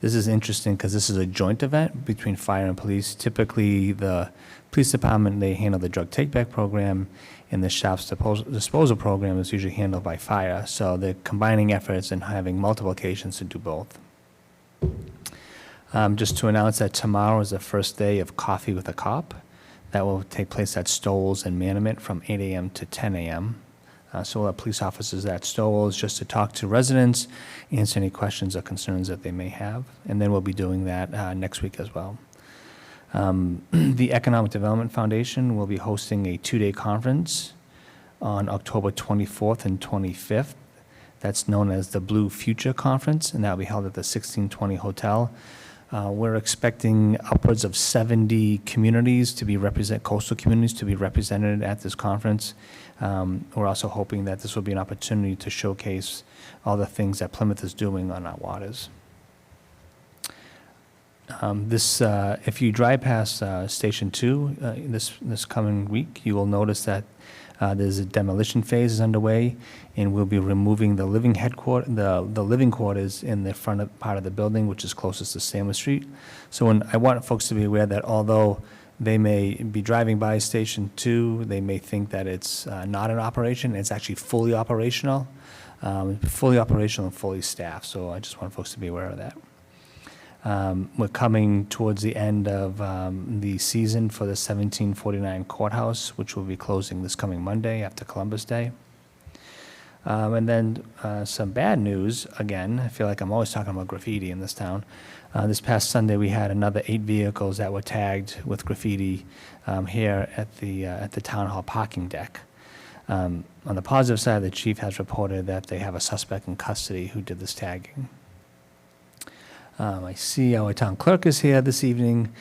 This is interesting because this is a joint event between fire and police. Typically, the police department, they handle the drug take-back program, and the shafts disposal program is usually handled by fire. So they're combining efforts and having multiple occasions to do both. Just to announce that tomorrow is the first day of Coffee with a Cop. That will take place at Stoles and Manomet from 8 a.m. to 10 a.m. So we'll have police officers at Stoles just to talk to residents, answer any questions or concerns that they may have. And then we'll be doing that next week as well. The Economic Development Foundation will be hosting a 2-day conference on October 24th and 25th. That's known as the Blue Future Conference, and that will be held at the 1620 Hotel. We're expecting upwards of 70 communities to be coastal communities to be represented at this conference. We're also hoping that this will be an opportunity to showcase all the things that Plymouth is doing on our waters. If you drive past Station 2 this coming week, you will notice that there's a demolition phase is underway, and we'll be removing the living quarters in the front part of the building, which is closest to Sandwich Street. So I want folks to be aware that although they may be driving by Station 2, they may think that it's not in operation. It's actually fully operational and fully staffed. So I just want folks to be aware of that. We're coming towards the end of the season for the 1749 Courthouse, which will be closing this coming Monday after Columbus Day. And then some bad news, again, I feel like I'm always talking about graffiti in this town. This past Sunday, we had another 8 vehicles that were tagged with graffiti here at the Town Hall parking deck. On the positive side, the chief has reported that they have a suspect in custody who did this tagging. I see our town clerk is here this evening,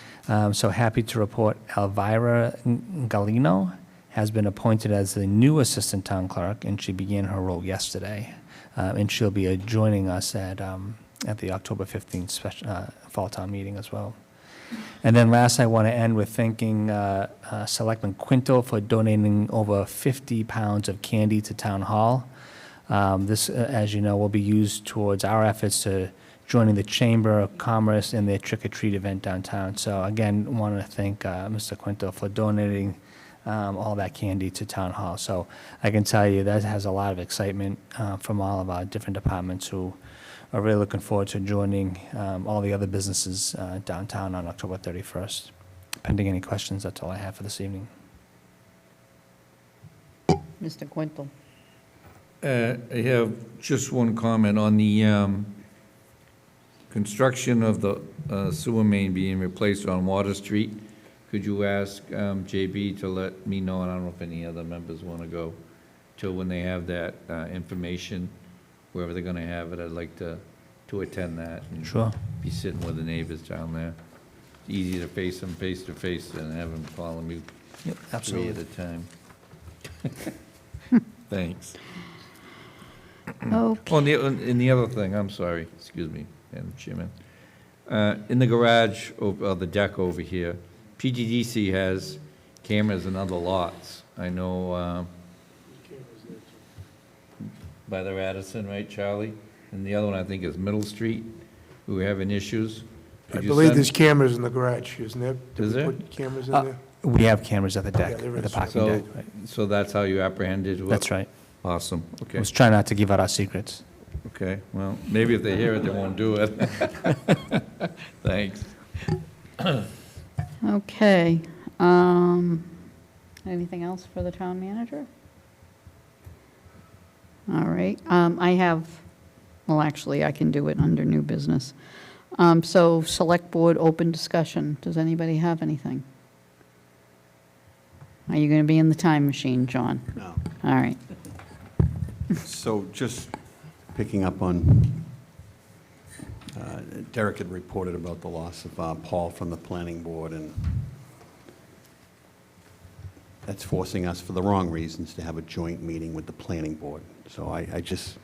so happy to report Elvira Galino has been appointed as the new assistant town clerk, and she began her role yesterday. And she'll be joining us at the October 15th fall town meeting as well. And then last, I want to end with thanking Selectman Quinto for donating over 50 pounds of candy to Town Hall. This, as you know, will be used towards our efforts to joining the Chamber of Commerce in their trick-or-treat event downtown. So again, want to thank Mr. Quinto for donating all that candy to Town Hall. So I can tell you that has a lot of excitement from all of our different departments who are really looking forward to joining all the other businesses downtown on October 31st. Pending any questions, that's all I have for this evening. Mr. Quintal. I have just one comment on the construction of the sewer main being replaced on Water Street. Could you ask JB to let me know, and I don't know if any other members want to go, till when they have that information, wherever they're going to have it, I'd like to attend that. And Sure. be sitting with the neighbors down there. It's easy to face them face to face than have them calling me Yep, three absolutely. at a time. Thanks. Okay. Oh, and the other thing, I'm sorry, excuse me, Madam Chairman. In the garage, the deck over here, PGDC has cameras in other lots. I know by the Radisson, right, Charlie? And the other one, I think, is Middle Street, who were having issues. I Could you believe send- there's cameras in the garage, isn't there? Did Is we there? put cameras in there? We have cameras at the deck, Yeah, there at the is. parking deck. So, Right. so that's how you apprehended? what- That's right. Awesome, okay. Let's try not to give out our secrets. Okay, well, maybe if they hear it, they won't do it. Thanks. Okay. Anything else for the town manager? All right. I have, well, actually, I can do it under new business. So select board open discussion. Does anybody have anything? Are you going to be in the time machine, John? No. All right. So just picking up on, Derek had reported about the loss of Paul from the planning board, and that's forcing us, for the wrong reasons, to have a joint meeting with the planning board. So I just,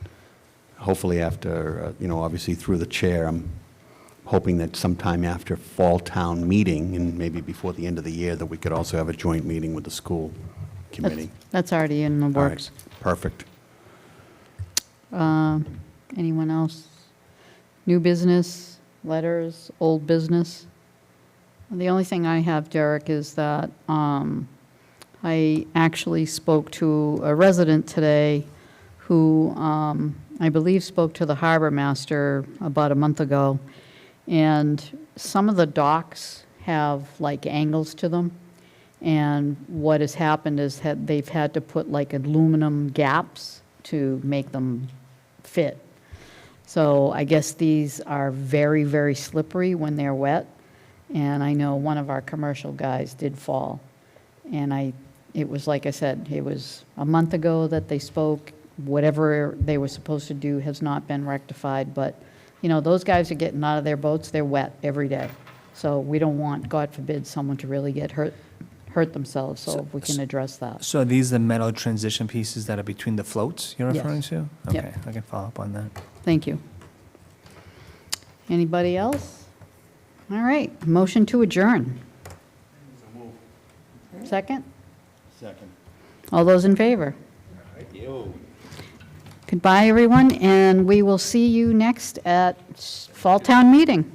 hopefully after, obviously through the chair, I'm hoping that sometime after fall town meeting, and maybe before the end of the year, that we could also have a joint meeting with the school committee. That's already in the All right, works. perfect. Anyone else? New business, letters, old business? The only thing I have, Derek, is that I actually spoke to a resident today who I believe spoke to the harbor master about a month ago, and some of the docks have like angles to them, and what has happened is that they've had to put like aluminum gaps to make them fit. So I guess these are very, very slippery when they're wet, and I know one of our commercial guys did fall. And it was, like I said, it was a month ago that they spoke. Whatever they were supposed to do has not been rectified, but, those guys are getting out of their boats, they're wet every day. So we don't want, God forbid, someone to really get hurt themselves, so if we can address that. So are these the metal transition pieces that are between the floats you're Yes. referring to? Yep. Okay, I can follow up on that. Thank you. Anybody else? All right, motion to adjourn. Second? Second. All those in favor? Goodbye, everyone, and we will see you next at Fall Town Meeting.